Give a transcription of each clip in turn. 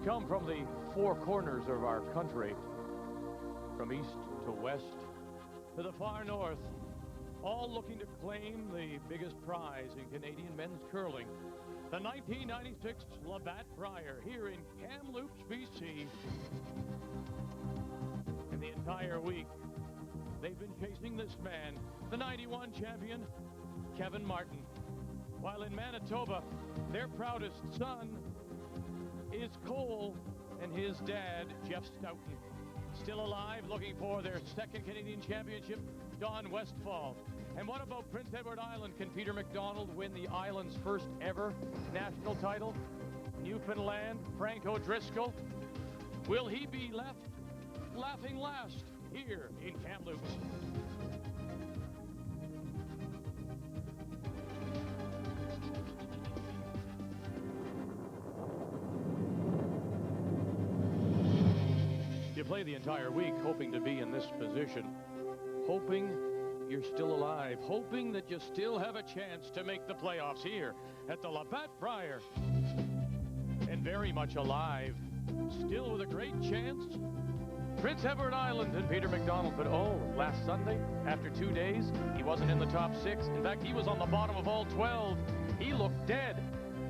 come from the four corners of our country, from east to west to the far north, all looking to claim the biggest prize in Canadian men's curling, the 1996 Labatt Brier here in Kamloops, BC. And the entire week, they've been chasing this man, the 91 champion, Kevin Martin. While in Manitoba, their proudest son is Cole and his dad, Jeff Stoughton. Still alive, looking for their second Canadian championship, Don Westphal. And what about Prince Edward Island? Can Peter MacDonald win the island's first ever national title? Newfoundland, Frank O'Driscoll. Will he be left laughing last here in Kamloops? You play the entire week hoping to be in this position, hoping you're still alive, hoping that you still have a chance to make the playoffs here at the Labatt Brier. And very much alive, still with a great chance, Prince Edward Island and Peter MacDonald. But oh, last Sunday, after 2 days, he wasn't in the top 6. In fact, he was on the bottom of all 12. He looked dead,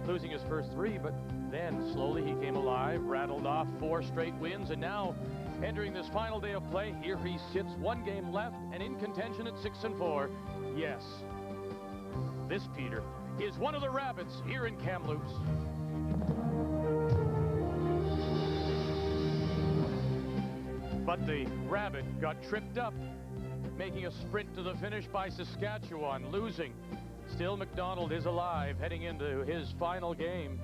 losing his first 3, but then slowly he came alive, rattled off 4 straight wins, and now entering this final day of play, here he sits, 1 game left and in contention at 6-4. Yes, this Peter is one of the rabbits here in Kamloops. But the rabbit got tripped up, making a sprint to the finish by Saskatchewan, losing. Still, MacDonald is alive, heading into his final game.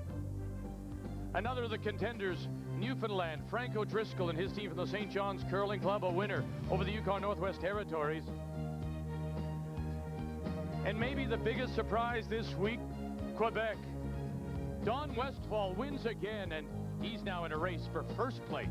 Another of the contenders, Newfoundland, Frank O'Driscoll and his team from the St. John's Curling Club, a winner over the Yukon Northwest Territories. And maybe the biggest surprise this week, Quebec. Don Westphal wins again, and he's now in a race for first place.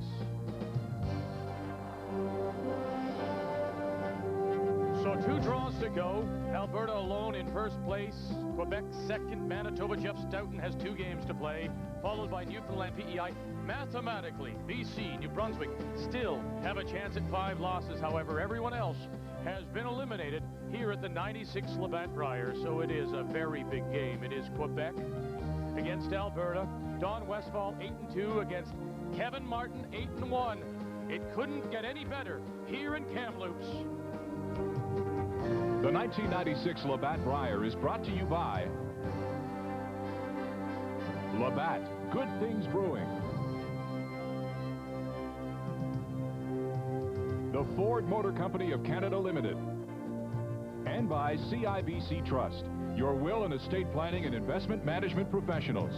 So 2 draws to go. Alberta alone in first place. Quebec second. Manitoba, Jeff Stoughton has 2 games to play, followed by Newfoundland, PEI. Mathematically, BC, New Brunswick still have a chance at 5 losses. However, everyone else has been eliminated here at the 96 Labatt Brier. So it is a very big game. It is Quebec against Alberta. Don Westphal 8-2 against Kevin Martin 8-1. It couldn't get any better here in Kamloops. The 1996 Labatt Brier is brought to you by Labatt, good things brewing. The Ford Motor Company of Canada Limited. And by CIBC Trust, your will and estate planning and investment management professionals.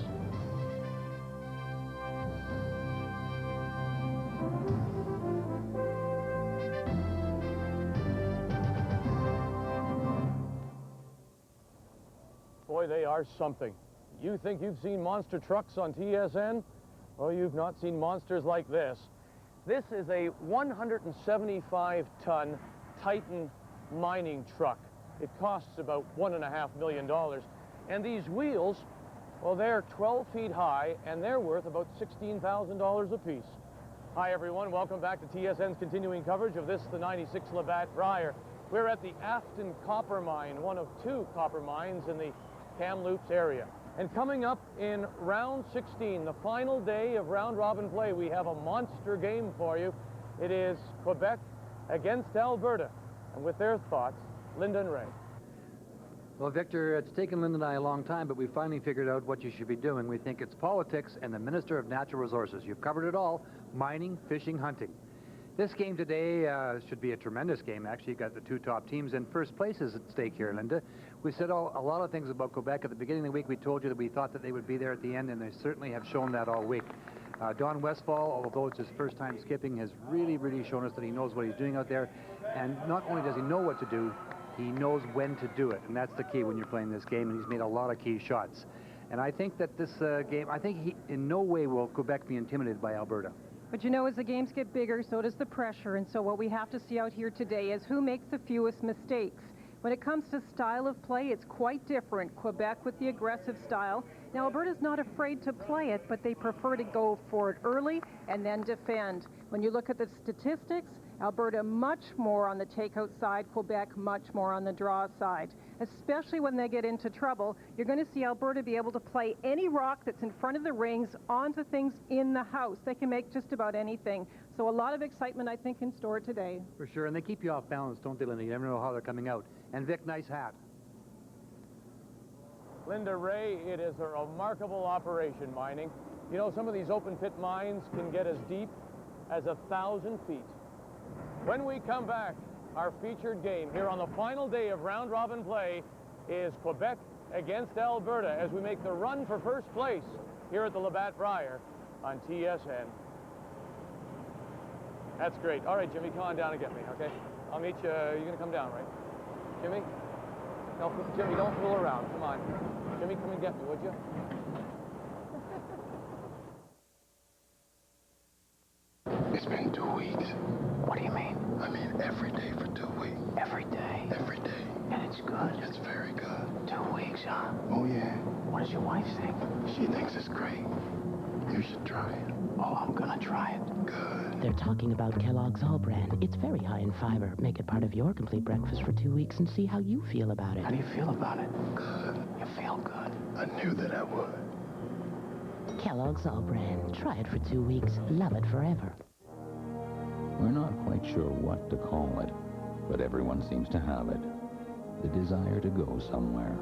Boy, they are something. You think you've seen monster trucks on TSN? Well, you've not seen monsters like this. This is a 175-ton Titan mining truck. It costs about $1.5 million. And these wheels, well, they're 12 feet high, and they're worth about $16,000 apiece. Hi, everyone. Welcome back to TSN's continuing coverage of this, the 96 Labatt Brier. We're at the Afton Copper Mine, one of 2 copper mines in the Kamloops area. And coming up in round 16, the final day of round-robin play, we have a monster game for you. It is Quebec against Alberta. And with their thoughts, Linda and Ray. Well, Victor, it's taken Linda and I a long time, but we finally figured out what you should be doing. We think it's politics and the Minister of Natural Resources. You've covered it all: mining, fishing, hunting. This game today should be a tremendous game. Actually, you've got the 2 top teams, and first place is at stake here, Linda. We said a lot of things about Quebec. At the beginning of the week, we told you that we thought that they would be there at the end, and they certainly have shown that all week. Don Westphal, although it's his first time skipping, has really shown us that he knows what he's doing out there. And not only does he know what to do, he knows when to do it. And that's the key when you're playing this game, and he's made a lot of key shots. And I think that this game, I think in no way will Quebec be intimidated by Alberta. But you know, as the games get bigger, so does the pressure. And so what we have to see out here today is who makes the fewest mistakes. When it comes to style of play, it's quite different. Quebec with the aggressive style. Now, Alberta's not afraid to play it, but they prefer to go for it early and then defend. When you look at the statistics, Alberta much more on the takeout side, Quebec much more on the draw side. Especially when they get into trouble, you're going to see Alberta be able to play any rock that's in front of the rings onto things in the house. They can make just about anything. So a lot of excitement, I think, in store today. For sure, and they keep you off balance, don't they, Linda? You never know how they're coming out. And Vic, nice hat. Linda Ray, it is a remarkable operation, mining. You know, some of these open pit mines can get as deep as 1,000 feet. When we come back, our featured game here on the final day of round-robin play is Quebec against Alberta as we make the run for first place here at the Labatt Brier on TSN. That's great. All right, Jimmy, come on down and get me, okay? I'll meet you. You're going to come down, right? Jimmy? No, Jimmy, don't fool around. Come on. Jimmy, come and get me, would you? It's been 2 weeks. What do you mean? I mean, every day for 2 weeks. Every day? Every day. And it's good? It's very good. 2 weeks, huh? Oh, yeah. What does your wife think? She thinks it's great. You should try it. Oh, I'm gonna try it. Good. They're talking about Kellogg's All Brand. It's very high in fiber. Make it part of your complete breakfast for 2 weeks and see how you feel about it. How do you feel about it? Good. You feel good. I knew that I would. Kellogg's All Brand. Try it for 2 weeks. Love it forever. We're not quite sure what to call it, but everyone seems to have it. The desire to go somewhere.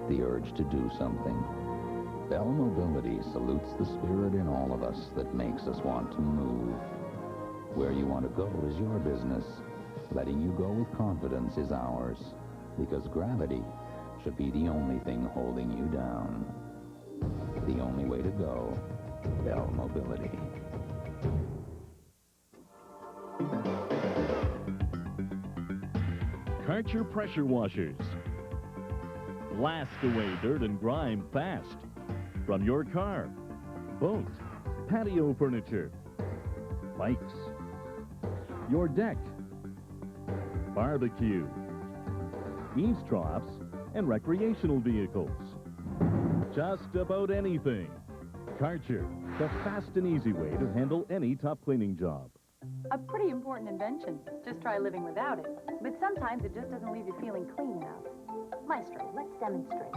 The urge to do something. Bell Mobility salutes the spirit in all of us that makes us want to move. Where you want to go is your business. Letting you go with confidence is ours. Because gravity should be the only thing holding you down. The only way to go, Bell Mobility. Karcher pressure washers. Blast away dirt and grime fast. From your car, boat, patio furniture, bikes, your deck, barbecue, eavesdrops, and recreational vehicles. Just about anything. Karcher, the fast and easy way to handle any top cleaning job. A pretty important invention. Just try living without it. But sometimes it just doesn't leave you feeling clean enough. Maestro, let's demonstrate.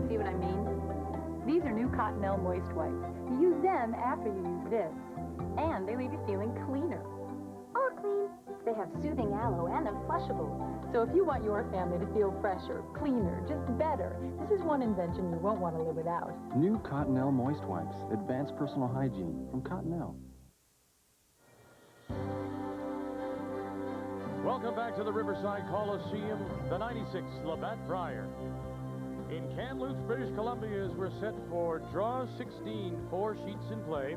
See what I mean? These are new Cottonelle Moist Wipes. You use them after you use this. And they leave you feeling cleaner. Or clean. They have soothing aloe and they're flushable. So if you want your family to feel fresher, cleaner, just better, this is one invention you won't want to live without. New Cottonelle Moist Wipes. Advanced personal hygiene from Cottonelle. Welcome back to the Riverside Coliseum, the 96th Labatt Brier. In Kamloops, British Columbia, as we're set for draw 16, 4 sheets in play.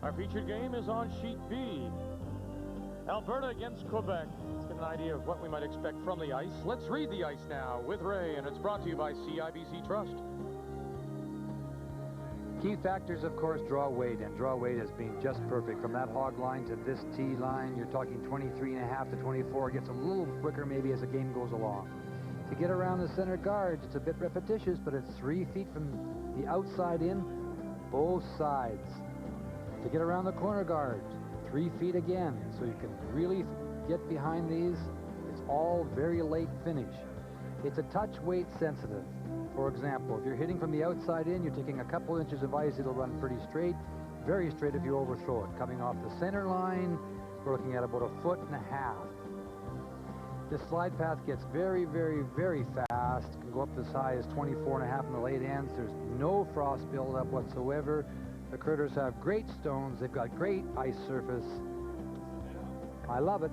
Our featured game is on sheet B. Alberta against Quebec. Let's get an idea of what we might expect from the ice. Let's read the ice now with Ray, and it's brought to you by CIBC Trust. Key factors, of course, draw weight, and draw weight has been just perfect. From that hog line to this tee line, you're talking 23.5 to 24. It gets a little quicker maybe as the game goes along. To get around the center guards, it's a bit repetitious, but it's 3 feet from the outside in, both sides. To get around the corner guards, 3 feet again, so you can really get behind these. It's all very late finish. It's a touch weight sensitive. For example, if you're hitting from the outside in, you're taking a couple inches of ice, it'll run pretty straight. Very straight if you overthrow it. Coming off the center line, we're looking at about 1.5 feet. This slide path gets very, very, very fast. It can go up as high as 24.5 in the late ends. There's no frost buildup whatsoever. The critters have great stones. They've got great ice surface. I love it.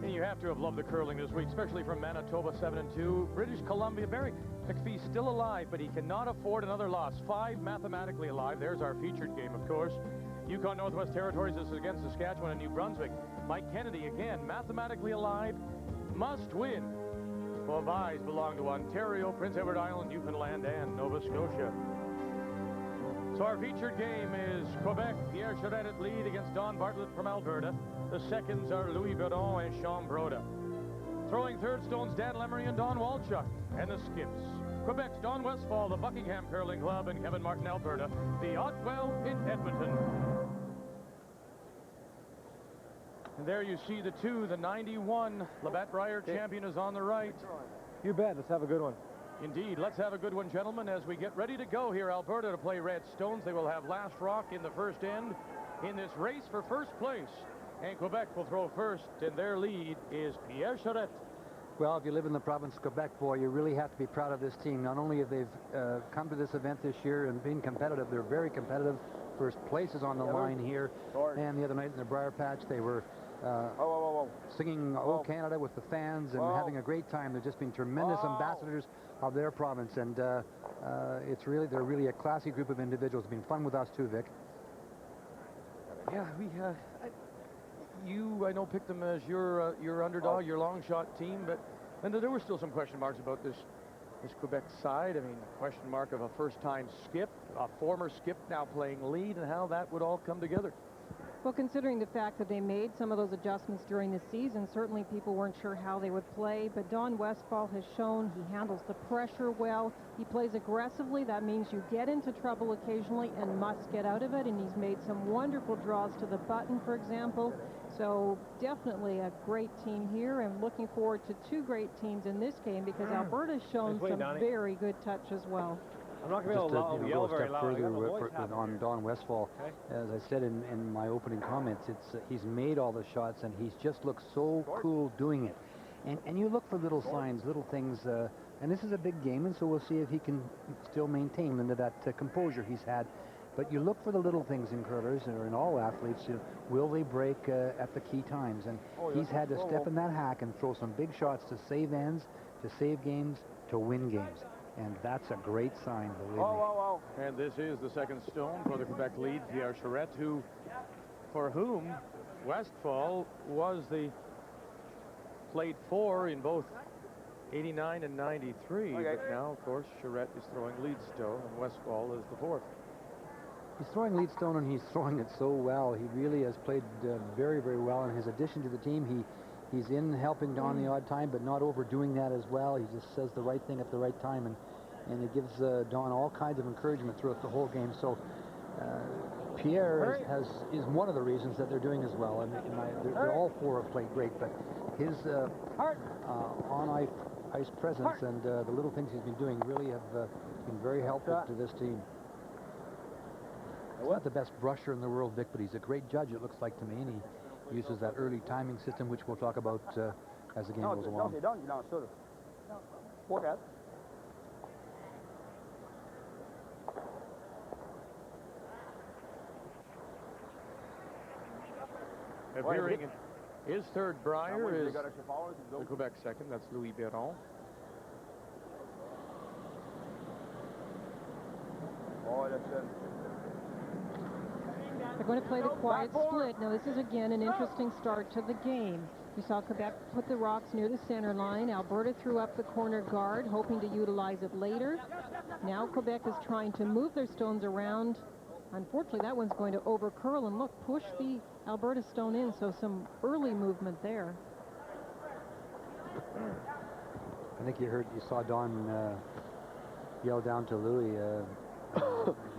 And you have to have loved the curling this week, especially from Manitoba 7-2. British Columbia, McPhee still alive, but he cannot afford another loss. 5 mathematically alive. There's our featured game, of course. Yukon Northwest Territories, this is against Saskatchewan and New Brunswick. Mike Kennedy, again, mathematically alive, must win. Both eyes belong to Ontario, Prince Edward Island, Newfoundland, and Nova Scotia. So our featured game is Quebec, Pierre Charette at lead against Don Bartlett from Alberta. The seconds are Louis Biron and Sean Broda. Throwing third stones, Dan Lemery and Don Walchuk. And the skips, Quebec's Don Westphal, the Buckingham Curling Club, and Kevin Martin, Alberta, the Otwell in Edmonton. And there you see the two, the 91 Labatt Brier champion is on the right. You bet. Let's have a good one. Indeed. Let's have a good one, gentlemen, as we get ready to go here. Alberta to play Red Stones. They will have last rock in the first end in this race for first place. And Quebec will throw first, and their lead is Pierre Charette. Well, if you live in the province of Quebec, boy, you really have to be proud of this team. Not only have they come to this event this year and been competitive, they're very competitive. First place is on the line here. And the other night in the Brier Patch, they were singing "Oh Canada" with the fans and having a great time. They've just been tremendous ambassadors of their province, and they're really a classy group of individuals. It's been fun with us too, Vic. Yeah, I know picked them as your underdog, your long shot team, but there were still some question marks about this Quebec side. I mean, a question mark of a first-time skip, a former skip now playing lead, and how that would all come together. Well, considering the fact that they made some of those adjustments during the season, certainly people weren't sure how they would play, but Don Westphal has shown he handles the pressure well. He plays aggressively. That means you get into trouble occasionally and must get out of it, and he's made some wonderful draws to the button, for example. So definitely a great team here, and looking forward to two great teans in this game because Alberta's shown some very good touch as well. I'm not going to be able to yell very loud. Further on Don Westphal, as I said in my opening comments, he's made all the shots, and he's just looked so cool doing it. And you look for little signs, little things, and this is a big game, and so we'll see if he can still maintain into that composure he's had. But you look for the little things in curlers, or in all athletes. Will they break at the key times? And he's had to step in that hack and throw some big shots to save ends, to save games, to win games. And that's a great sign, believe me. And this is the second stone for the Quebec lead, Pierre Charette, for whom Westphal was played four in both 89 and 93. But now, of course, Charette is throwing lead stone, and Westphal is the fourth. He's throwing lead stone, and he's throwing it so well. He really has played very, very well. And his addition to the team, he's in helping Don the odd time, but not overdoing that as well. He just says the right thing at the right time, and it gives Don all kinds of encouragement throughout the whole game. So Pierre is one of the reasons that they're doing as well. And they're all four have played great, but his on-ice presence and the little things he's been doing really have been very helpful to this team. He's not the best brusher in the world, Vic, but he's a great judge, it looks like to me, and he uses that early timing system, which we'll talk about as the game goes along. Appearing in his third Brier is the Quebec second. That's Louis Biron. They're going to play the quiet split. Now, this is, again, an interesting start to the game. You saw Quebec put the rocks near the center line. Alberta threw up the corner guard, hoping to utilize it later. Now Quebec is trying to move their stones around. Unfortunately, that one's going to over-curl, and look, push the Alberta stone in, so some early movement there. I think you saw Don yell down to Louis,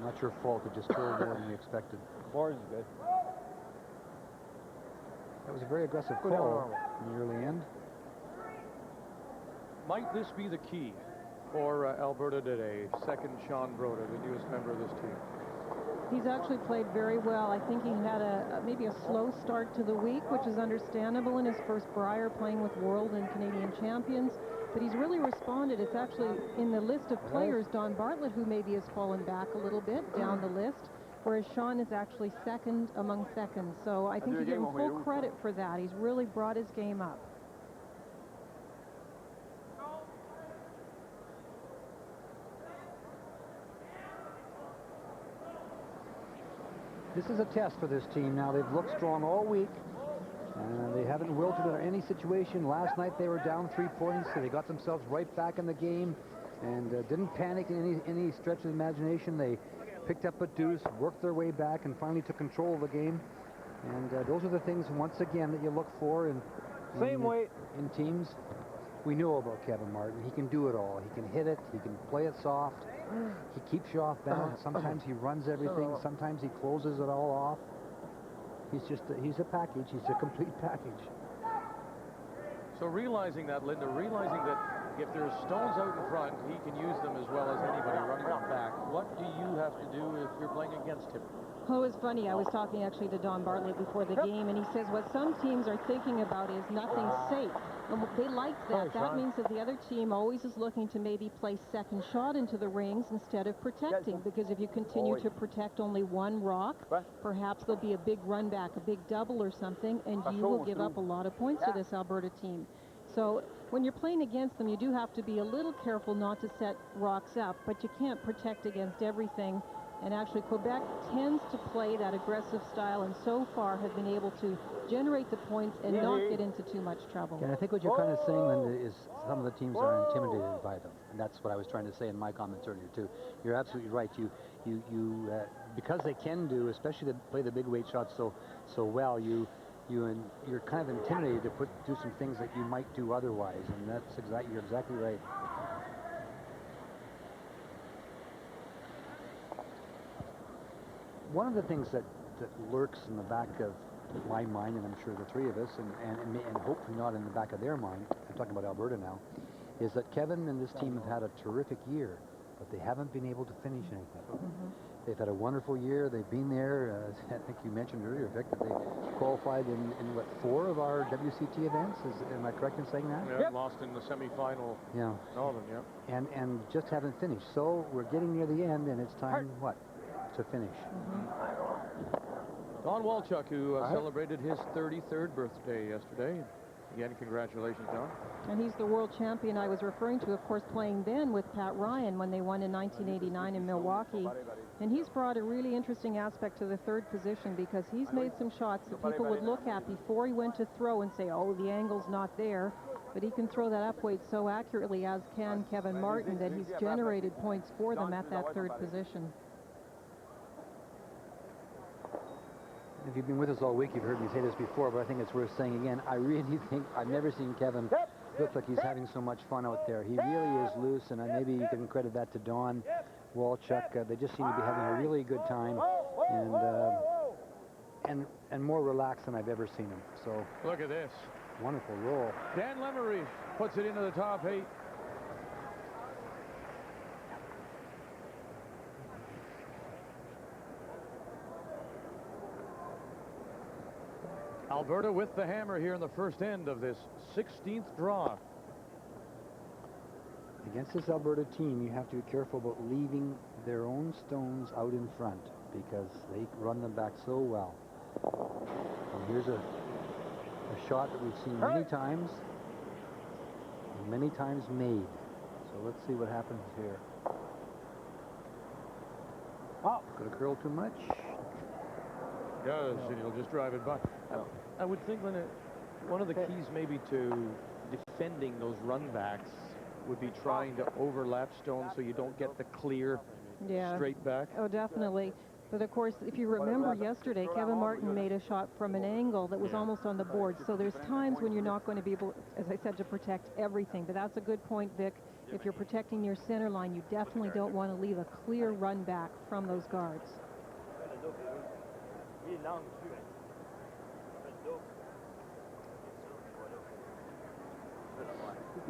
not your fault, it just curled more than we expected. Four is good. That was a very aggressive call in the early end. Might this be the key for Alberta today? Second, Sean Broda, the newest member of this team. He's actually played very well. I think he had maybe a slow start to the week, which is understandable in his first Brier, playing with world and Canadian champions. But he's really responded. It's actually in the list of players, Don Bartlett, who maybe has fallen back a little bit down the list, whereas Sean is actually second among seconds. So I think you give him full credit for that. He's really brought his game up. This is a test for this team now. They've looked strong all week. They haven't wilted in any situation. Last night they were down 3 points, so they got themselves right back in the game and didn't panic in any stretch of the imagination. They picked up a deuce, worked their way back, and finally took control of the game. And those are the things, once again, that you look for in teams. We know about Kevin Martin. He can do it all. He can hit it. He can play it soft. He keeps you off balance. Sometimes he runs everything. Sometimes he closes it all off. He's a package. He's a complete package. So realizing that, Linda, realizing that if there's stones out in front, he can use them as well as anybody running them back. What do you have to do if you're playing against him? Oh, it's funny. I was talking actually to Don Bartlett before the game, and he says what some teams are thinking about is nothing safe. And they like that. That means that the other team always is looking to maybe play second shot into the rings instead of protecting, because if you continue to protect only one rock, perhaps there'll be a big run back, a big double or something, and you will give up a lot of points to this Alberta team. So when you're playing against them, you do have to be a little careful not to set rocks up, but you can't protect against everything. And actually, Quebec tends to play that aggressive style, and so far have been able to generate the points and not get into too much trouble. And I think what you're kind of saying, Linda, is some of the teams are intimidated by them. And that's what I was trying to say in my comments earlier, too. You're absolutely right. Because they can do, especially to play the big weight shots so well, you're kind of intimidated to do some things that you might do otherwise. And you're exactly right. One of the things that lurks in the back of my mind, and I'm sure the three of us, and hopefully not in the back of their mind, I'm talking about Alberta now, is that Kevin and this team have had a terrific year, but they haven't been able to finish anything. They've had a wonderful year. They've been there. I think you mentioned earlier, Vic, that they qualified in what, 4 of our WCT events? Am I correct in saying that? Yeah, lost in the semifinal. Yeah. All of them, yeah. And just haven't finished. So we're getting near the end, and it's time, what? To finish. Don Walchuk, who celebrated his 33rd birthday yesterday. Again, congratulations, Don. And he's the world champion I was referring to, of course, playing then with Pat Ryan when they won in 1989 in Milwaukee. And he's brought a really interesting aspect to the third position, because he's made some shots that people would look at before he went to throw and say, oh, the angle's not there. But he can throw that up weight so accurately, as can Kevin Martin, that he's generated points for them at that third position. If you've been with us all week, you've heard me say this before, but I think it's worth saying again. I really think I've never seen Kevin look like he's having so much fun out there. He really is loose, and maybe you can credit that to Don Walchuk. They just seem to be having a really good time, and more relaxed than I've ever seen him. So look at this wonderful roll. Dan Lemery puts it into the top 8. Alberta with the hammer here in the first end of this 16th draw. Against this Alberta team, you have to be careful about leaving their own stones out in front, because they run them back so well. And here's a shot that we've seen many times, and many times made. So let's see what happens here. Oh, could have curled too much. Does, and he'll just drive it by. I would think, Linda, one of the keys maybe to defending those run backs would be trying to overlap stones so you don't get the clear straight back. Oh, definitely. But of course, if you remember yesterday, Kevin Martin made a shot from an angle that was almost on the board. So there's times when you're not going to be able, as I said, to protect everything. But that's a good point, Vic. If you're protecting your center line, you definitely don't want to leave a clear run back from those guards.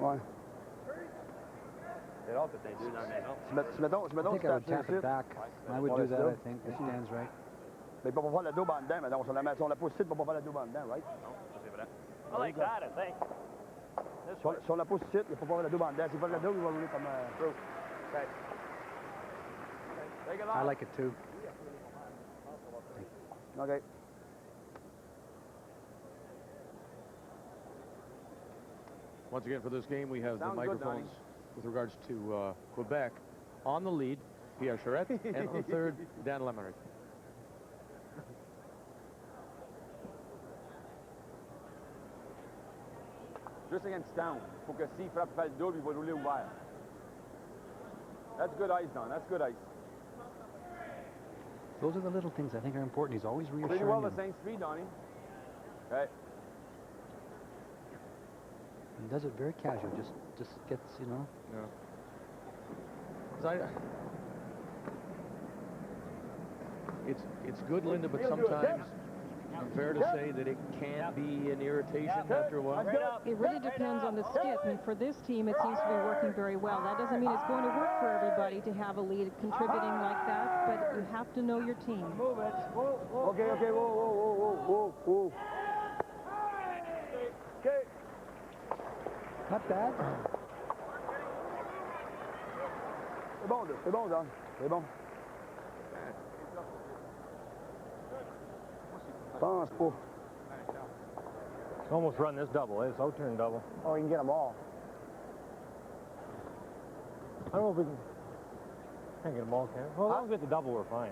Ouais. I think I would tap it back. I would do that, I think. It stands right. Mais pas pour faire le double en dedans, maintenant. Si on la pousse ici, pour pas faire le double en dedans, right? Non, ça c'est vrai. I like that, I think. Si on la pousse ici, il faut pas faire le double en dedans. S'il fait le double, il va rouler comme through. Okay. Take it off. I like it too. Okay. Once again, for this game, we have the microphones with regards to Quebec on the lead, Pierre Charette, and on the third, Dan Lemery. Juste against Stoughton. Il faut que s'il frappe le double, il va rouler ouvert. That's good ice, Don. That's good ice. Those are the little things I think are important. He's always reassuring Pretty well the him. same speed, Donnie. Okay. He does it very casual. Just gets, you know. Yeah. 'Cause it's good, Linda, but sometimes fair to say that it can be an irritation after a while. It really depends on the skip, and for this team, it seems to be working very well. That doesn't mean it's going to work for everybody to have a lead contributing like that, but you have to know your team. Move it. Okay, okay, whoa. Okay. Not bad. C'est bon, Don. C'est bon. Pense pas. Almost run this double. It's out-turn double. Oh, you can get them all. I don't know if we can. Can't get them all, can we? Well, as long as we get the double, we're fine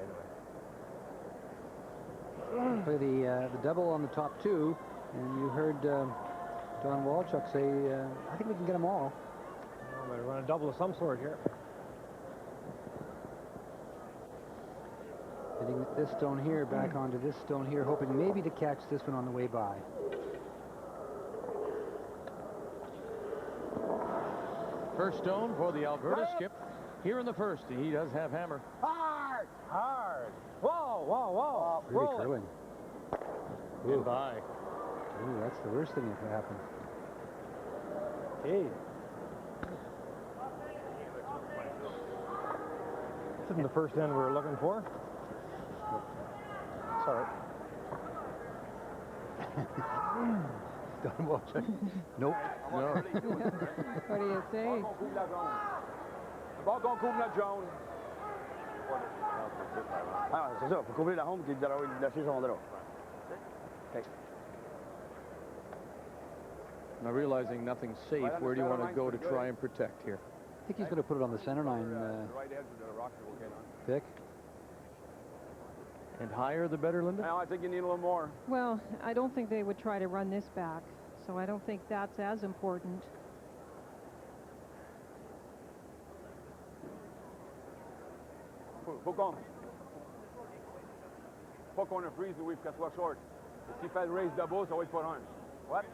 anyway. Play the double on the top two, and you heard Don Walchuk say, I think we can get them all. I'm going to run a double of some sort here. Hitting this stone here, back onto this stone here, hoping maybe to catch this one on the way by. First stone for the Alberta skip here in the first. He does have hammer. Hard! Whoa. Really curling. And by. Ooh, that's the worst thing that could happen. Hey. This isn't the first end we're looking for. Sorry. Don Walchuk. Nope. No. What do you say? Ball qu'on couvre notre jaune. Ah, c'est ça, faut couvrir la home qui est lâcher son drap. Okay. Now realizing nothing's safe, where do you want to go to try and protect here? I think he's going to put it on the center line, Right edge of the rock will get on. Vic. And higher the better, Linda? Now I think you need a little more. Well, I don't think they would try to run this back, so I don't think that's as important. Faut qu'on a freeze, Louis, qu'elle soit short. S'il fait le raise double, ça va être pour un. What?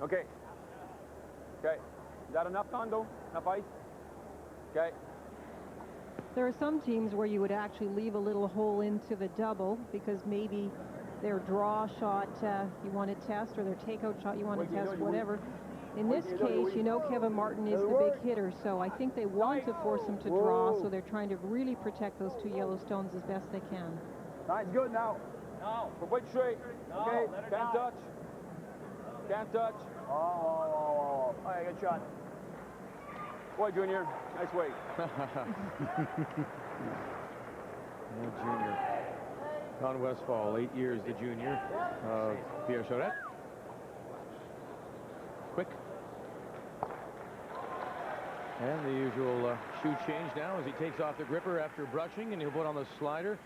Okay. Okay. Is that enough, Tondo? Enough ice? Okay. There are some teams where you would actually leave a little hole into the double because maybe their draw shot you want to test or their takeout shot you want to test, whatever. In this case, you know Kevin Martin is the big hitter, so I think they want to force him to draw, so they're trying to really protect those two yellow stones as best they can. Nice, good now. No. Wait straight. No, okay, can't touch. Can't touch. Oh. All right, good shot. Boy, Junior, nice weight. Junior. Don Westphal, 8 years the junior of Pierre Charette. Quick. And the usual shoe change now as he takes off the gripper after brushing, and he'll put on the slider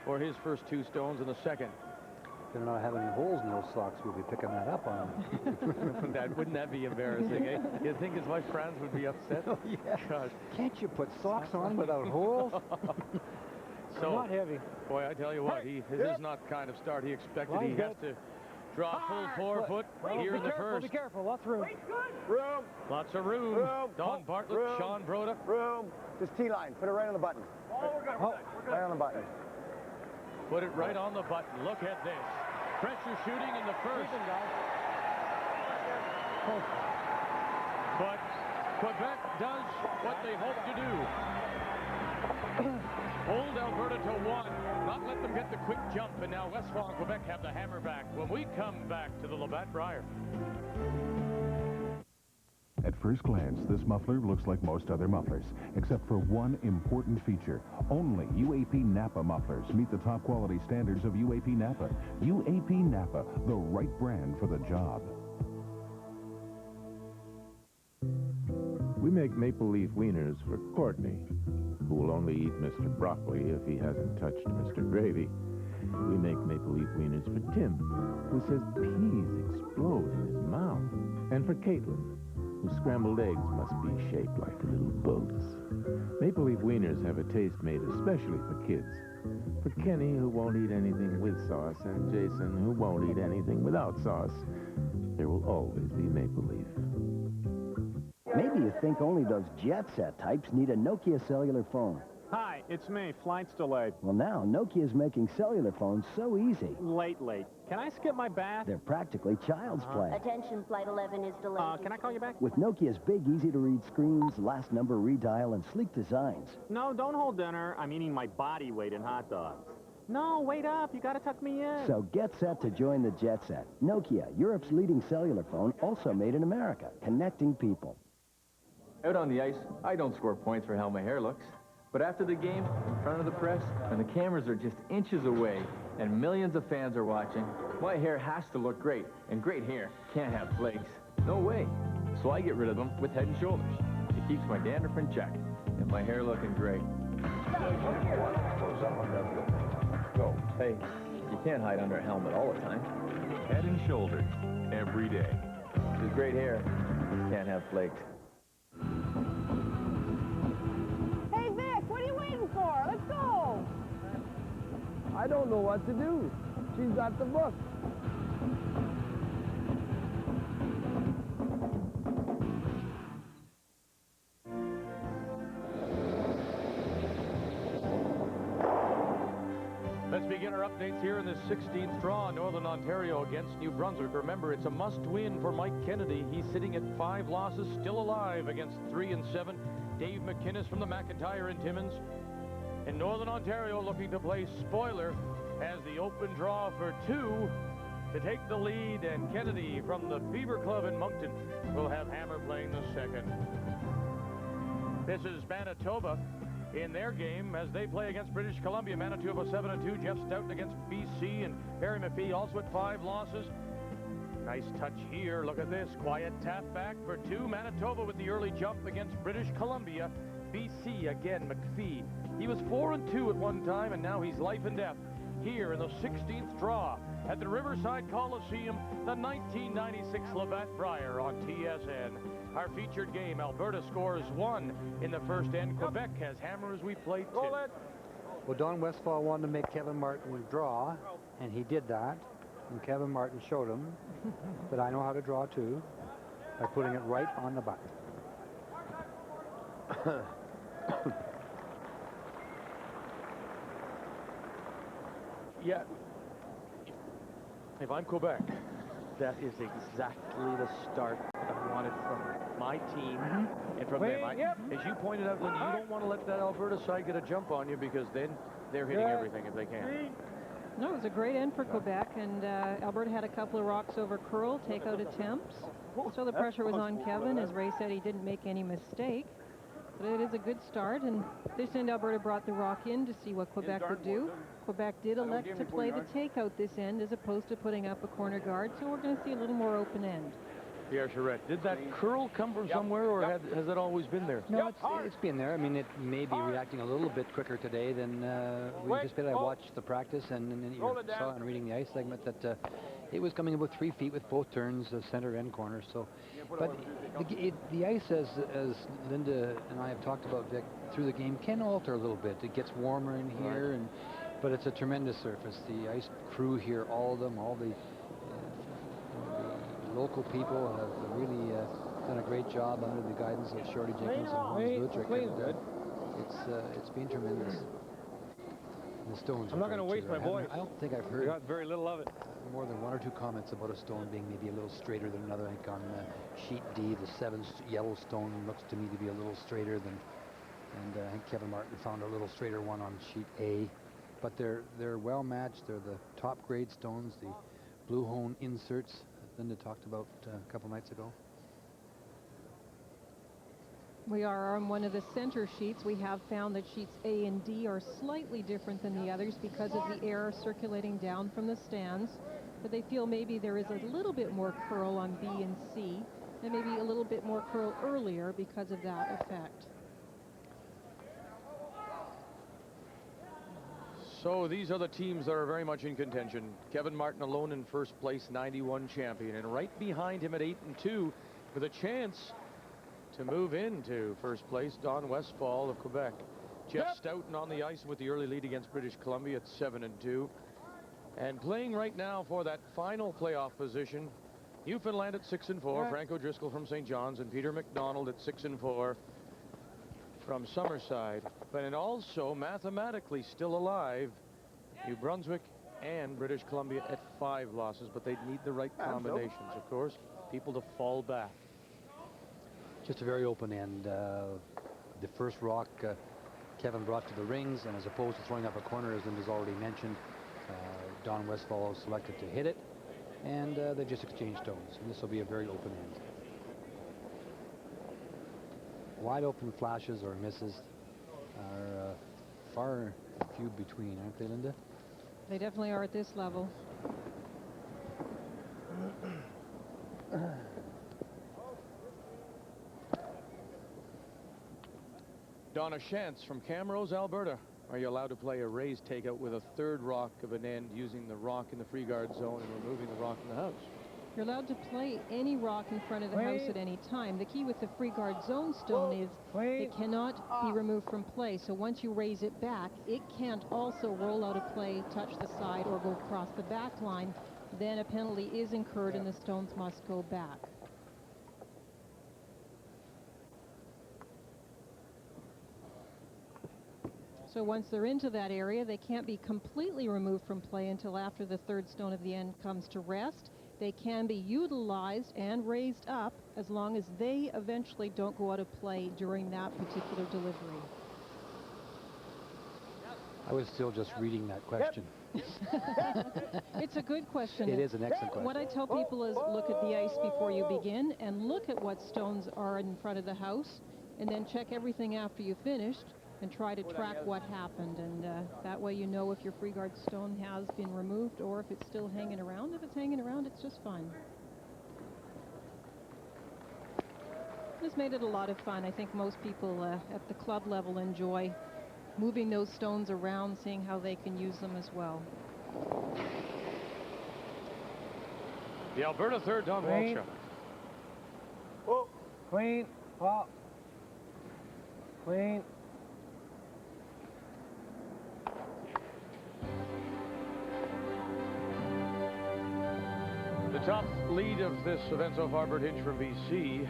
for his first two stones in the second. They're not having holes in those socks. We'll be picking that up on him. Wouldn't that be embarrassing, eh? You'd think his wife Franz would be upset. Oh, yeah. Gosh. Can't you put socks on without holes? So, not heavy. Boy, I tell you what, his is not the kind of start he expected. He has to draw full 4 foot here in the first. Be careful, lots of room. Room. Lots of room. Don Bartlett, Room. Sean Broda. Room. Just T-line. Put it right on the button. Right on the button. Put it right on the button. Look at this. Pressure shooting in the first. But Quebec does what they hope to do. Hold Alberta to 1. Not let them get the quick jump. And now Westphal and Quebec have the hammer back when we come back to the Labatt Brier. At first glance, this muffler looks like most other mufflers, except for one important feature. Only UAP Napa mufflers meet the top quality standards of UAP Napa. UAP Napa, the right brand for the job. We make maple leaf wieners for Courtney, who will only eat Mr. Broccoli if he hasn't touched Mr. Gravy. We make maple leaf wieners for Tim, who says peas explode in his mouth. And for Caitlin, whose scrambled eggs must be shaped like little boats. Maple leaf wieners wieners have a taste made especially for kids. For Kenny, who won't eat anything with sauce, and Jason, who won't eat anything without sauce, there will always be maple leaf. Maybe you think only those jet set types need a Nokia cellular phone. Hi, it's me. Flight's delayed. Well, now Nokia's making cellular phones so easy. Late. Can I skip my bath? They're practically child's play. Attention, Flight 11 is delayed. Can I call you back? With Nokia's big, easy-to-read screens, last number redial, and sleek designs. No, don't hold dinner. I'm eating my body weight in hot dogs. No, wait up. You gotta tuck me in. So get set to join the jet set. Nokia, Europe's leading cellular phone, also made in America, connecting people. Out on the ice, I don't score points for how my hair looks. But after the game, in front of the press, when the cameras are just inches away and millions of fans are watching, my hair has to look great, and great hair can't have flakes. No way. So I get rid of them with Head & Shoulders. It keeps my dandruff in check and my hair looking great. Go. Hey, you can't hide under a helmet all the time. Head & Shoulders, every day. With great hair, can't have flakes. Hey, Vic, what are you waiting for? Let's go. I don't know what to do. She's got the book. Let's begin our updates here in this 16th draw, Northern Ontario against New Brunswick. Remember, it's a must-win for Mike Kennedy. He's sitting at 5 losses, still alive against 3 and 7. Dave McInnes from the McIntyre in Timmins. And Northern Ontario looking to play spoiler as the open draw for 2 to take the lead. And Kennedy from the Beaver Club in Moncton will have Hammer playing the second. This is Manitoba in their game as they play against British Columbia. Manitoba 7-2. Jeff Stoughton against BC, and Barry McPhee also at 5 losses. Nice touch here. Look at this. Quiet tap back for 2. Manitoba with the early jump against British Columbia. BC again, McPhee. He was 4-2 at one time, and now he's life and death here in the 16th draw at the Riverside Coliseum, the 1996 Labatt Brier on TSN. Our featured game, Alberta scores 1 in the first end. Quebec has Hammer as we play 2. Well, Don Westphal wanted to make Kevin Martin draw, and he did that. And Kevin Martin showed him that I know how to draw too by putting it right on the button. Yeah, if I'm Quebec, that is exactly the start that I wanted from my team and from them. As you pointed out, Lindy, you don't want to let that Alberta side get a jump on you, because then they're hitting everything if they can. No, it was a great end for Quebec, and Alberta had a couple of rocks over curl, take-out attempts. So the pressure was on Kevin. As Ray said, he didn't make any mistake. But it is a good start, and this end Alberta brought the rock in to see what Quebec would do. Quebec did elect to play the takeout this end as opposed to putting up a corner guard, so we're going to see a little more open end. Pierre Charette, did that curl come from somewhere, or has it always been there? No, it's been there. I mean, it may be reacting a little bit quicker today than we anticipated. I watched the practice, and then you saw in reading the ice segment that it was coming about 3 feet with both turns, center and corner. So, but the ice, as Linda and I have talked about, Vic, through the game, can alter a little bit. It gets warmer in here, but it's a tremendous surface. The ice crew here, all of them, all the local people have really done a great job under the guidance of Shorty Jenkins and Hans Ludwig. It's been tremendous. The stones. I'm not going to waste my voice. I don't think I've heard. Got very little of it. More than 1 or 2 comments about a stone being maybe a little straighter than another. I think on sheet D, the 7 yellow stone looks to me to be a little straighter than, and I think Kevin Martin found a little straighter one on sheet A. But they're well matched. They're the top grade stones. The blue hone inserts Linda talked about a couple nights ago. We are on one of the center sheets. We have found that sheets A and D are slightly different than the others because of the air circulating down from the stands. But they feel maybe there is a little bit more curl on B and C, and maybe a little bit more curl earlier because of that effect. So these are the teams that are very much in contention. Kevin Martin alone in first place, 91 champion, and right behind him at 8-2 with a chance to move into first place, Don Westphal of Quebec. Jeff Stoughton on the ice with the early lead against British Columbia at 7-2. And playing right now for that final playoff position, Newfoundland at 6-4, Frank O'Driscoll from St. John's, and Peter McDonald at 6-4 from Summerside. But it also mathematically still alive, New Brunswick and British Columbia at 5 losses, but they need the right combinations, of course, people to fall back. Just a very open end. The first rock Kevin brought to the rings, and as opposed to throwing up a corner, as Linda's already mentioned, Don Westphal selected to hit it, and they just exchanged stones. And this will be a very open end. Wide open flashes or misses are far and few between, aren't they, Linda? They definitely are at this level. Donna Shantz from Camrose, Alberta. Are you allowed to play a raised takeout with a third rock of an end using the rock in the free guard zone and removing the rock in the house? You're allowed to play any rock in front of the house at any time. The key with the free guard zone stone is it cannot be removed from play. So once you raise it back, it can't also roll out of play, touch the side, or go across the back line. Then a penalty is incurred and the stones must go back. So once they're into that area, they can't be completely removed from play until after the third stone of the end comes to rest. They can be utilized and raised up as long as they eventually don't go out of play during that particular delivery. I was still just reading that question. It's a good question. It is an excellent question. What I tell people is look at the ice before you begin and look at what stones are in front of the house, and then check everything after you finished and try to track what happened, and that way you know if your free guard stone has been removed or if it's still hanging around. If it's hanging around, it's just fine. This made it a lot of fun. I think most people at the club level enjoy moving those stones around, seeing how they can use them as well. The Alberta third, Don Walchuk. Oh, clean, pop, clean. The top lead of this event so far, Bert Hinch from BC.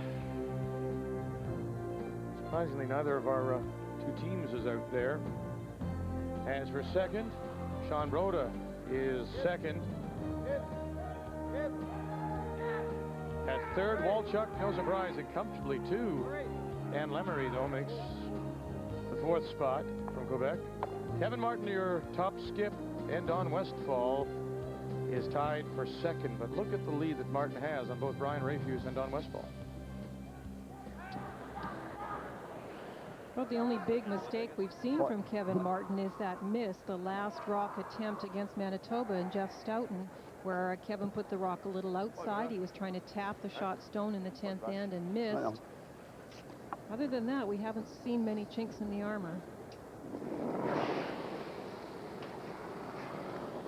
Surprisingly, neither of our two teams is out there. As for second, Sean Broda is second. At third, Walchuk, no surprise, and comfortably two. Dan Lemery, though, makes the fourth spot from Quebec. Kevin Martin, your top skip, and Don Westphal is tied for second, but look at the lead that Martin has on both Brian Rayfuse and Don Westphal. Well, the only big mistake we've seen from Kevin Martin is that miss, the last rock attempt against Manitoba and Jeff Stoughton, where Kevin put the rock a little outside. He was trying to tap the shot stone in the 10th end and missed. Other than that, we haven't seen many chinks in the armor.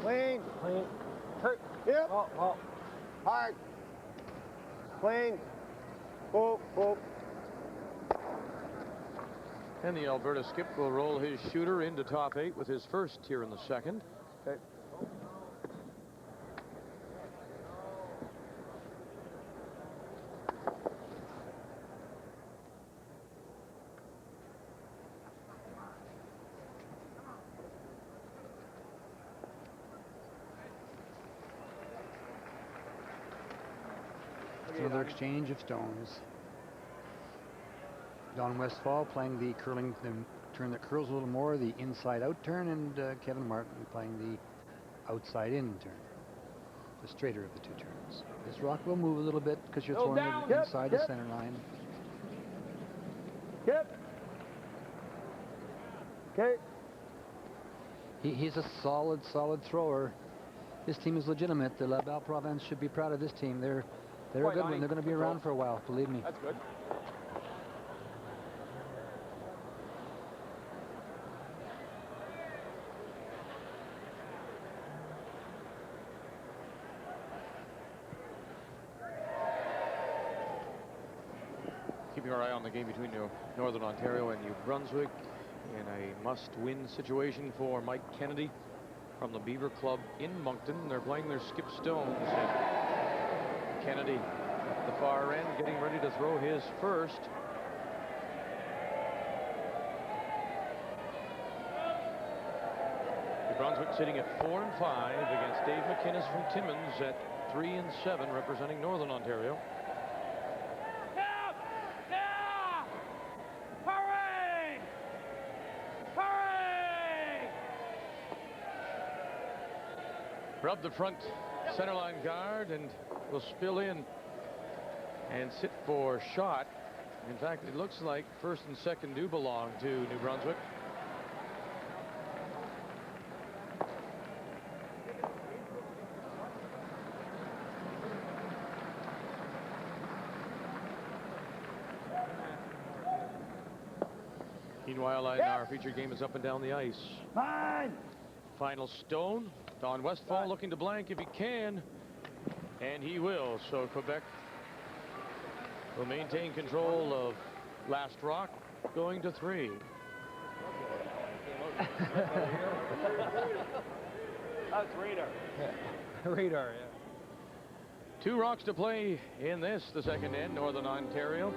Clean. Clean. Hurt. Yep. Oh. Hard. Clean. Oh. And the Alberta skip will roll his shooter into top 8 with his first here in the second. Okay. Another exchange of stones. Don Westphal playing the curling, the turn that curls a little more, the inside-out turn, and Kevin Martin playing the outside-in turn, the straighter of the two turns. This rock will move a little bit because you're throwing it inside the center line. Okay. He's a solid thrower. This team is legitimate. The La Belle Province should be proud of this team. They're a good one. They're going to be around for a while, believe me. That's good. Keeping our eye on the game between Northern Ontario and New Brunswick. in a must-win situation for Mike Kennedy from the Beaver Club in Moncton. They're playing their Skip Stones. And Kennedy at the far end getting ready to throw his first. New Brunswick sitting at 4-5 against Dave McInnes from Timmins at 3-7 representing Northern Ontario. Rub the front center line guard and will spill in and sit for shot. In fact, it looks like first and second do belong to New Brunswick. Meanwhile, our featured game is up and down the ice. Final stone. Don Westphal looking to blank if he can, and he will. So Quebec will maintain control of last rock, going to 3. That's radar. Radar, yeah. 2 rocks to play in this, the second end, Northern Ontario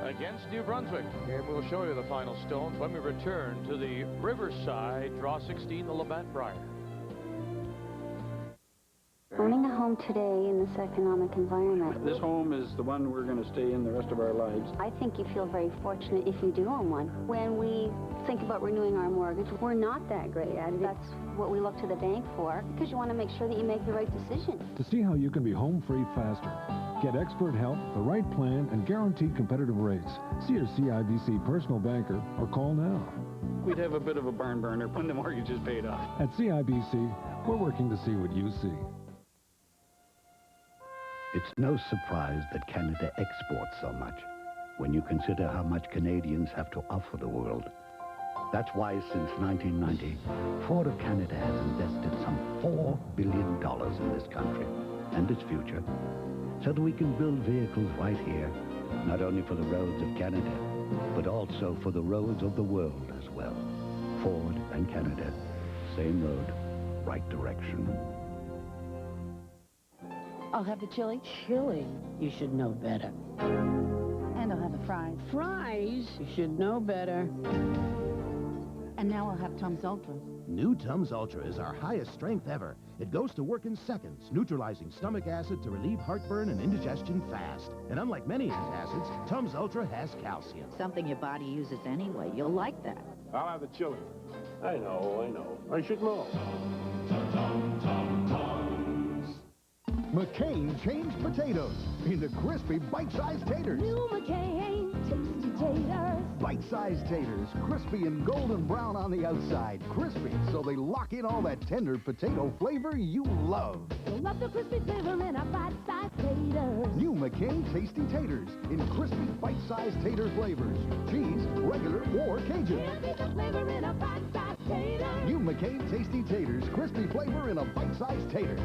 against New Brunswick. And we'll show you the final stones when we return to the Riverside Draw 16, the Labatt Brier. Owning a home today in this economic environment. This home is the one we're going to stay in the rest of our lives. I think you feel very fortunate if you do own one. When we think about renewing our mortgage, we're not that great at it. That's what we look to the bank for, because you want to make sure that you make the right decision. To see how you can be home free faster, get expert help, the right plan, and guaranteed competitive rates. See your CIBC personal banker or call now. We'd have a bit of a barn burner when the mortgage is paid off. At CIBC, we're working to see what you see. It's no surprise that Canada exports so much when you consider how much Canadians have to offer the world. That's why since 1990, Ford of Canada has invested some $4 billion in this country and its future, so that we can build vehicles right here, not only for the roads of Canada, but also for the roads of the world as well. Ford and Canada, same road, right direction. I'll have the chili. Chili? You should know better. And I'll have the fries. Fries? You should know better. And now I'll have Tums Ultra. New Tums Ultra is our highest strength ever. It goes to work in seconds, neutralizing stomach acid to relieve heartburn and indigestion fast. And unlike many antacids, Tums Ultra has calcium. Something your body uses anyway. You'll like that. I'll have the chili. I know. I should know. McCain changed potatoes into crispy bite-sized taters. New McCain tasty taters. Bite-sized taters, crispy and golden brown on the outside. Crispy, so they lock in all that tender potato flavor you love. You'll love the crispy flavor in a bite-sized taters. New McCain tasty taters in crispy bite-sized tater flavors. Cheese, regular, or Cajun. Here's the flavor in a bite-sized tater. New McCain tasty taters, crispy flavor in a bite-sized tater.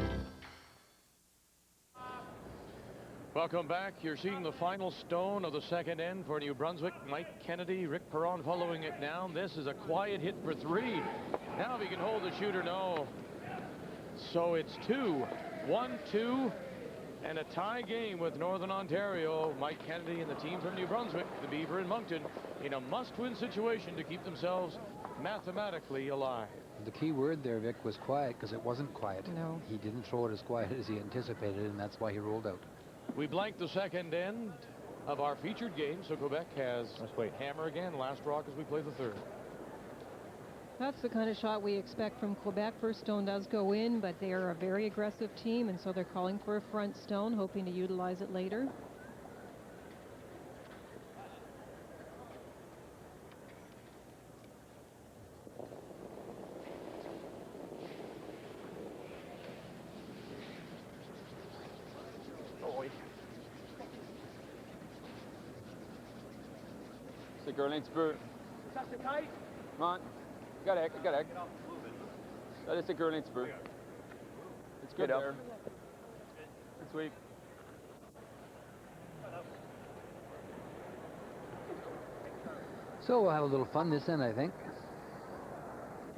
Welcome back. You're seeing the final stone of the second end for New Brunswick. Mike Kennedy, Rick Perron following it down. This is a quiet hit for 3. Now if he can hold the shooter, no. So it's 2, 1-2, and a tie game with Northern Ontario. Mike Kennedy and the team from New Brunswick, the Beaver and Moncton, in a must-win situation to keep themselves mathematically alive. The key word there, Vic, was quiet, because it wasn't quiet. No. He didn't throw it as quiet as he anticipated, and that's why he rolled out. We blanked the second end of our featured game, so Quebec has hammer again, last rock as we play the third. That's the kind of shot we expect from Quebec. First stone does go in, but they are a very aggressive team, and so they're calling for a front stone, hoping to utilize it later. Girl, spur. Come on. Got egg. That is a girl in spur. It's good there. It's weak. So we'll have a little fun this end, I think,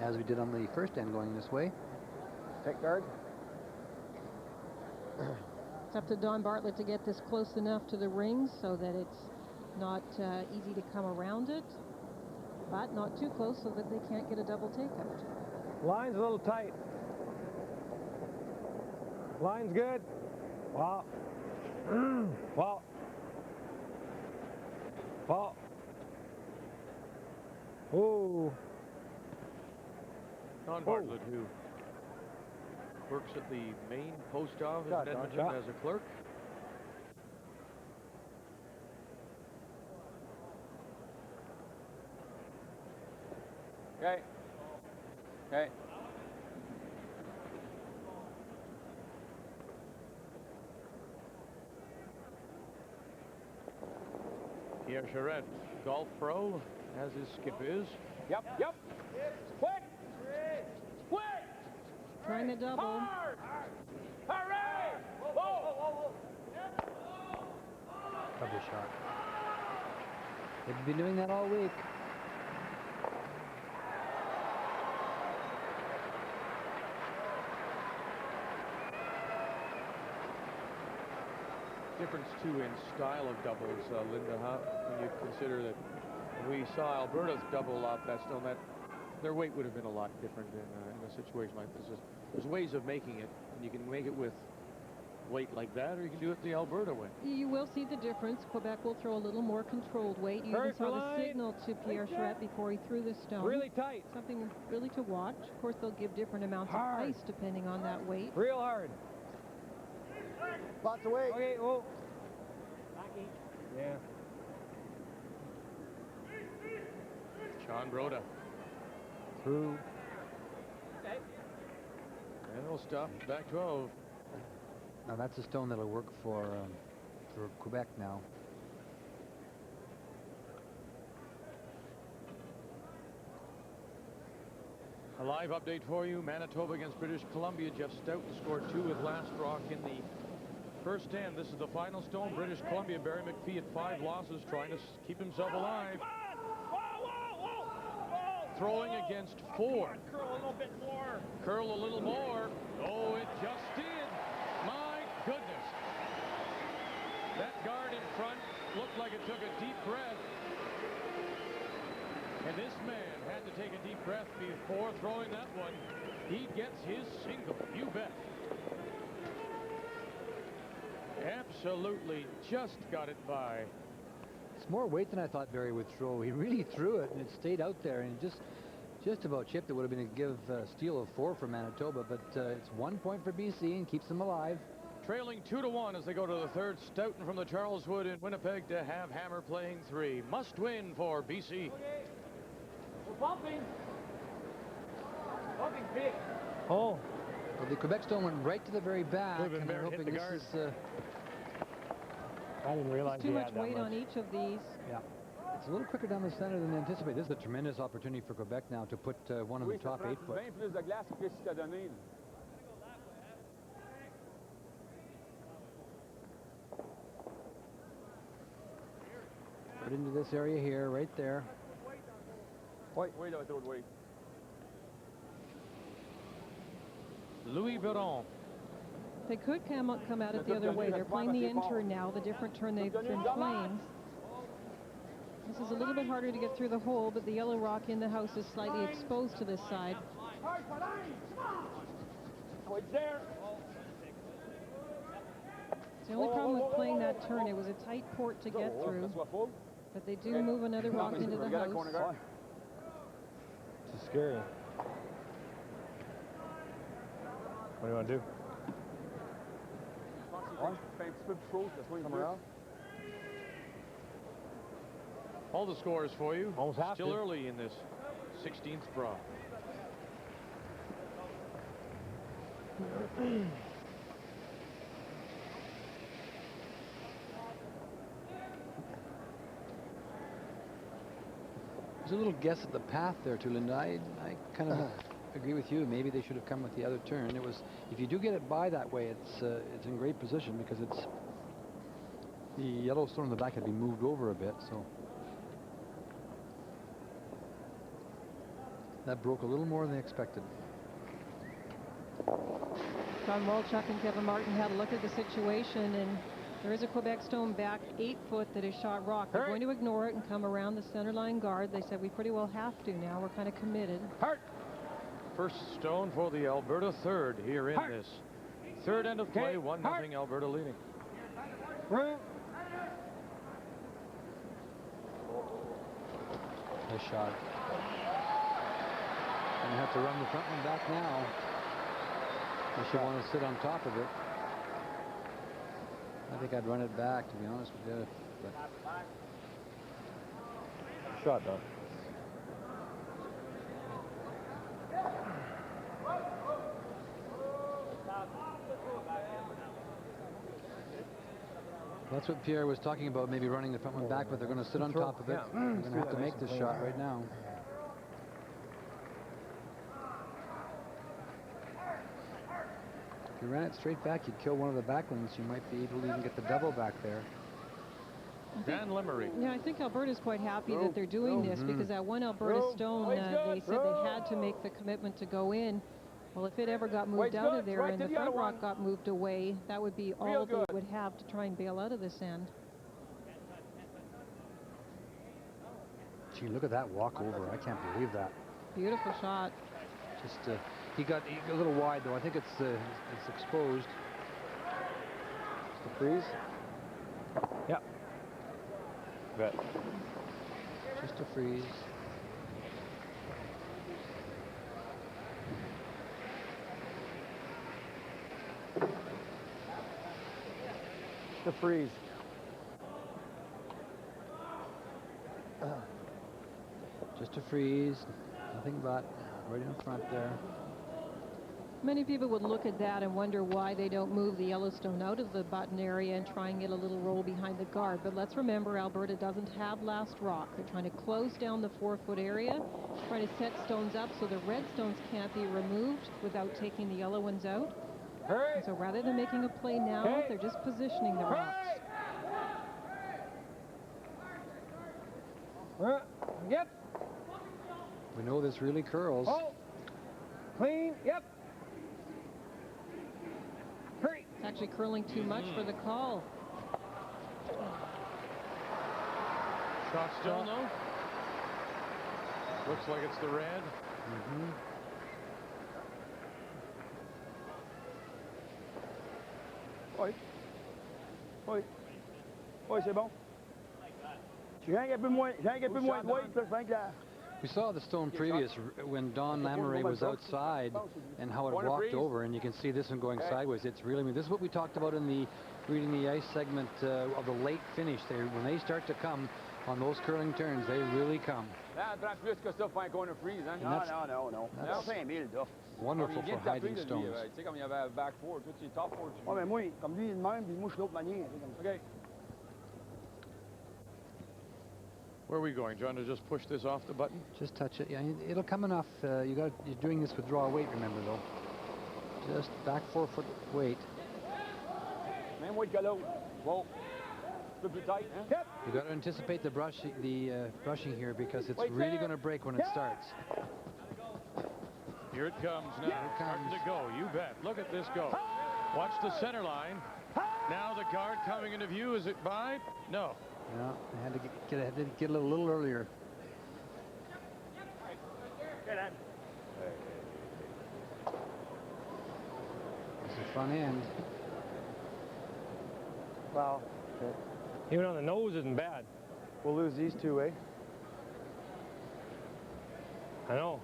as we did on the first end going this way. Take guard. It's up to Don Bartlett to get this close enough to the rings so that it's not easy to come around it, but not too close so that they can't get a double takeout. Line's a little tight. Line's good. Wow. Wow. Wow. Oh. Don Bartlett, who works at the main post office in Edmonton as a clerk. Okay. Okay. Pierre Charette, golf pro, as his skip is. Yep, yep. Quick! Quick! Trying the double. Hard! Hooray! Whoa! Double shot. They've been doing that all week. Difference too in style of doubles, Linda, when you consider that we saw Alberta's double up, their weight would have been a lot different in a situation like this. There's ways of making it, and you can make it with weight like that, or you can do it the Alberta way. You will see the difference. Quebec will throw a little more controlled weight. You even saw the signal to Pierre Charette before he threw the stone. Really tight. Something really to watch. Of course, they'll give different amounts of ice depending on that weight. Real hard. Lots of weight. Okay, oh. Yeah. Sean Broda. Through. And it'll stop back 12. Now that's a stone that'll work for Quebec now. A live update for you. Manitoba against British Columbia. Jeff Stoughton scored 2 with last rock in the first end. This is the final stone. British Columbia, Barry McPhee at 5 losses, trying to keep himself alive. Throwing against 4. Curl a little bit more. Curl a little more. Oh, it just did. My goodness. That guard in front looked like it took a deep breath. And this man had to take a deep breath before throwing that one. He gets his single. You bet. Absolutely just got it by. It's more weight than I thought Barry would throw. He really threw it, and it stayed out there, and just about chipped. It would have been a give steal of 4 for Manitoba, but it's 1 point for BC and keeps them alive. Trailing 2-1 as they go to the third. Stoughton from the Charleswood in Winnipeg to have Hammer playing 3. Must win for BC. We're bumping. Bumping big. Oh. Well, the Quebec stone went right to the very back, and I'm hoping this is... I didn't realize too much weight on each of these. Yeah. It's a little quicker down the center than anticipated. This is a tremendous opportunity for Quebec now to put one of the top 8 foot. 20 plus de glace que si t'as donné. Put into this area here, right there. Wait, I thought wait. Louis Biron. They could come at it the other way. They're playing the in turn now, the different turn they've been playing. This is a little bit harder to get through the hole, but the yellow rock in the house is slightly exposed to this side. It's there. It's the only problem with playing that turn. It was a tight port to get through, but they do move another rock into the house. It's scary. What do you want to do? Come around. All the scores for you. Almost half. Still early in this 16th draw. There's a little guess at the path there, too, Linda. I kind of agree with you. Maybe they should have come with the other turn. It was, if you do get it by that way, it's in great position because it's the yellow stone in the back had been moved over a bit. So That broke a little more than they expected. John Walchuk and Kevin Martin had a look at the situation, and there is a Quebec stone back 8 foot that is shot rock. They're going to ignore it and come around the center line guard. They said we pretty well have to now. We're kind of committed. First stone for the Alberta third here in this third end of play. 1-0 Alberta leading. Nice shot. And you have to run the front one back now. Unless you want to sit on top of it. I think I'd run it back, to be honest with you. But shot, though. that's what Pierre was talking about, maybe running the front one back, but they're going to sit on top of it. They're going to have to make this shot right now. If you ran it straight back, you'd kill one of the backlings. You might be able to even get the double back there. Dan Lemery. Yeah, I think Alberta's quite happy that they're doing this because that one Alberta stone, they said they had to make the commitment to go in. Well, if it ever got moved out of there and the front rock got moved away, that would be all they would have to try and bail out of this end. Gee, look at that walkover. I can't believe that. Beautiful shot. Just he got a little wide though. I think it's exposed. Just a freeze. Yep. Bet. Just a freeze. The freeze. Just a freeze. Nothing but right in front there. Many people would look at that and wonder why they don't move the Yellowstone out of the button area and try and get a little roll behind the guard. But let's remember, Alberta doesn't have last rock. They're trying to close down the 4-foot area, trying to set stones up so the red stones can't be removed without taking the yellow ones out. And so rather than making a play now, they're just positioning the rocks. Yep. We know this really curls. Oh. Clean. Yep. Hurry. It's actually curling too much for the call. Shot still, no? Looks like it's the red. Oi. Oi. Oi, c'est bon. Tu viens un peu moins de weight, là, Frank, là. We saw the stone previous when Don Lamoureux was outside and how it walked over, and you can see this one going sideways. It's really, I mean, this is what we talked about in the Reading the Ice segment of the late finish. When they start to come on those curling turns, they really come. Wonderful for hiding stones. Okay. Where are we going, John? To just push this off the button? Just touch it. Yeah, it'll come enough. You're doing this with draw weight, remember, though. Just back 4-foot weight. You got to anticipate the brushing here because it's really going to break when it starts. Here it comes now. Here it comes. Starting to go. You bet. Look at this go. Watch the center line. Now the guard coming into view. Is it by? No. No, I had to get a little earlier. It's the front end. Wow. Even on the nose isn't bad. We'll lose these two, eh? I know.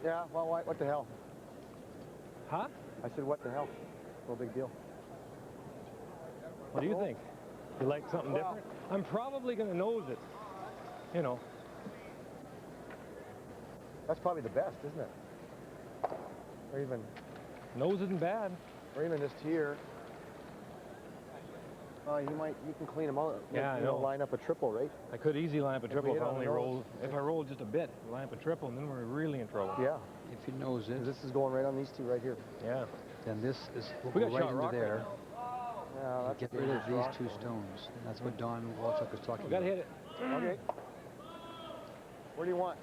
Yeah, well, what the hell? Huh? I said, what the hell? No big deal. What do you think? You like something different? I'm probably going to nose it. You know. That's probably the best, isn't it? Or even... Nose isn't bad. Or even just here. You can clean them out. Yeah, I know. Line up a triple, right? I could easily line up a triple if I roll just a bit. Line up a triple, and then we're really in trouble. Yeah. If you nose it. This is going right on these two right here. Yeah. Then this is we got right shot into rock there. Right yeah, Get rid of these two stones. That's what Don Walchuk was talking about. Got to hit it. Okay. Where do you want?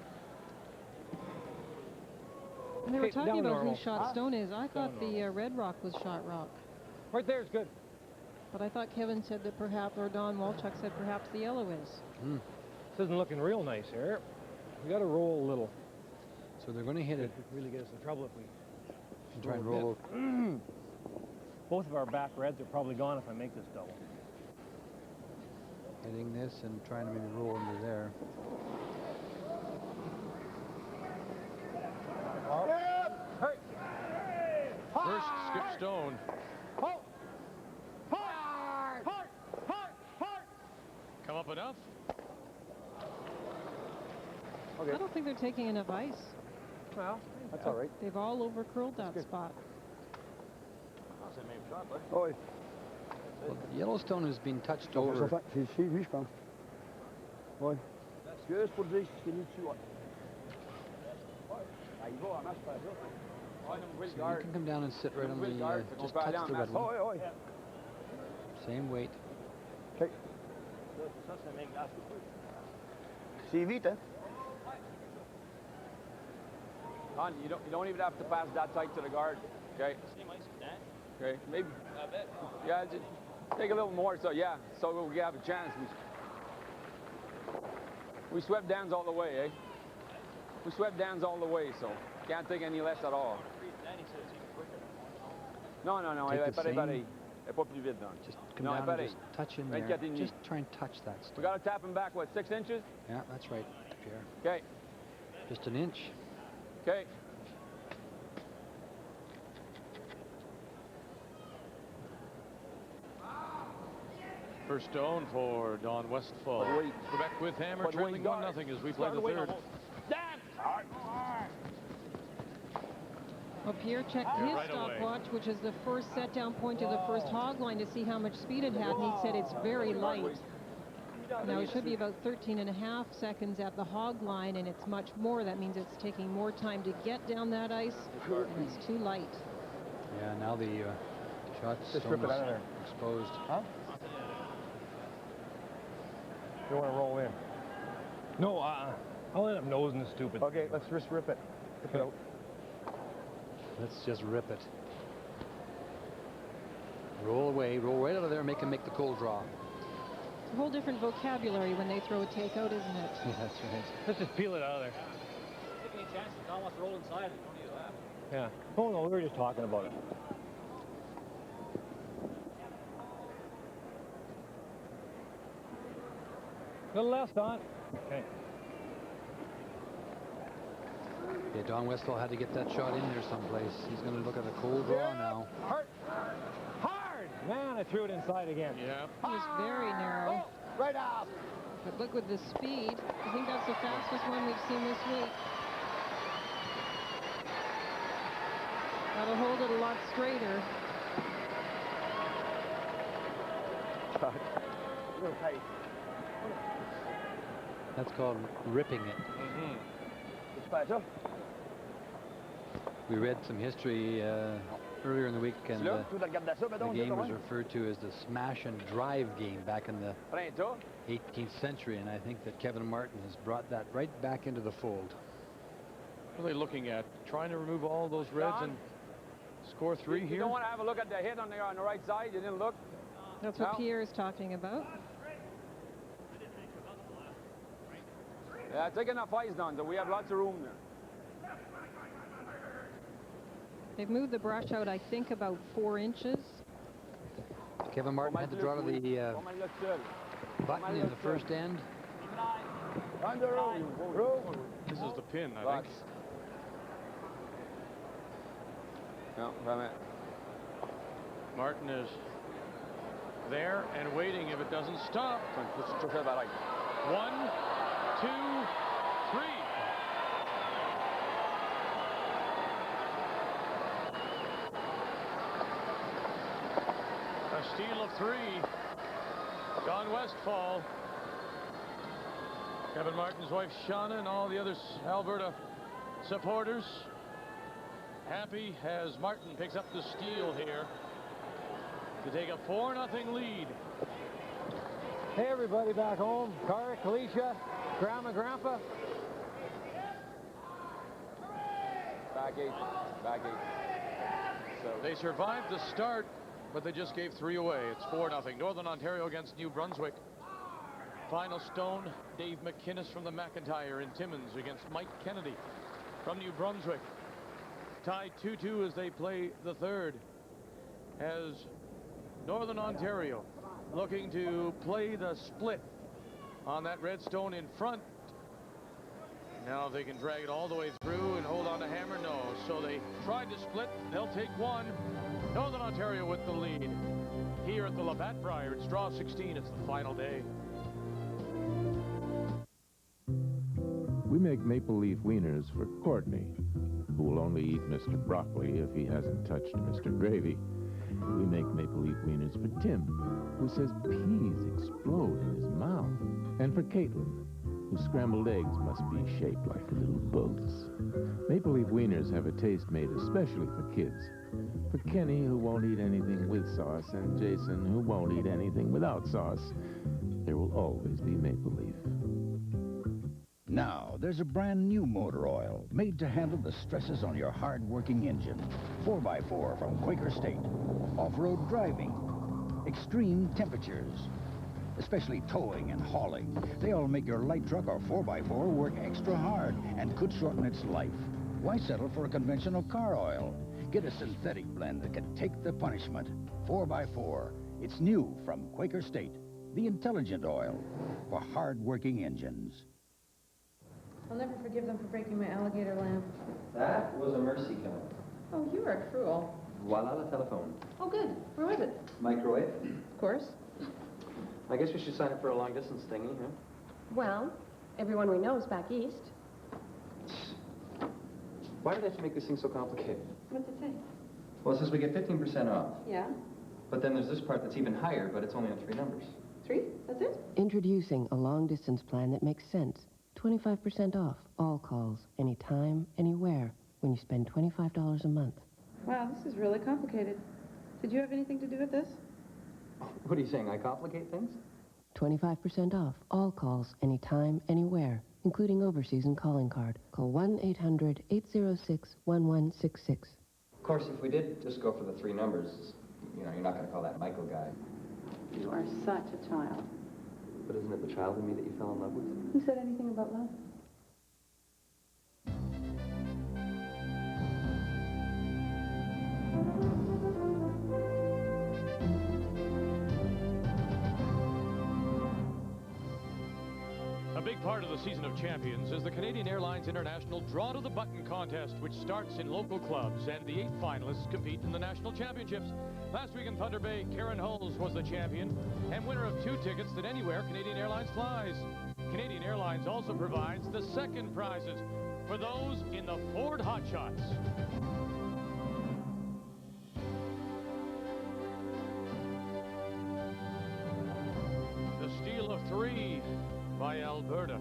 And they were Okay, talking down about normal. who shot Huh? stone is. I thought Down the red rock was shot rock. Right there is good. But I thought Kevin said that perhaps, or Don Walchuk said perhaps the yellow is. This isn't looking real nice here. We got to roll a little. So they're going to hit it. It could really get us in trouble if we Try and roll. Both of our back reds are probably gone if I make this double. Hitting this and trying to maybe roll under there. First skip stone. Come up enough? Okay. I don't think they're taking enough ice. Well, that's all right. They've all over-curled that spot. Oi. Well, Yellowstone has been touched over. Oi. Juste pour dire ce qui est dessus. So you can come down and sit right on the, just touch the red one. Same weight. Okay. C'est vite, hein? Hon, you don't even have to pass that tight to the guard. Okay. Okay. Maybe. Yeah, just take a little more. So yeah. So we have a chance. We swept Dan's all the way, eh? We swept Dan's all the way, so can't take any less at all. Non, non, non, elle est pareil. Elle est pas plus vite, donc. Just come down and just touch in there. Just try and touch that stuff. We got to tap him back, what, 6 inches? Yeah, that's right, Pierre. Okay. Just an inch. Okay. First stone for Don Westphal. Quebec with hammer, trailing 1-0 as we play the third. Well, Pierre checked his stopwatch, which is the first set-down point of the first hog line, to see how much speed it had, and he said it's very light. Now, it should be about 13.5 seconds at the hog line, and it's much more. That means it's taking more time to get down that ice, and it's too light. Yeah, now the shot Just rip it out of there. Exposed. Huh? You want to roll in? No, I'll end up nosing this stupid. Okay, let's just rip it. Rip it out. Let's just rip it. Roll away, roll right out of there, and make him make the cold draw. It's a whole different vocabulary when they throw a takeout, isn't it? Yeah, that's right. Let's just peel it out of there. Take any chances. Don wants to roll inside. Don't need to laugh. Yeah. Oh no, we were just talking about it. Little less, Don. Okay. Yeah, Don Westphal had to get that shot in there someplace. He's going to look at a cold draw now. Hard! Hard! Man, I threw it inside again. Yeah. It was very narrow. Oh, right off. But look with the speed. I think that's the fastest one we've seen this week. That'll hold it a lot straighter. A little tight. That's called ripping it. We read some history earlier in the week, and the game was referred to as the smash and drive game back in the 18th century, and I think that Kevin Martin has brought that right back into the fold. What are they looking at? Trying to remove all those reds and score 3 here? You don't want to have a look at the hit on the right side? You didn't look? That's what Pierre is talking about. Yeah, take enough ice down, so we have lots of room there. They've moved the brush out, I think, about 4 inches. Kevin Martin had to draw to the button in the first end. This is the pin, I think. No, from it. Martin is there and waiting if it doesn't stop. 1, 2, 3. A steal of 3. Don Westphal. Kevin Martin's wife Shauna and all the other Alberta supporters happy as Martin picks up the steal here. to take a 4-0 lead. Hey, everybody back home. Cara, Kalisha, Grandma, Grandpa. Back 8. Back 8. So they survived the start, but they just gave 3 away. It's 4-0. Northern Ontario against New Brunswick. Final stone, Dave McInnes from the McIntyre in Timmins against Mike Kennedy from New Brunswick. Tied 2-2 as they play the third, as Northern Ontario looking to play the split on that red stone in front. Now if they can drag it all the way through and hold on to hammer, no. So they tried to split. They'll take one. Northern Ontario with the lead. Here at the Labatt Brier, it's draw 16. It's the final day. We make maple leaf wieners for Courtney, who will only eat Mr. Broccoli if he hasn't touched Mr. Gravy. We make maple leaf wieners for Tim, who says peas explode in his mouth. And for Caitlin, whose scrambled eggs must be shaped like little boats. Maple leaf wieners have a taste made especially for kids. For Kenny, who won't eat anything with sauce, and Jason, who won't eat anything without sauce, there will always be maple leaf. Now, there's a brand new motor oil made to handle the stresses on your hard-working engine. 4x4 from Quaker State. Off-road driving. Extreme temperatures. Especially towing and hauling. They all make your light truck or 4x4 work extra hard and could shorten its life. Why settle for a conventional car oil? Get a synthetic blend that can take the punishment. 4x4. It's new from Quaker State. The intelligent oil for hard-working engines. I'll never forgive them for breaking my alligator lamp. That was a mercy killing. Oh, you are cruel. Voila, la telephone. Oh, good. Where was it? Microwave. Of course. I guess we should sign up for a long-distance thingy, huh? Well, everyone we know is back east. Why did they have to make this thing so complicated? What's it say? Well, it says we get 15% off. Yeah? But then there's this part that's even higher, but it's only on 3 numbers. 3? That's it? Introducing a long-distance plan that makes sense. 25% off all calls, anytime, anywhere, when you spend $25 a month. Wow, this is really complicated. Did you have anything to do with this? What are you saying, I complicate things? 25% off all calls, anytime, anywhere, including overseas and calling card. Call 1-800-806-1166. Of course, if we did just go for the 3 numbers, you know, you're not going to call that Michael guy. You are such a child. But isn't it the child in me that you fell in love with? Who said anything about love? A big part of the Season of Champions is the Canadian Airlines International Draw to the Button contest, which starts in local clubs, and the 8 finalists compete in the national championships. Last week in Thunder Bay, Karen Hulls was the champion and winner of 2 tickets that anywhere Canadian Airlines flies. Canadian Airlines also provides the second prizes for those in the Ford Hotshots. The steal of 3 by Alberta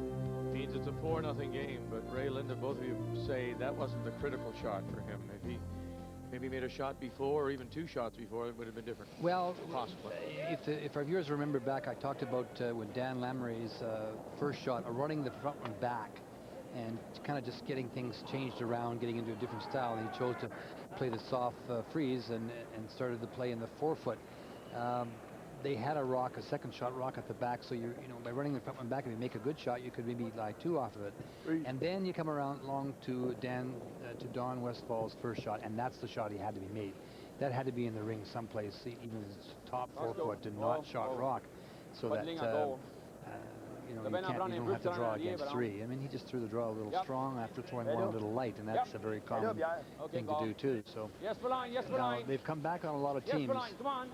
means it's a 4-0 game, but Ray, Linda, both of you say that wasn't the critical shot for him. If he maybe made a shot before, or even 2 shots before, it would have been different. Well, possibly. If our viewers remember back, I talked about when Dan Lamoureux's first shot, running the front one back, and kind of just getting things changed around, getting into a different style, and he chose to play the soft freeze and started to play in the 4-foot. They had a second shot rock at the back, so you know, by running the front one back, if you make a good shot, you could maybe lie 2 off of it. And then you come around along to Don Westphal's first shot, and that's the shot he had to be made. That had to be in the ring someplace. Even his top 4-foot did not shot rock, so that you know, you don't have to draw against 3. I mean, he just threw the draw a little strong after throwing one a little light, and that's a very common thing to do too. So now they've come back on a lot of teams,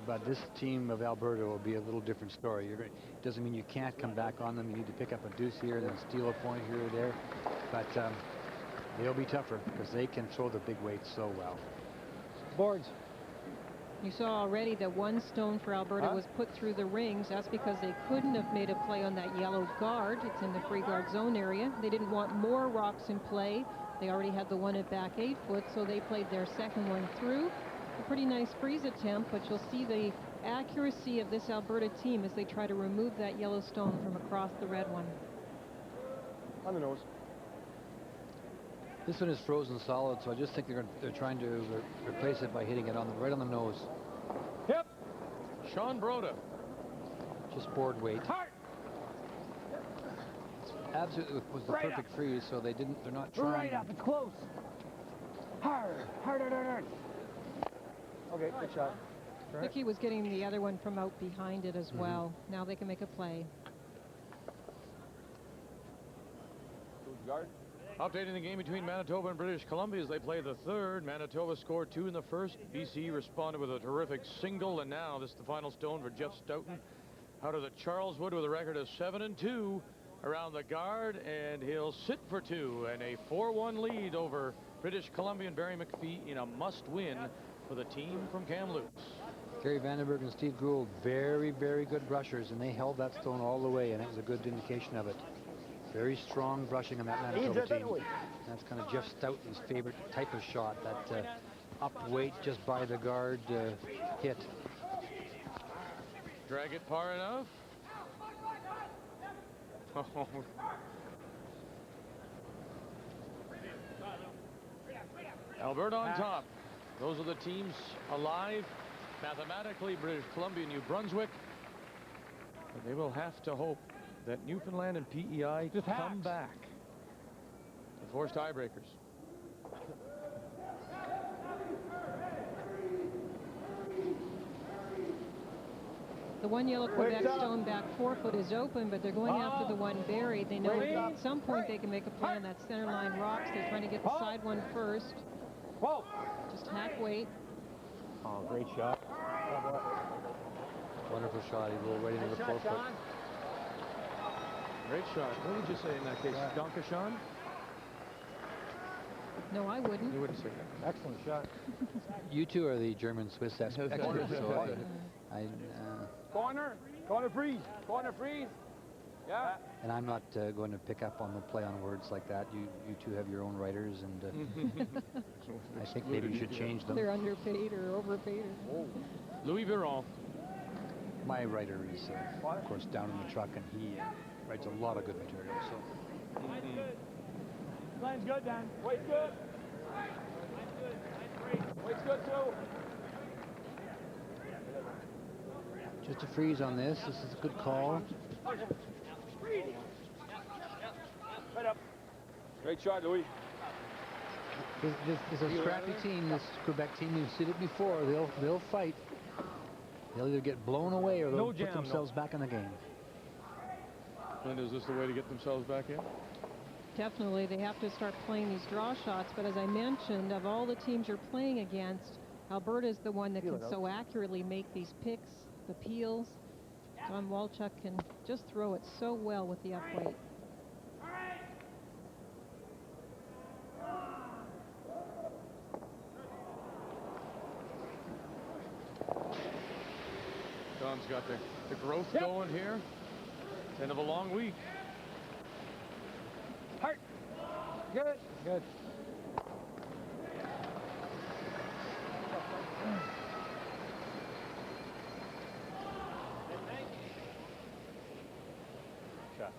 but this team of Alberta will be a little different story. It doesn't mean you can't come back on them. You need to pick up a deuce here and then steal a point here or there, but they'll be tougher because they can throw the big weights so well. Boards. You saw already that 1 stone for Alberta was put through the rings. That's because they couldn't have made a play on that yellow guard. It's in the free guard zone area. They didn't want more rocks in play. They already had the one at back 8 foot, so they played their second one through. A pretty nice freeze attempt, but you'll see the accuracy of this Alberta team as they try to remove that yellow stone from across the red one. On the nose. This one is frozen solid, so I just think they're trying to replace it by hitting it right on the nose. Yep. Sean Broda. Just board weight. Hard. Absolutely was the perfect freeze, so they're not trying. Right up, it's close. Hard. Okay, good shot. I think he was getting the other one from out behind it as well. Now they can make a play. Guard. Updating the game between Manitoba and British Columbia as they play the third. Manitoba scored 2 in the first. BC responded with a terrific single, and now this is the final stone for Jeff Stoughton out of the Charleswood with a record of 7-2 around the guard, and he'll sit for 2 and a 4-1 lead over British Columbia and Barry McPhee in a must-win for the team from Kamloops. Gary Vandenberg and Steve Gould, very, very good brushers, and they held that stone all the way, and it was a good indication of it. Very strong brushing on that Manitoba team. That's kind of Jeff Stoughton's favorite type of shot, that up weight just by the guard hit. Drag it far enough. Oh. Alberta on top. Those are the teams alive. Mathematically, British Columbia, New Brunswick. But they will have to hope that Newfoundland and PEI come back to force tiebreakers. The one yellow Quebec stone back 4 foot is open, but they're going after the one buried. They know at some point they can make a play on that center line rocks. They're trying to get the side one first. Whoa! Just hack weight. Oh, great shot. Wonderful shot. He rolled right into the 4 foot. Great shot. What would you say in that case? Danke, Sean? No, I wouldn't. You wouldn't say that. Excellent shot. You two are the German Swiss experts, so Corner freeze. Yeah. and I'm not going to pick up on the play on words like that. You two have your own writers, and I think maybe you should change them. They're underpaid or overpaid. Louis Viron. My writer is, of course, down in the truck, and he writes a lot of good material. So. Line's good, Dan. Weight's good. Weight's good, too. Just a freeze on this. This is a good call. Right up. Great shot, Louis. This is a scrappy team, this Quebec team. You've seen it before. They'll fight. They'll either get blown away or they'll put themselves back in the game. And is this the way to get themselves back in? Definitely. They have to start playing these draw shots. But as I mentioned, of all the teams you're playing against, Alberta is the one that can so accurately make these picks, the peels. John Walchuk can just throw it so well with the upweight. John's got the growth going here. End of a long week. Hard. Good. Good. Shot.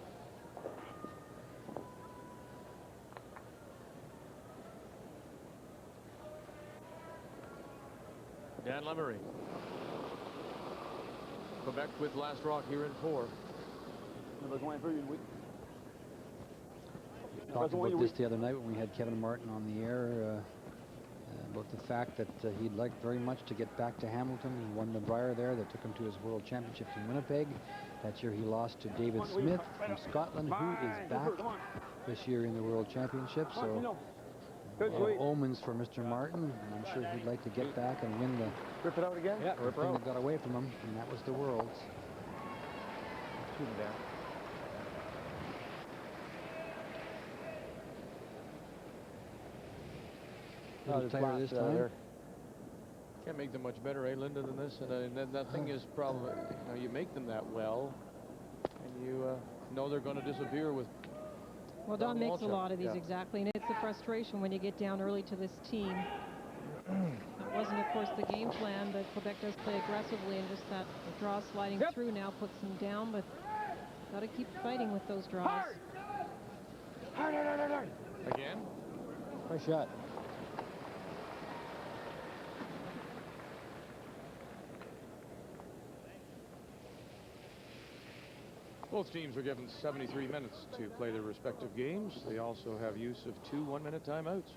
Dan Lemery. Quebec with last rock here in 4. We talked about this the other night when we had Kevin Martin on the air about the fact that he'd like very much to get back to Hamilton. He won the Brier there that took him to his World Championships in Winnipeg. That year he lost to David Smith from Scotland, who is back this year in the World Championships. So omens for Mr. Martin, and I'm sure he'd like to get back and win the Rip it out again? Yeah, rip it out. That got away from him, and that was the Worlds. Shoot him down. Tighter this time. Can't make them much better, eh, Linda, than this. And that thing is probably, you make them that well, and you know they're going to disappear with. Well, Don makes a lot of these, exactly, and it's the frustration when you get down early to this team. wasn't, of course, the game plan, but Quebec does play aggressively, and just that draw sliding through now puts them down, but got to keep fighting with those draws. Again. Nice shot. Both teams are given 73 minutes to play their respective games. They also have use of 2 one-minute timeouts.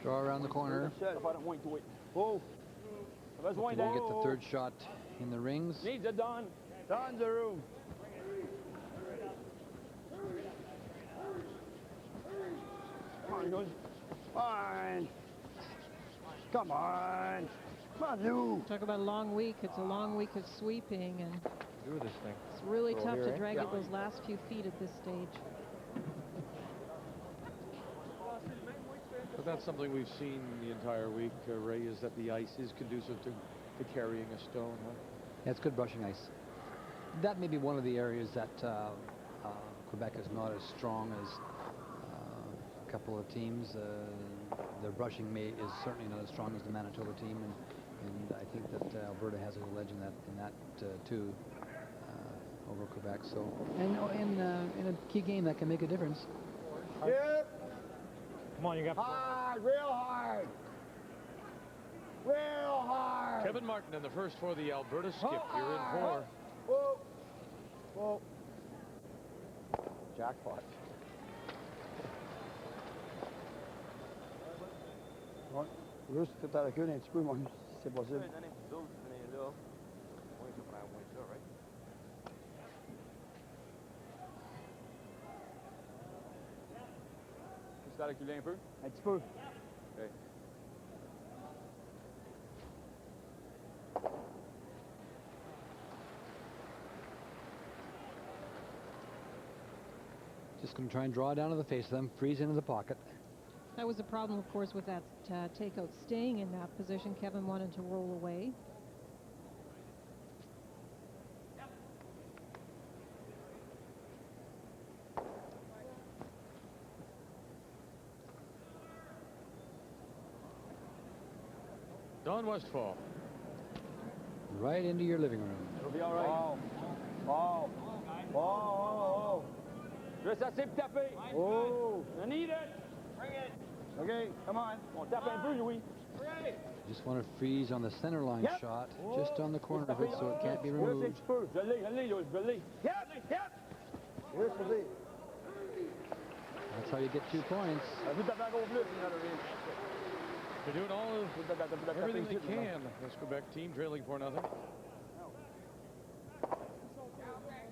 Draw around the corner. Oh. Hopefully we'll get the third shot in the rings. Needs it, Don. Don's the room. Come on, Lou. Fine. Come on. Come on, Lou. Talk about a long week. It's a long week of sweeping, and Do this thing. it's really Roll tough here, to eh? drag Yeah. it those last few feet at this stage. But that's something we've seen the entire week, Ray, is that the ice is conducive to carrying a stone, huh? Yeah, it's good brushing ice. That may be one of the areas that Quebec is not as strong as a couple of teams. Their brushing is certainly not as strong as the Manitoba team, and I think that Alberta has a little edge in that too over Quebec. So, and in a key game that can make a difference. Yep. Come on, you got hard, real hard. Real hard. Kevin Martin in the first for the Alberta skip. You're in for. Whoa. Whoa. Jackpot. Ouais. Juste tout avec eux un petit peu, moi, si c'est possible. Tu t'as reculé un peu? Un petit peu. Okay. Just going to try and draw down to the face of them, freeze into the pocket. That was the problem, of course, with that takeout staying in that position. Kevin wanted to roll away. Don Westphal. Right into your living room. It'll be all right. Ball. Juste assez pour taper. Oh. I need it. Bring it. Okay, come on. On tape un peu, Louis. Just want to freeze on the center line shot, just on the corner of it, so it can't be Juste un removed. petit peu. Je l'ai, Louis, je l'ai. Yep. Where's the lead? That's how you get 2 points. They're doing everything they can. This Quebec team trailing 4-0.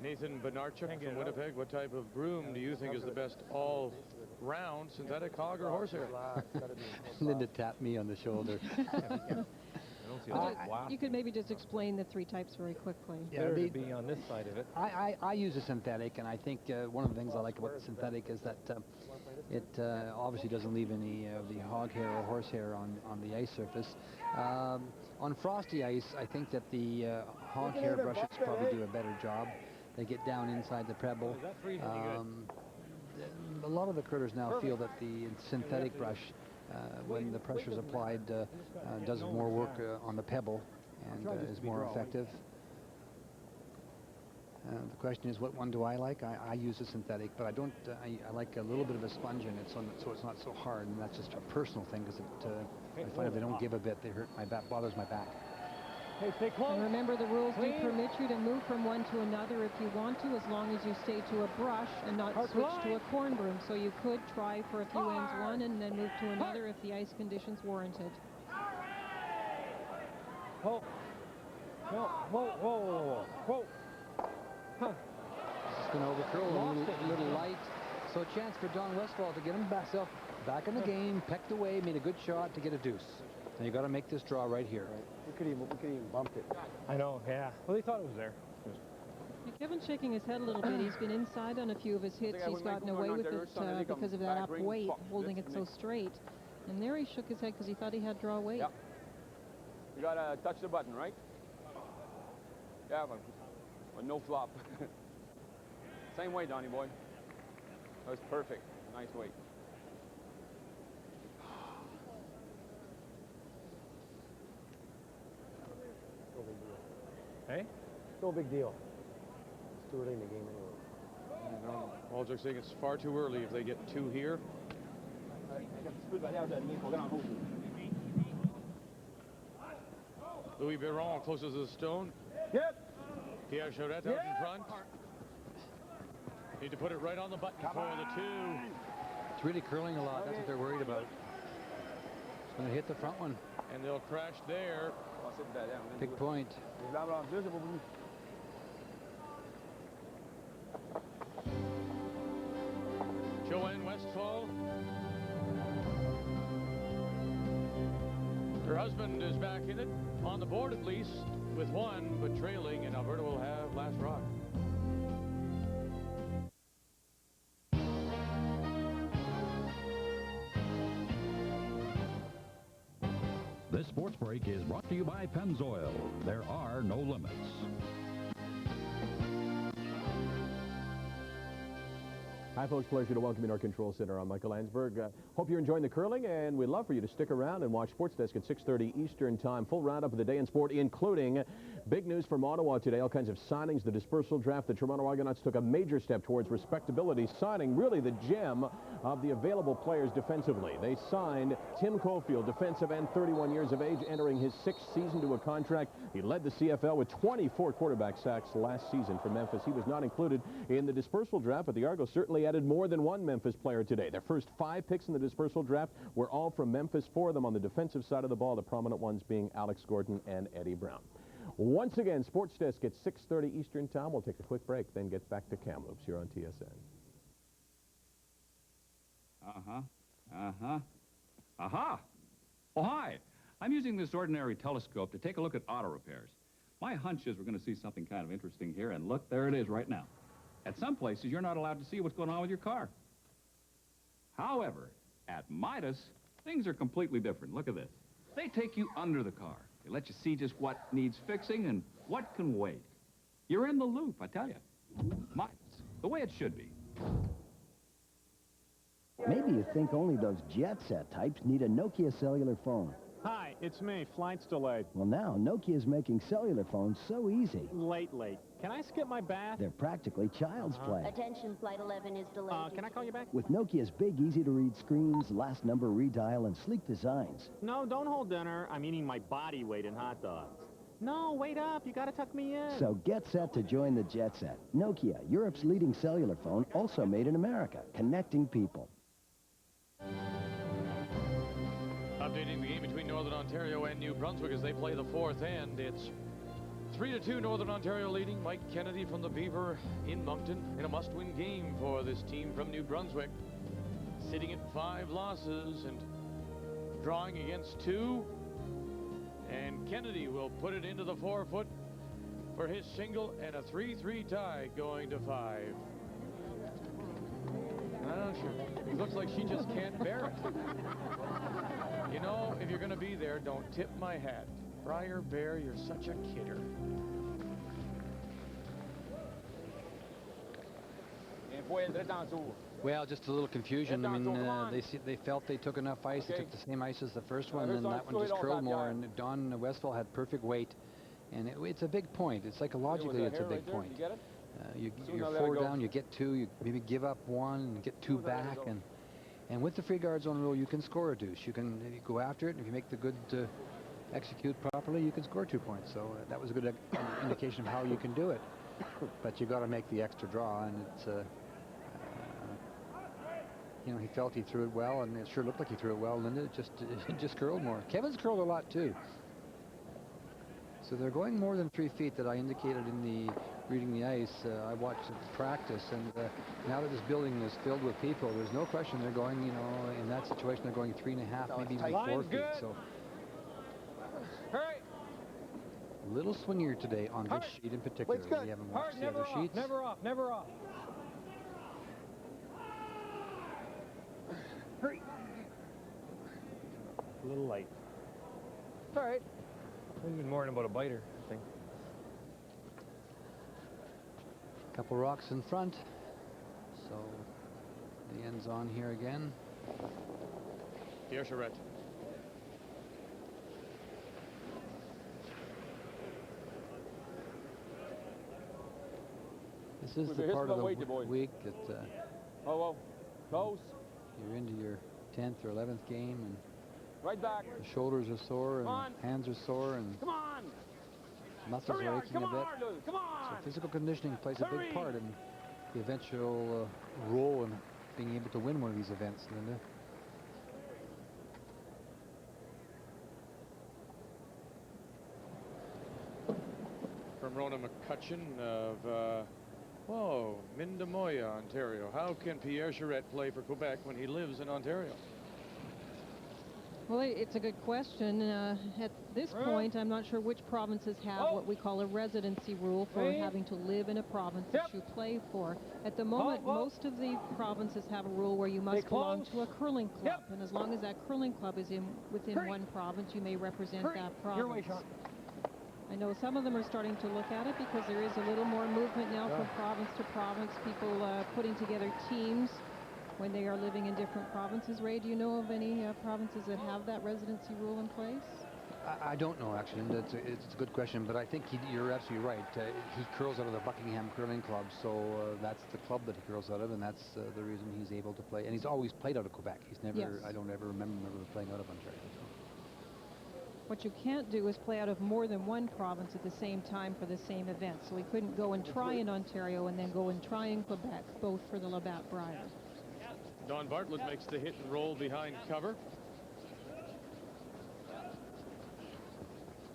Nathan Benarchuk from Winnipeg. What type of broom do you think is the best all-round synthetic hog or horsehair? Linda tapped me on the shoulder. You could maybe just explain the 3 types very quickly. Yeah, Better to be on this side of it. I use a synthetic, and I think one of the things I like about the synthetic is that it obviously doesn't leave any of the hog hair or horse hair on the ice surface. On frosty ice, I think that the hog hair brushes probably do a better job. They get down inside the pebble. A lot of the critters now feel that the synthetic brush, when the pressure is applied, does more work on the pebble and is more effective. The question is, what one do I like? I use a synthetic, but I don't. I like a little bit of a sponge in it, so it's not so hard, and that's just a personal thing, because I find if they don't give a bit, they hurt my back, bothers my back. Hey, stay close. And remember, the rules do permit you to move from one to another if you want to, as long as you stay to a brush and not switch to a corn broom. So you could try for a few ends one and then move to another if the ice conditions warranted. Whoa. Huh. Just going to overcurl a little light. So a chance for Don Westphal to get himself back in the game, pecked away, made a good shot to get a deuce. Now you got to make this draw right here. Right. We could even bump it. I know, yeah. Well, they thought it was there. Kevin's shaking his head a little bit. He's been inside on a few of his hits. He's gotten away with it because of that up weight, holding it so straight. And there he shook his head because he thought he had draw weight. Yep. You got to touch the button, right? Yeah. But no flop. Same weight, Donnie boy. That was perfect. Nice weight. No big deal. Hey? No big deal. It's too early in the game anyway. You know, Waldrich saying it's far too early if they get 2 here. Louis Biron closes the stone. Yep. Pierre Charette out in front. Need to put it right on the button for the 2. It's really curling a lot. That's what they're worried about. It's going to hit the front one. And they'll crash there. Big point. Joanne Westphal. Her husband is back in it, on the board at least, with 1, but trailing, and Alberta will have last rock. This sports break is brought to you by Pennzoil. There are no limits. Hi, folks. Pleasure to welcome you to our control center. I'm Michael Landsberg. Hope you're enjoying the curling, and we'd love for you to stick around and watch Sports Desk at 6:30 Eastern Time. Full roundup of the day in sport, including big news from Ottawa today. All kinds of signings. The dispersal draft. The Toronto Argonauts took a major step towards respectability, signing really the gem of the available players defensively. They signed Tim Caulfield, defensive end, 31 years of age, entering his 6th season to a contract. He led the CFL with 24 quarterback sacks last season for Memphis. He was not included in the dispersal draft, but the Argos certainly added more than one Memphis player today. Their first 5 picks in the dispersal draft were all from Memphis, 4 of them on the defensive side of the ball, the prominent ones being Alex Gordon and Eddie Brown. Once again, Sports Desk at 6:30 Eastern Time. We'll take a quick break, then get back to Kamloops here on TSN. Aha! Oh, hi. I'm using this ordinary telescope to take a look at auto repairs. My hunch is we're going to see something kind of interesting here, and look, there it is right now. At some places, you're not allowed to see what's going on with your car. However, at Midas, things are completely different. Look at this. They take you under the car. They let you see just what needs fixing and what can wait. You're in the loop, I tell you. Midas, the way it should be. Maybe you think only those jet set types need a Nokia cellular phone. Hi, it's me. Flight's delayed. Well, now Nokia's making cellular phones so easy. Late. Can I skip my bath? They're practically child's play. Attention, Flight 11 is delayed. Can I call you back? With Nokia's big, easy-to-read screens, last number redial, and sleek designs. No, don't hold dinner. I'm eating my body weight in hot dogs. No, wait up. You gotta tuck me in. So get set to join the jet set. Nokia, Europe's leading cellular phone, also made in America, connecting people. Updating the game between Northern Ontario and New Brunswick as they play the 4th end. It's 3-2 Northern Ontario leading. Mike Kennedy from the Beaver in Moncton in a must-win game for this team from New Brunswick. Sitting at 5 losses and drawing against 2. And Kennedy will put it into the 4-foot for his single and a 3-3 tie going to 5. I'm not sure. It looks like she just can't bear it. You know, if you're going to be there, don't tip my hat. Brier Bear, you're such a kidder. Well, just a little confusion. I mean, they felt they took enough ice. They took the same ice as the first one, and that one just curled more. And Don Westphal had perfect weight. And it's a big point. Psychologically, it's a big point. You're 4 down, you get 2, you maybe give up 1 and get 2 back. And with the free guard zone rule, you can score a deuce. You can go after it, and if you make the good execute properly, you can score 2 points. So that was a good indication of how you can do it. But you got to make the extra draw, and it's you know, he felt he threw it well, and it sure looked like he threw it well, and it just curled more. Kevin's curled a lot too. So they're going more than 3 feet that I indicated in the reading the ice. I watched practice, and now that this building is filled with people, there's no question they're going, you know, in that situation, they're going 3.5, maybe even 4 feet. So a little swingier today on this sheet in particular. We haven't watched the other sheets. Never off. Hurry. A little late. All right. It's been more than about a biter, I think. Couple rocks in front. So the end's on here again. Pierre Charette. This is the part of the week that close. You're into your 10th or 11th game, and right back. The shoulders are sore, and hands are sore, and muscles are aching a bit. So physical conditioning plays a big part in the eventual role in being able to win one of these events, Linda. From Rona McCutcheon of Mindamoya, Ontario. How can Pierre Charette play for Quebec when he lives in Ontario? Well, it's a good question. At this point, I'm not sure which provinces have what we call a residency rule for having to live in a province that you play for. At the moment, most of the provinces have a rule where you must belong to a curling club. And as long as that curling club is within one province, you may represent that province. I know some of them are starting to look at it because there is a little more movement now from province to province, people putting together teams when they are living in different provinces. Ray, do you know of any provinces that have that residency rule in place? I don't know, actually. It's a good question, but I think you're absolutely right. He curls out of the Buckingham Curling Club, so that's the club that he curls out of, and that's the reason he's able to play. And he's always played out of Quebec. He's never, I don't ever remember playing out of Ontario. So. What you can't do is play out of more than one province at the same time for the same event. So he couldn't go and try in Ontario and then go and try in Quebec, both for the Labatt Brier. Don Bartlett makes the hit and roll behind cover.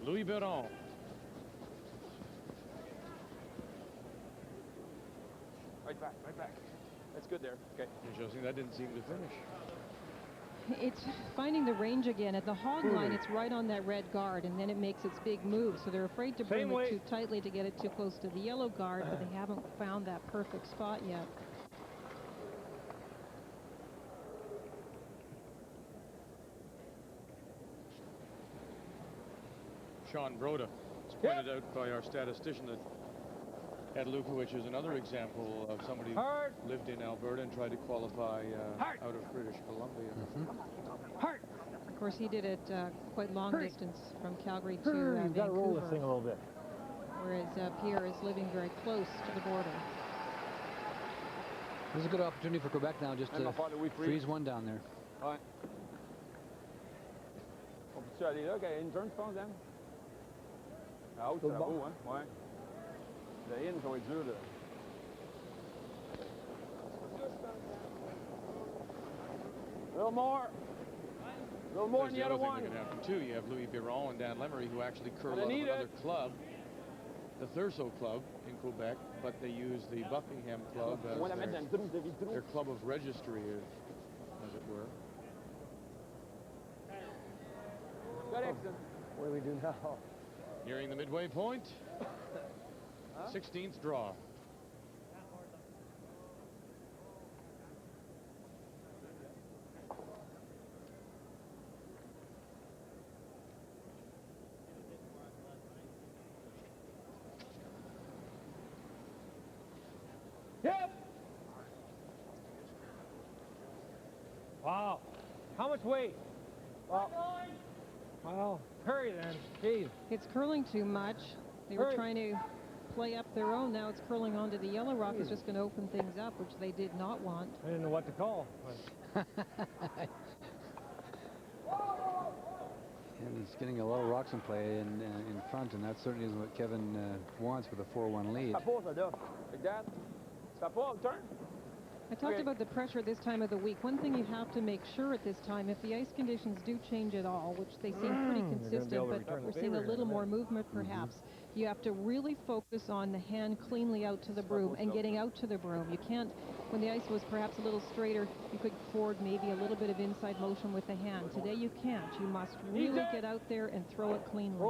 Louis Biron. Right back. That's good there. Okay. Interesting, that didn't seem to finish. It's finding the range again. At the hog line, it's right on that red guard, and then it makes its big move. So they're afraid to bring it too tightly to get it too close to the yellow guard, but they haven't found that perfect spot yet. Sean Broda. It's pointed out by our statistician that Ed Lukowicz is another example of somebody who lived in Alberta and tried to qualify out of British Columbia. Of course, he did it quite long distance from Calgary to You've Vancouver. got to roll this thing a little bit. Whereas Pierre is living very close to the border. There's a good opportunity for Quebec now just to freeze one down there. Ouais. On peut-tu aller là, quand il y a une turn, je pense, Dan? À haute, c'est à haut, hein? Ouais. Le in, ça va être dur, là. A little more. A little more than the other one. That could happen too. You have Louis Biron and Dan Lemery who actually curl out of another club, the Thurso Club in Quebec, but they use the Buckingham Club as their club of registry, as it were. What do we do now? Nearing the midway point. 16th draw. Yep. Wow. How much weight? Well, hurry then. Jeez. It's curling too much. They were trying to play up their own. Now it's curling onto the yellow rock. It's just going to open things up, which they did not want. I didn't know what to call. And he's getting a lot of rocks in play in front, and that certainly isn't what Kevin wants with a 4-1 lead. Like that. Stop ball, turn. I talked about the pressure this time of the week. One thing you have to make sure at this time, if the ice conditions do change at all, which they seem pretty consistent, but we're seeing a little more movement perhaps, you have to really focus on the hand cleanly out to the broom and getting out to the broom. You can't, when the ice was perhaps a little straighter, you could afford maybe a little bit of inside motion with the hand. Today you can't. You must really get out there and throw it cleanly.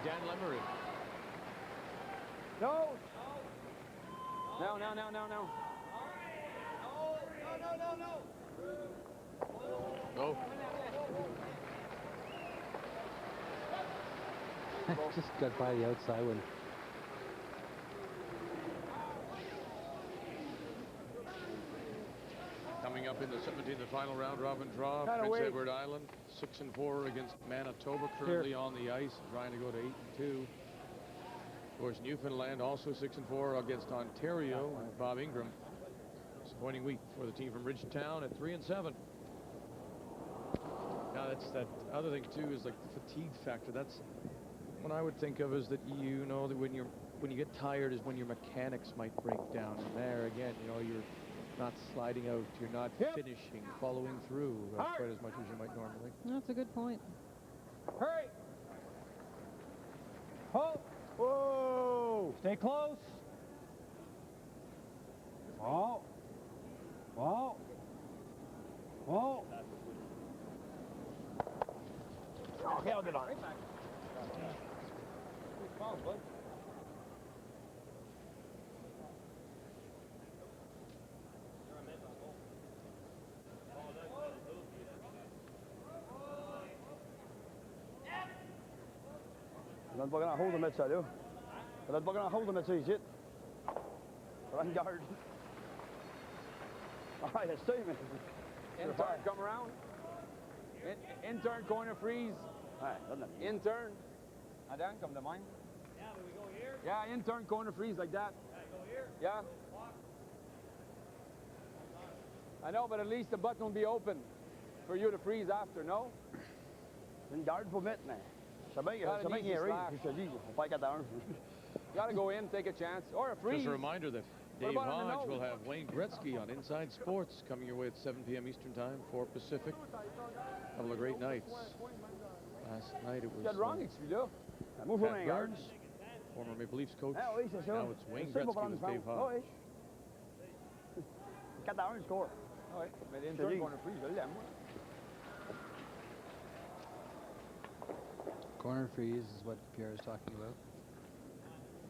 Dan Lemery. No. No. Go. Just got by the outside when... Coming up in the 17th, the final round robin draw, Kinda Prince wait. Edward Island, 6-4 against Manitoba, currently on the ice, trying to go to 8-2. Of course, Newfoundland also 6-4 against Ontario, and Bob Ingram. Disappointing week for the team from Ridgetown at 3-7. Now that's that other thing too is like the fatigue factor. That's what I would think of, is that you know that when you get tired is when your mechanics might break down. And there again, you know, you're not sliding out, you're not finishing, following through quite as much as you might normally. That's a good point. Hurry! Hold! Whoa! Stay close! Whoa! Whoa! Whoa! Oh, held it on. Dan pakken naar houden met zij, joh. Dan pakken naar houden met zij zit. Run guard. All right, that's statement. Intern, come around. Intern, corner freeze. All right, doesn't it? Intern. And then come to mine. Yeah, but we go here. Yeah, intern, corner freeze like that. Yeah, go here. Yeah. I know, but at least the button will be open for you to freeze after, no? Een guard voor met, nee. Ze ben je Got an easy hier, slash. If I got down. You got to go in, take a chance, or a freeze. Just a reminder that What Dave about on the Hodge will nose? have Wayne Gretzky on Inside Sports coming your way at 7 p.m. Eastern Time, 4 Pacific. Couple of great nights. Last night it was Get wrong, it's video. Pat Burns, former Maple Leafs coach. Now it's Wayne Gretzky with Dave Hodge. Got down and score. All right, mais intern, corner freeze, je l'aime, moi. Corner freeze is what Pierre is talking about.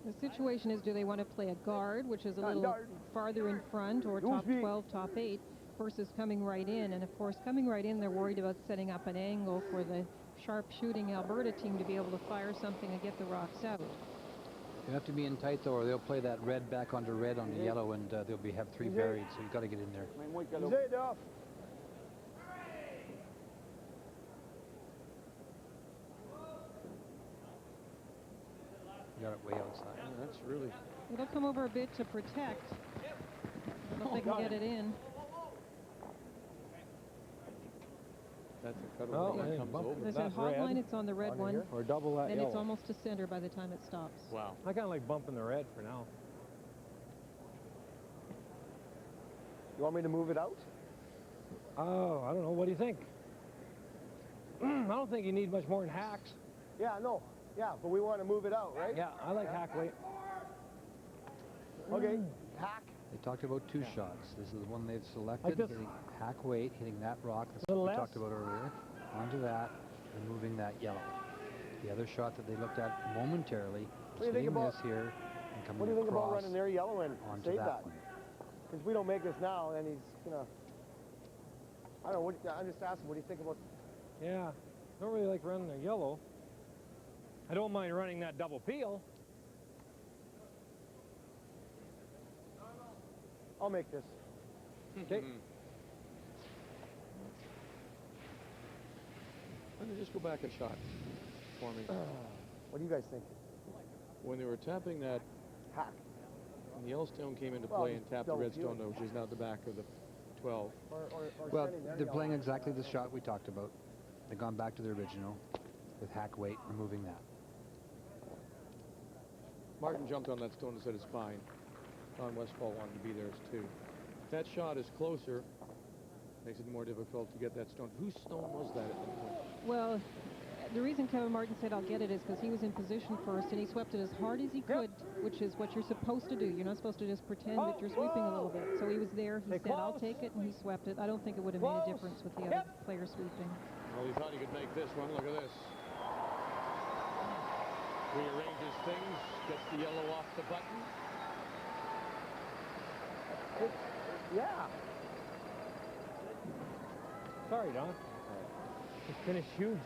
The situation is, do they want to play a guard, which is a little farther in front, or top 12, top 8, versus coming right in? And of course, coming right in, they're worried about setting up an angle for the sharp shooting Alberta team to be able to fire something and get the rocks out. You have to be in tight though, or they'll play that red back onto red on the yellow, and they'll have three buried, so you've got to get in there. You got it way outside. Yeah, that's really... It'll come over a bit to protect. I don't know if they can get it in. That's a cutover that comes over. There's a hot line, it's on the red one. Or double that Then yellow. it's almost to center by the time it stops. Wow. I kind of like bumping the red for now. You want me to move it out? Oh, I don't know. What do you think? I don't think you need much more than hacks. Yeah, no. Yeah, but we want to move it out, right? Yeah, I like hack weight. Okay, hack. They talked about two shots. This is the one they've selected, Like this. hitting hack weight, hitting that rock, that's Little what we less. talked about earlier, onto that, removing that yellow. The other shot that they looked at momentarily, What do you think hitting about- this here and coming What do you think about across running their yellow and onto save that that? one. Because we don't make this now, and he's gonna. I don't know. I'm just asking. What do you think about? Yeah, don't really like running the yellow. I don't mind running that double peel. I'll make this. Okay. Let me just go back a shot for me. What do you guys think? When they were tapping that, Hack. when the Yellowstone came into Well, play and tapped the double Redstone, peel. which is now at the back of the 12. Well, they're playing exactly the shot we talked about. They've gone back to the original with hack weight, removing that. Martin jumped on that stone and said it's fine. Don Westphal wanted to be there too. If that shot is closer, makes it more difficult to get that stone. Whose stone was that at that point? Well, the reason Kevin Martin said I'll get it is because he was in position first and he swept it as hard as he could, which is what you're supposed to do. You're not supposed to just pretend that you're sweeping a little bit. So he was there, he said, I'll take it, and he swept it. I don't think it would have made a difference with the other player sweeping. Well, he thought he could make this one. Look at this. Rearranges things, gets the yellow off the button. Yeah. Sorry, Don. Just finished huge.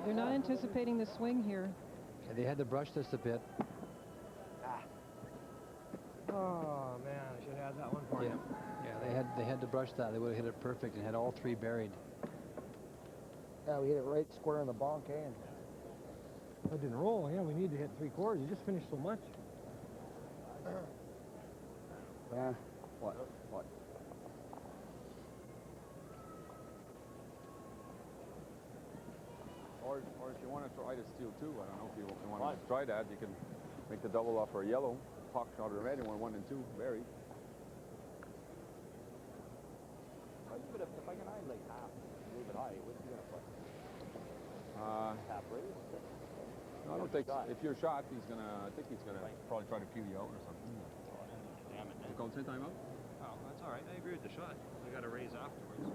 They're not anticipating the swing here. Yeah, they had to brush this a bit. Oh, man, I should have had that one for you. Yeah, they had to brush that. They would have hit it perfect and had all three buried. Yeah, we hit it right square in the bonk, eh? It didn't roll. Yeah, we need to hit 3/4. You just finished so much. Yeah. What? Or if you want to try the steel too, I don't know if you want to try that, you can make the double offer yellow, puck out of the red, and 1 and 2 buried. If I can like half, a little bit high, what's he gonna put? Half raise? No, I don't think. If you're shot, I think he's gonna probably try to peel you out or something. Damn it. You call it time out? Oh, that's all right. I agree with the shot. We got to raise afterwards.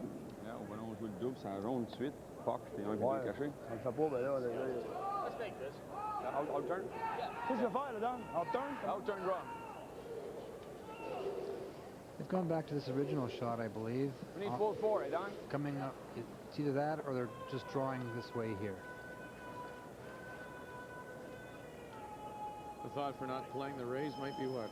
Ja, on va on joue le double, ça ronde de suite. Puck, puis un Ouais. caché. On le fait pas, ben là, Let's make this. I'll turn. Qu'est-ce que je vais faire, là, Dan? I'll turn? I'll turn draw. They've gone back to this original shot, I believe. We need full 4, Don? Coming up, it's either that or they're just drawing this way here. The thought for not playing the raise might be what?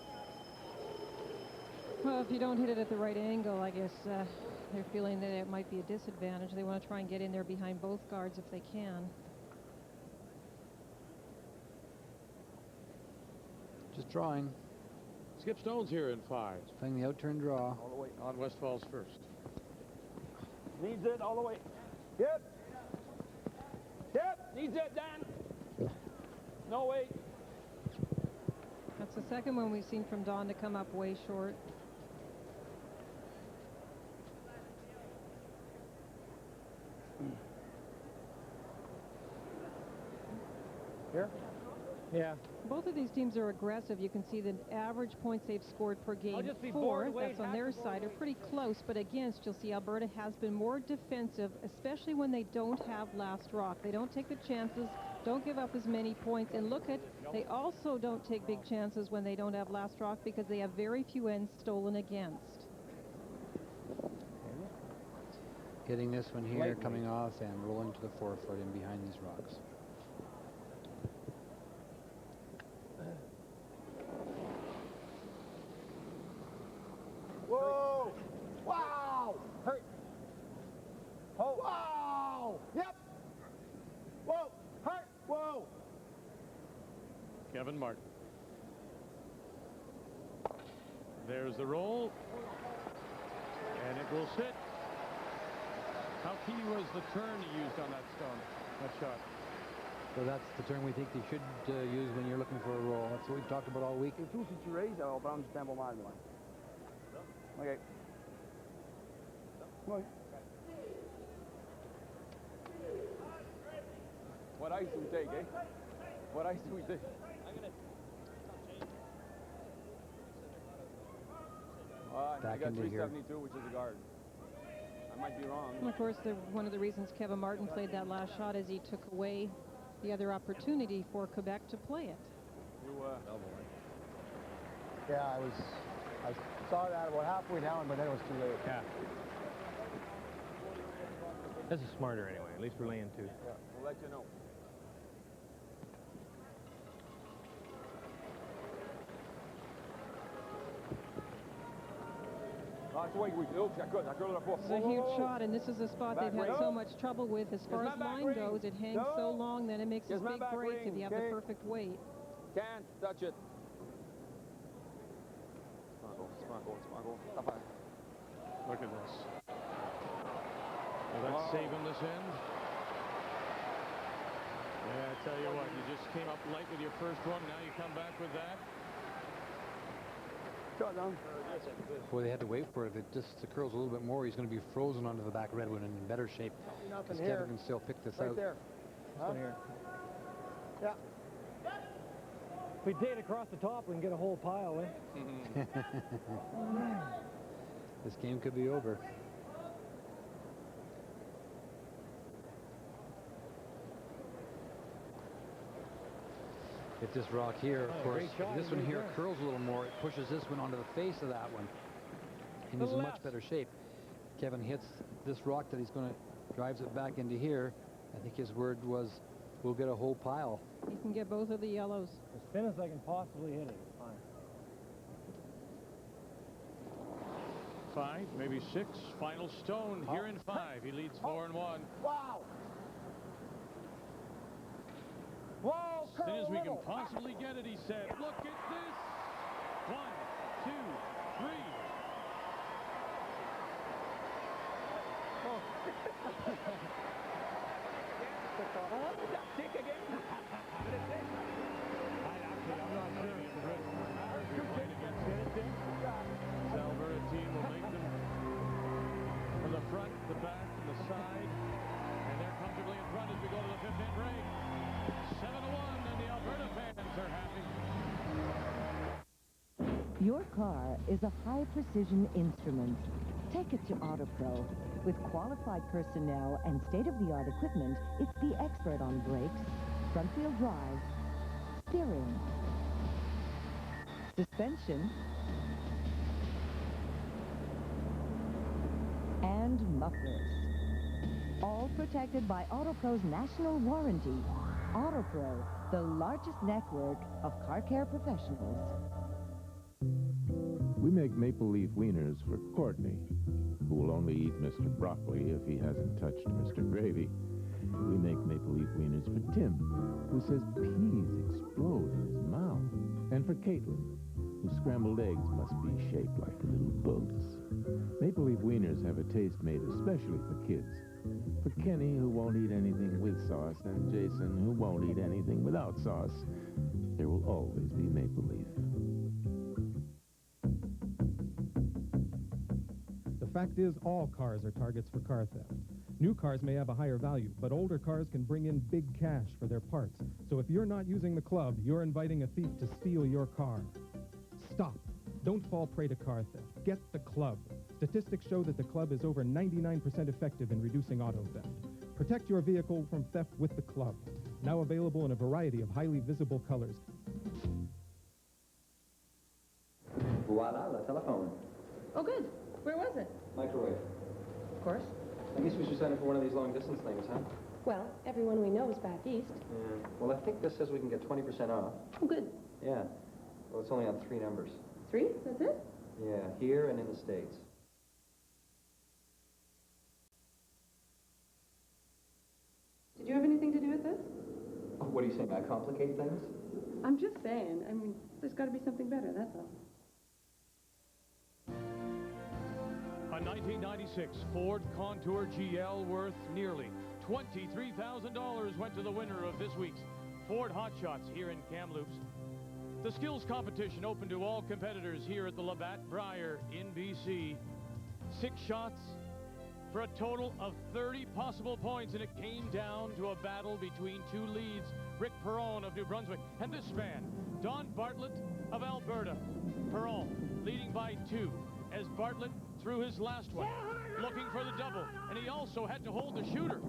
Well, if you don't hit it at the right angle, I guess they're feeling that it might be a disadvantage. They want to try and get in there behind both guards if they can. Just drawing. Skip Stone's here in 5. Playing the out-turn draw. All the way. On Westphal's first. Needs it all the way. Yep. Yep. Needs it, Dan. No way. That's the second one we've seen from Don to come up way short. Here? Yeah. Both of these teams are aggressive. You can see the average points they've scored per game, just be 4. bored, Wade. That's on Have their to go side. Are pretty close, but against, you'll see Alberta has been more defensive, especially when they don't have last rock. They don't take the chances, don't give up as many points, and look at, they also don't take big chances when they don't have last rock because they have very few ends stolen against. Getting this one here, coming off and rolling to the forefoot in behind these rocks. Whoa! Wow! Hurt. Oh! Wow! Yep! Whoa! Hurt! Whoa! Kevin Martin. There's the roll. And it will sit. How key was the turn he used on that stone, that shot? So that's the turn we think you should use when you're looking for a roll. That's what we've talked about all week. Tu si tu raises, alors prendre du tempo mal, ouais. OK. Oui. What ice do we take, eh? What ice do we take? I got 372, which is a guard. I might be wrong. And of course, one of the reasons Kevin Martin played that last shot is he took away the other opportunity for Quebec to play it. Yeah, I saw that about halfway down, but then it was too late. Yeah. This is smarter anyway. At least we're laying 2. Yeah, we'll let you know. It's a huge shot, and this is a spot they've had so much trouble with. As far as line goes, it hangs so long that it makes this big break if you have the perfect weight. Can't touch it. Sparkle. Look at this. Will that save him this end? Yeah, I tell you what, you just came up light with your first one. Now you come back with that. Shot down. Boy, they had to wait for it. If it just curls a little bit more, he's going to be frozen onto the back redwood and in better shape. Because Kevin can still pick this out. There. Huh? Here. Yeah. If we take it across the top, we can get a whole pile, eh? This game could be over. If this rock here, of course, if this one here curls a little more, it pushes this one onto the face of that one. And he's in much better shape. Kevin hits this rock that he's going to, drives it back into here. I think his word was we'll get a whole pile. You can get both of the yellows. As thin as I can possibly hit it. It's fine. 5, maybe 6. Final Stone here in 5. He leads 4-1. Wow! Whoa, As thin as we can possibly get it, he said. Look at this. 1, 2, 3. Kick again. I'm not sure if the Red Stars are going to get it. This Alberta team will make them from the front, the back, and the side. And they're comfortably in front as we go to the 15th break. 7-1, and the Alberta fans are happy. Your car is a high-precision instrument. Take it to AutoPro. With qualified personnel and state-of-the-art equipment, it's the expert on brakes, front-wheel drive, steering, suspension, and mufflers. All protected by AutoPro's national warranty. AutoPro, the largest network of car care professionals. We make maple leaf wieners for Courtney, who will only eat Mr. Broccoli if he hasn't touched Mr. Gravy. We make maple leaf wieners for Tim, who says peas explode in his mouth. And for Caitlin, whose scrambled eggs must be shaped like little boats. Maple leaf wieners have a taste made especially for kids. For Kenny, who won't eat anything with sauce, and Jason, who won't eat anything without sauce, there will always be maple leaf. The fact is, all cars are targets for car theft. New cars may have a higher value, but older cars can bring in big cash for their parts. So if you're not using the club, you're inviting a thief to steal your car. Stop. Don't fall prey to car theft. Get the club. Statistics show that the club is over 99% effective in reducing auto theft. Protect your vehicle from theft with the club. Now available in a variety of highly visible colors. Voila, la telephone. Oh, good. Where was it? Microwave. Of course. I guess we should sign up for one of these long-distance things, huh? Well, everyone we know is back east. Yeah. Well, I think this says we can get 20% off. Oh, good. Yeah. Well, it's only on 3 numbers. 3? That's it? Yeah, here and in the States. Did you have anything to do with this? What are you saying? I complicate things? I'm just saying. I mean, there's got to be something better, that's all. A 1996 Ford Contour GL worth nearly $23,000 went to the winner of this week's Ford Hot Shots here in Kamloops. The skills competition open to all competitors here at the Labatt Brier in BC. 6 shots for a total of 30 possible points, and it came down to a battle between 2 leads, Rick Perron of New Brunswick and this man, Don Bartlett of Alberta. Perron leading by 2 as Bartlett threw his last one, looking for the double, and he also had to hold the shooter.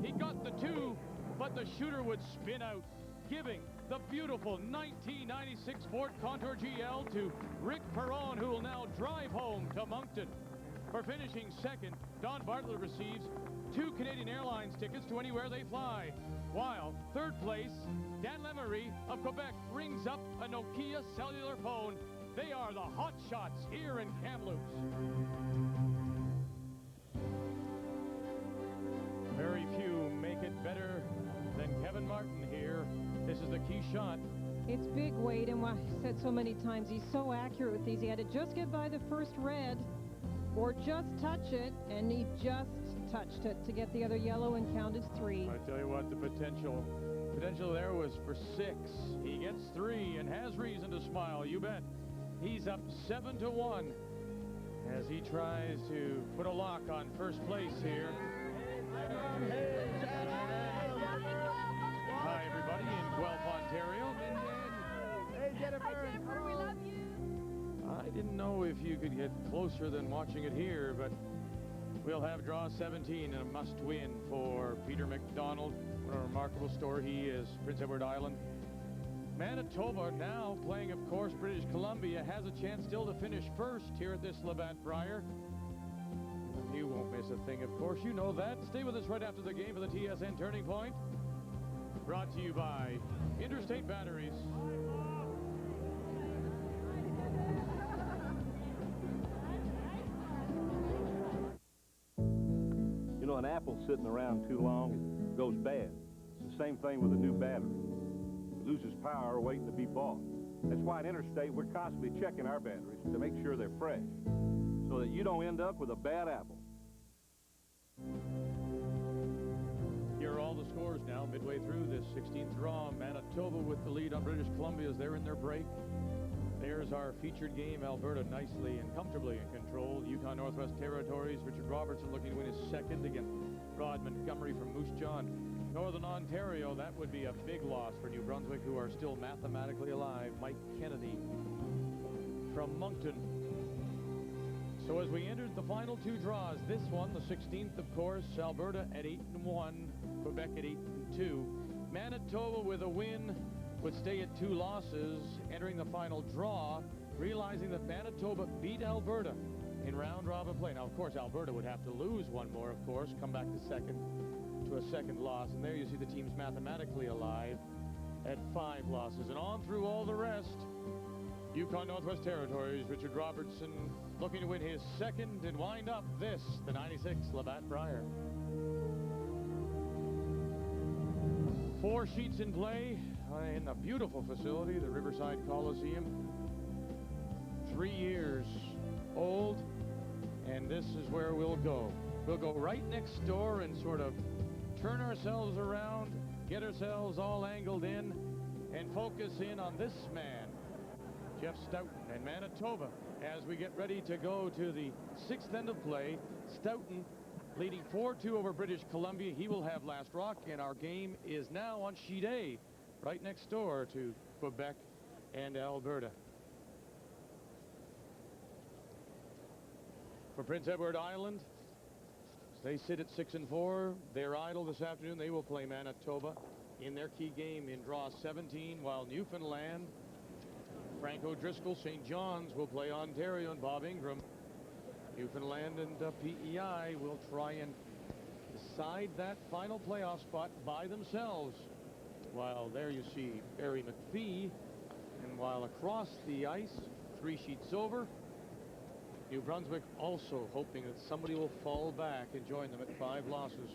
He got the 2, but the shooter would spin out, giving the beautiful 1996 Ford Contour GL to Rick Perron, who will now drive home to Moncton. For finishing second, Don Bartlett receives 2 Canadian Airlines tickets to anywhere they fly, while third place, Dan Lemery of Quebec rings up a Nokia cellular phone. They are the Hot Shots here in Kamloops. Very few make it better than Kevin Martin here. This is the key shot. It's big, Wade, and what I said so many times, he's so accurate with these. He had to just get by the first red or just touch it, and he just touched it to get the other yellow and counted 3. I tell you what, the potential there was for 6. He gets 3 and has reason to smile, you bet. He's up 7-1 as he tries to put a lock on first place here. Hi, everybody in Guelph, Ontario. Hey, Jennifer, we love you. I didn't know if you could get closer than watching it here, but we'll have draw 17 and a must-win for Peter McDonald. What a remarkable story he is, Prince Edward Island. Manitoba now playing, of course, British Columbia, has a chance still to finish first here at this Labatt Brier. You won't miss a thing, of course. You know that. Stay with us right after the game for the TSN Turning Point. Brought to you by Interstate Batteries. You know, an apple sitting around too long, it goes bad. It's the same thing with a new battery. It loses power waiting to be bought. That's why at Interstate, we're constantly checking our batteries to make sure they're fresh, so that you don't end up with a bad apple. Here are all the scores now, midway through this 16th draw. Manitoba with the lead on British Columbia as they're in their break. There's our featured game, Alberta nicely and comfortably in control. Yukon Northwest Territories, Richard Robertson looking to win his second against Rod Montgomery from Moose Jaw. Northern Ontario, that would be a big loss for New Brunswick, who are still mathematically alive. Mike Kennedy from Moncton. So as we entered the final two draws, this one, the 16th, of course, Alberta at 8-1, Quebec at 8-2. Manitoba with a win would stay at 2 losses, entering the final draw, realizing that Manitoba beat Alberta in round-robin play. Now, of course, Alberta would have to lose one more, of course, come back to a second loss, and there you see the teams mathematically alive at 5 losses. And on through all the rest, Yukon Northwest Territories, Richard Robertson looking to win his second and wind up this, the 96 Labatt Brier. 4 sheets in play in a beautiful facility, the Riverside Coliseum. 3 years old, and this is where we'll go. We'll go right next door and sort of turn ourselves around, get ourselves all angled in, and focus in on this man, Jeff Stoughton and Manitoba, as we get ready to go to the 6th end of play. Stoughton leading 4-2 over British Columbia. He will have last rock, and our game is now on sheet A, right next door to Quebec and Alberta. For Prince Edward Island, they sit at 6-4. They're idle this afternoon. They will play Manitoba in their key game in draw 17, while Newfoundland, Frank O'Driscoll, St. John's will play Ontario, and Bob Ingram. Newfoundland and PEI will try and decide that final playoff spot by themselves. While there you see Barry McPhee, and while across the ice, 3 sheets over, New Brunswick also hoping that somebody will fall back and join them at 5 losses.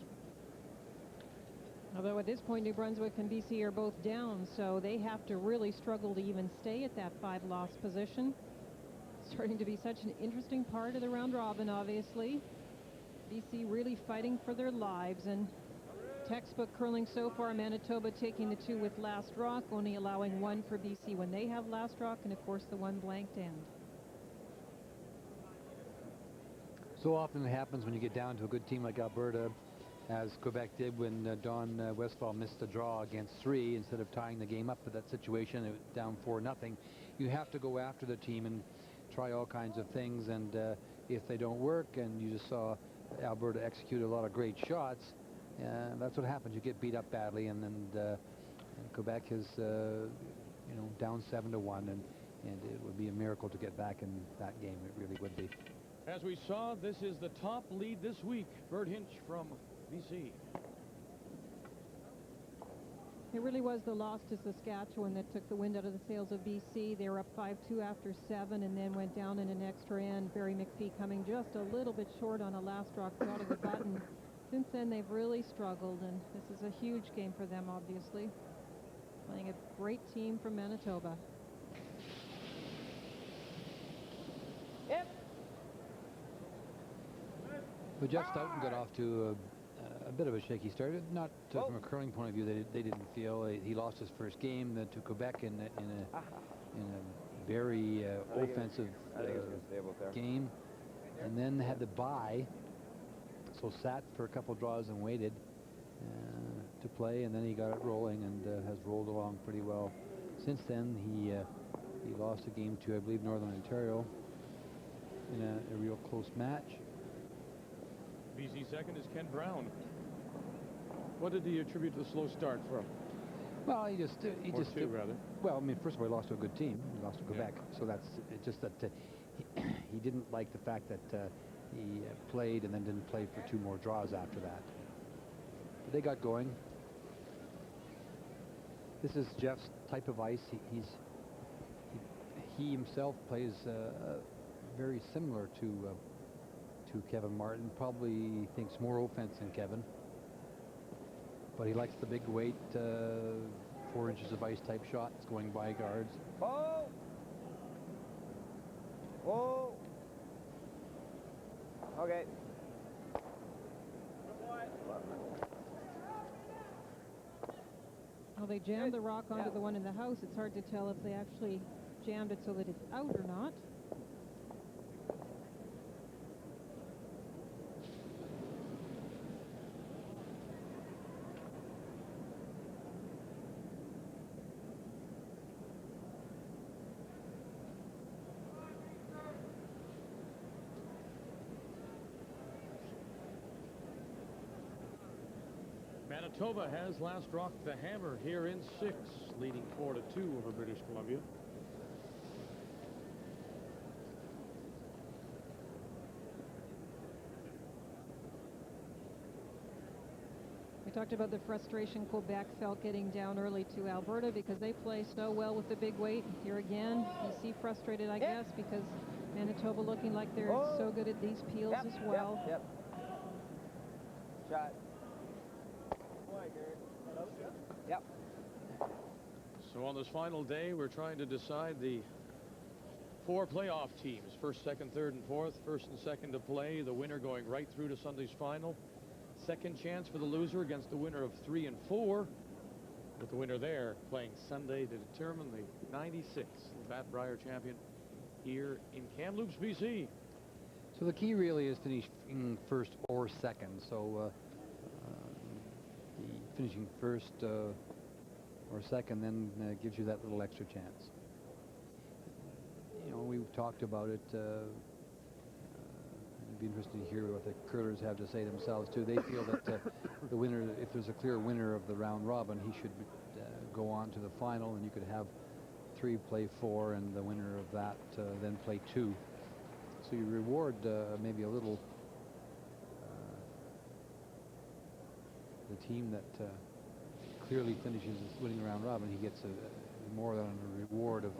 Although at this point, New Brunswick and BC are both down, so they have to really struggle to even stay at that 5-loss position. Starting to be such an interesting part of the round robin, obviously. BC really fighting for their lives, and textbook curling so far. Manitoba taking the 2 with last rock, only allowing 1 for BC when they have last rock, and of course the 1 blanked end. So often it happens when you get down to a good team like Alberta, as Quebec did when Don Westphal missed a draw against 3. Instead of tying the game up for that situation, it was down 4-0. You have to go after the team and try all kinds of things, and if they don't work, and you just saw Alberta execute a lot of great shots, that's what happens. You get beat up badly, and then Quebec is down 7-1, and it would be a miracle to get back in that game. It really would be. As we saw, this is the top lead this week. Bert Hinch from BC. It really was the loss to Saskatchewan that took the wind out of the sails of BC. They were up 5-2 after 7 and then went down in an extra end. Barry McPhee coming just a little bit short on a last rock shot of the button. Since then, they've really struggled, and this is a huge game for them, obviously. Playing a great team from Manitoba. Yep. But Jeff Stoughton got off to a bit of a shaky start. Not from a curling point of view. They didn't feel he lost his first game to Quebec in a very offensive game, and then had the bye. So sat for a couple draws and waited to play, and then he got it rolling and has rolled along pretty well. Since then, he lost a game to, I believe, Northern Ontario in a real close match. BC second is Ken Brown. What did he attribute to the slow start from? Well, he just rather. Well, I mean, first of all, he lost to a good team. He lost to Quebec, so that's just that he didn't like the fact that he played and then didn't play for 2 more draws after that. But they got going. This is Jeff's type of ice. He himself plays very similar to Kevin Martin. Probably thinks more offense than Kevin, but he likes the big weight, 4 inches of ice type shots going by guards. Oh! Oh! Okay. Well, they jammed the rock onto the one in the house. It's hard to tell if they actually jammed it so that it's out or not. Manitoba has last rocked the hammer here in 6, leading 4-2 over British Columbia. We talked about the frustration Quebec felt getting down early to Alberta because they play so well with the big weight. Here again, BC frustrated, I guess, because Manitoba looking like they're so good at these peels as well. Shot. Yep. So on this final day, we're trying to decide the 4 playoff teams. First, second, third, and fourth. First and second to play. The winner going right through to Sunday's final. Second chance for the loser against the winner of 3 and 4. With the winner there playing Sunday to determine the 96 Labatt Brier champion here in Kamloops, BC. So the key really is finishing first or second. So finishing first or second then gives you that little extra chance. You know, we've talked about it. It'd be interesting to hear what the curlers have to say themselves too. They feel that the winner, if there's a clear winner of the round robin, he should go on to the final, and you could have 3 play 4, and the winner of that then play 2. So you reward maybe a little the team that clearly finishes winning round robin. He gets more than a reward of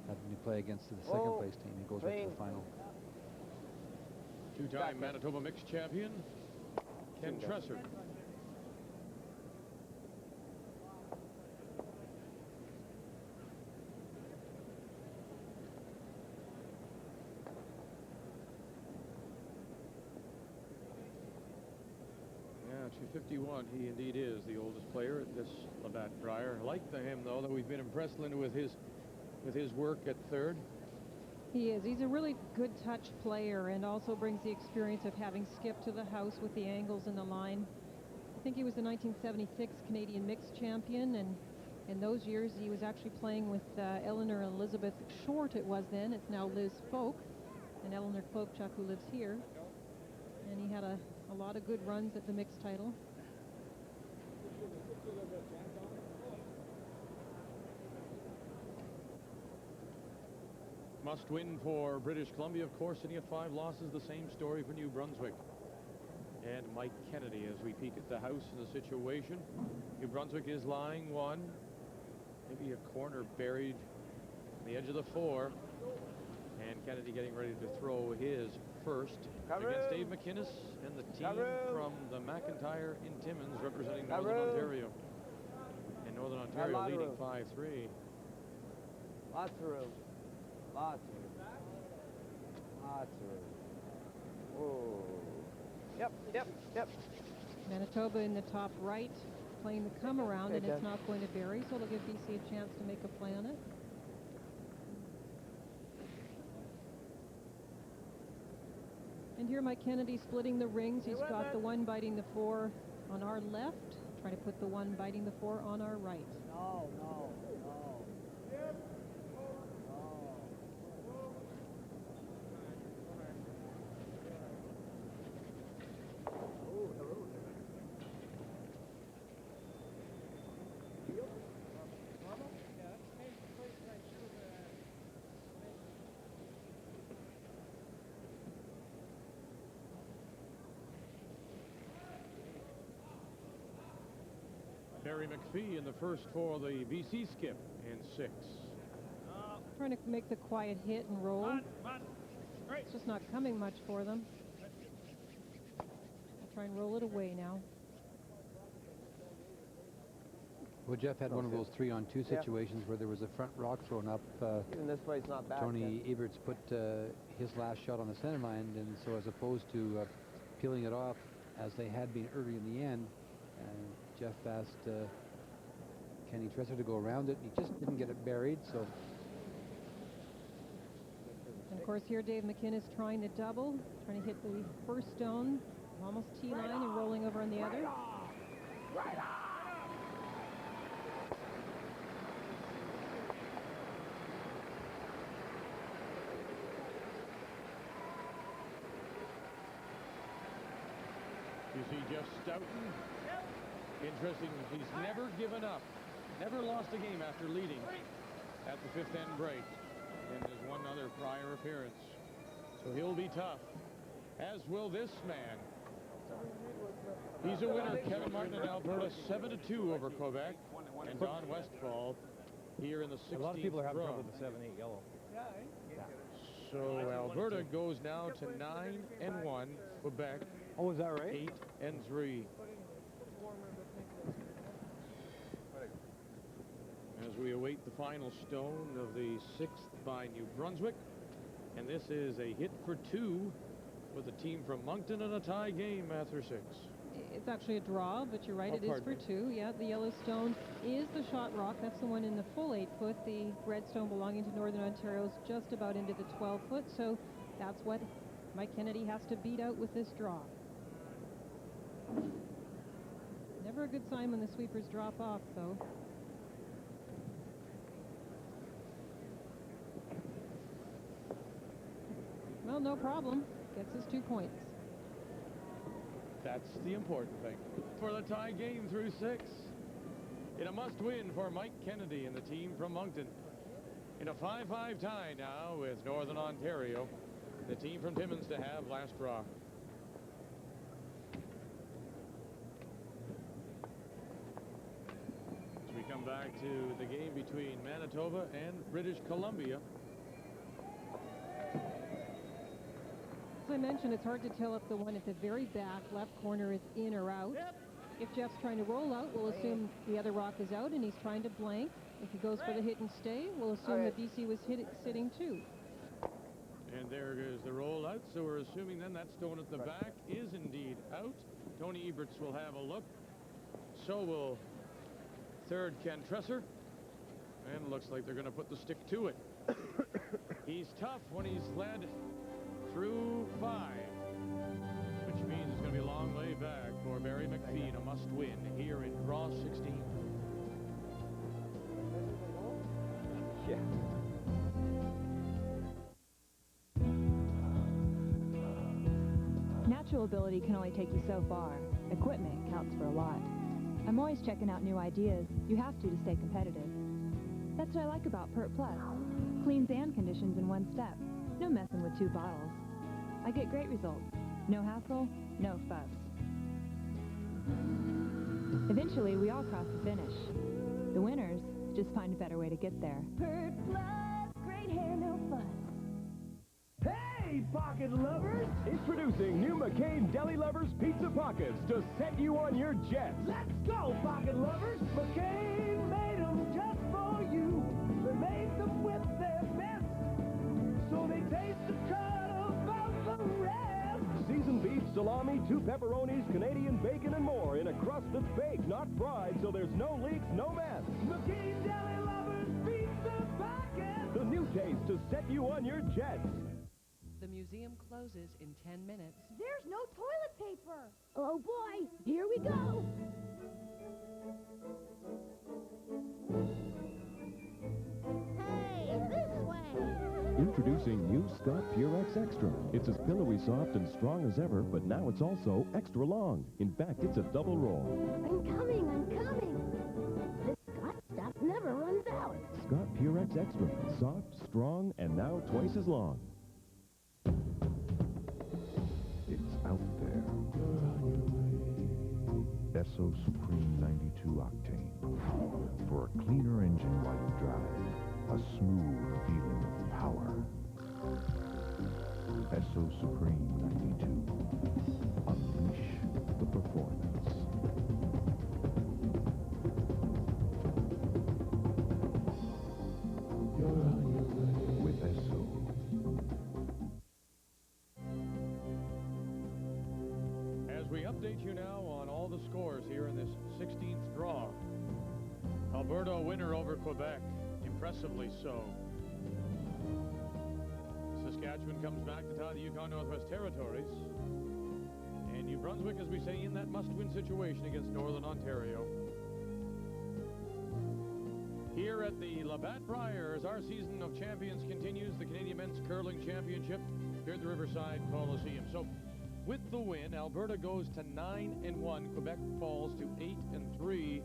having to play against the second place team. He goes right to the final. 2-time Manitoba mixed champion, Ken Tresser. Yeah, 251. He indeed is the oldest player at this Labatt Brier. I like him, though, that we've been impressed, Linda, with his work at third. He is. He's a really good touch player and also brings the experience of having skipped to the house with the angles in the line. I think he was the 1976 Canadian mixed champion, and in those years he was actually playing with Eleanor Elizabeth Short, it was then. It's now Liz Folk, and Eleanor Folkchuk, who lives here. And he had a lot of good runs at the mixed title. Must win for British Columbia, of course, sitting at 5 losses. The same story for New Brunswick. And Mike Kennedy as we peek at the house in the situation. New Brunswick is lying 1. Maybe a corner buried on the edge of the 4. And Kennedy getting ready to throw his first against Dave McInnes and the team from the McIntyre in Timmins representing Northern Ontario. And Northern Ontario leading 5-3. Lots of room. Lots of room. Lots of room. Whoa. Yep. Manitoba in the top right, playing the come around, and it's not going to bury, so it'll give BC a chance to make a play on it. And here Mike Kennedy splitting the rings. He's got the one biting the 4 on our left, trying to put the one biting the 4 on our right. No. Barry McPhee in the first for the BC skip in 6. Trying to make the quiet hit and roll. It's just not coming much for them. I'll try and roll it away now. Well, Jeff had one of those 3-on-2 situations where there was a front rock thrown up. Even this way, it's not bad. Tony Eberts put his last shot on the center line, and so as opposed to peeling it off as they had been early in the end, Jeff asked Kenny Tresser to go around it. He just didn't get it buried, so. And of course here Dave McKinnis trying to double, trying to hit the first stone, almost T-line and rolling over on the other. You see Jeff Stoughton. Interesting, he's never given up. Never lost a game after leading at the 5th end break. And there's one other prior appearance. So he'll be tough, as will this man. He's a winner, Kevin Martin in Alberta, 7-2 over Quebec. And Don Westphal here in the 16th A lot of people are having row. trouble with the 7-8 yellow. So Alberta goes now to 9-1. Quebec. Oh, is that right? 8-3. As we await the final stone of the 6th by New Brunswick. And this is a hit for 2 with the team from Moncton and a tie game after 6. It's actually a draw, but you're right, it is for 2. Yeah, the yellow stone is the shot rock. That's the one in the full 8-foot. The red stone belonging to Northern Ontario is just about into the 12-foot. So that's what Mike Kennedy has to beat out with this draw. Never a good sign when the sweepers drop off, though. Well, no problem. Gets his 2 points. That's the important thing. For the tie game through 6. In a must-win for Mike Kennedy and the team from Moncton. In a 5-5 tie now with Northern Ontario. The team from Timmins to have last draw. As we come back to the game between Manitoba and British Columbia. As I mentioned, it's hard to tell if the one at the very back left corner is in or out. If Jeff's trying to roll out, we'll assume the other rock is out and he's trying to blank. If he goes for the hit and stay, we'll assume that BC was sitting too. And there goes the roll out, so we're assuming then that stone at the back is indeed out. Tony Eberts will have a look. So will third Ken Tresser. And it looks like they're going to put the stick to it. He's tough when he's led through 5, which means it's going to be a long way back for Barry McPhee, a must-win here in draw 16. Yeah. Natural ability can only take you so far. Equipment counts for a lot. I'm always checking out new ideas. You have to stay competitive. That's what I like about Pert Plus. Cleans and conditions in one step. No messing with 2 bottles. I get great results. No hassle, no fuss. Eventually, we all cross the finish. The winners just find a better way to get there. Pert Plus, great hair, no fuss. Hey, pocket lovers! Introducing new McCain Deli Lovers Pizza Pockets to set you on your jet. Let's go, pocket lovers! McCain made them just for you. They made them with their best, so they taste the cut above the rest. Seasoned beef, salami, 2 pepperonis, Canadian bacon, and more in a crust that's baked, not fried, so there's no leaks, no mess. McCain Deli Lovers Pizza Pockets! The new taste to set you on your jet. The museum closes in 10 minutes. There's no toilet paper. Oh boy, here we go. Hey, this way. Introducing new Scott Purex Extra. It's as pillowy soft and strong as ever, but now it's also extra long. In fact, it's a double roll. I'm coming. This Scott stuff never runs out. Scott Purex Extra. Soft, strong, and now twice as long. It's out there. Esso Supreme 92 Octane. For a cleaner engine while you drive, a smooth feeling of power. Esso Supreme 92. Unleash the performance. With Esso. As we update you now on all the scores here in this 16th draw. Alberta a winner over Quebec, impressively so. Saskatchewan comes back to tie the Yukon Northwest Territories. And New Brunswick, as we say, in that must-win situation against Northern Ontario. Here at the Labatt Brier, as our season of champions continues, the Canadian Men's Curling Championship here at the Riverside Coliseum. So, with the win, Alberta goes to 9-1. Quebec falls to 8-3.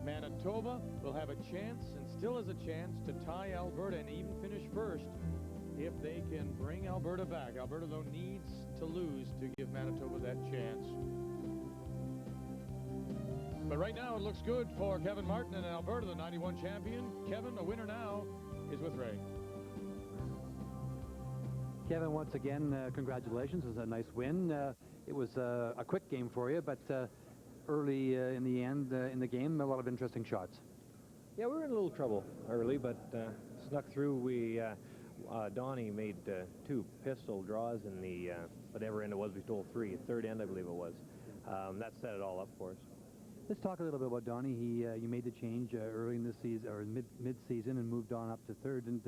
Manitoba will have a chance, and still has a chance, to tie Alberta and even finish first if they can bring Alberta back. Alberta, though, needs to lose to give Manitoba that chance. But right now, it looks good for Kevin Martin and Alberta, the 91 champion. Kevin, the winner now, is with Ray. Kevin, once again, congratulations. It was a nice win. It was a quick game for you, but early in the end, in the game, a lot of interesting shots. Yeah, we were in a little trouble early, but snuck through. Donnie made 2 pistol draws in the whatever end it was. We stole 3, third end, I believe it was. That set it all up for us. Let's talk a little bit about Donnie. You made the change early in this season, or mid-season, and moved on up to third, and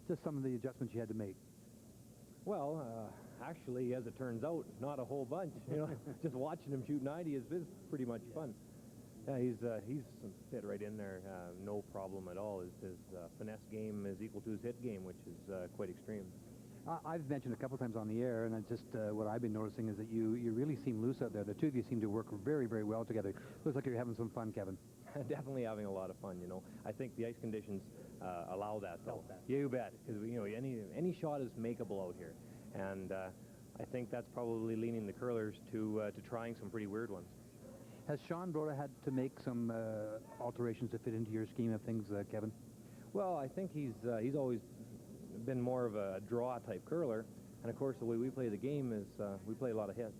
just some of the adjustments you had to make. Well, actually, as it turns out, not a whole bunch. You know, just watching him shoot 90 is pretty much fun. Yeah, he's fit right in there. No problem at all. His finesse game is equal to his hit game, which is quite extreme. I've mentioned a couple times on the air, and it's just what I've been noticing is that you really seem loose out there. The two of you seem to work very, very well together. Looks like you're having some fun, Kevin. Definitely having a lot of fun, you know. I think the ice conditions allow that, though. Yeah, you bet, because you know any shot is makeable out here, and I think that's probably leaning the curlers to trying some pretty weird ones. Has Sean Broda had to make some alterations to fit into your scheme of things, Kevin? Well, I think he's always been more of a draw type curler, and of course the way we play the game is we play a lot of hits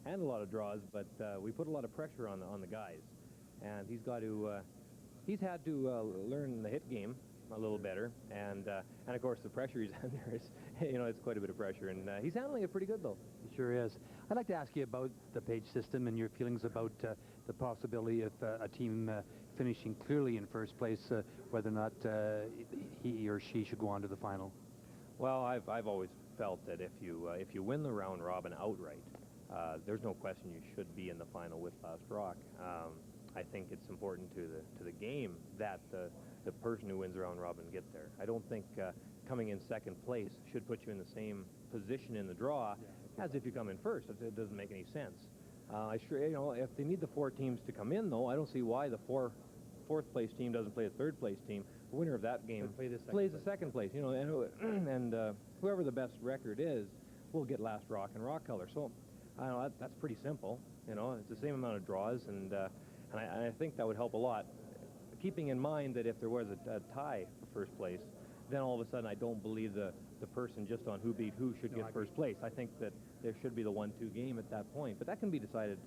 and a lot of draws, but we put a lot of pressure on the guys, and he's had to learn the hit game a little better, and of course the pressure he's under is, you know, it's quite a bit of pressure, and he's handling it pretty good though. He sure is. I'd like to ask you about the Page system and your feelings about the possibility of a team finishing clearly in first place, whether or not he or she should go on to the final. Well, I've always felt that if you win the round robin outright, there's no question you should be in the final with Last Rock. I think it's important to the game that the person who wins the round robin get there. I don't think coming in second place should put you in the same position in the draw as if you come in first. It doesn't make any sense. You know, if they need the 4 teams to come in, though, I don't see why the fourth place team doesn't play a third place team. The winner of that game plays the second place. You know, and whoever the best record is will get Last Rock and Rock Color. So I don't know, that's pretty simple. You know, it's the same amount of draws, and I think that would help a lot. Keeping in mind that if there was a tie for first place, then all of a sudden I don't believe the person just on who beat who should get first place. I think that there should be the 1-2 game at that point, but that can be decided,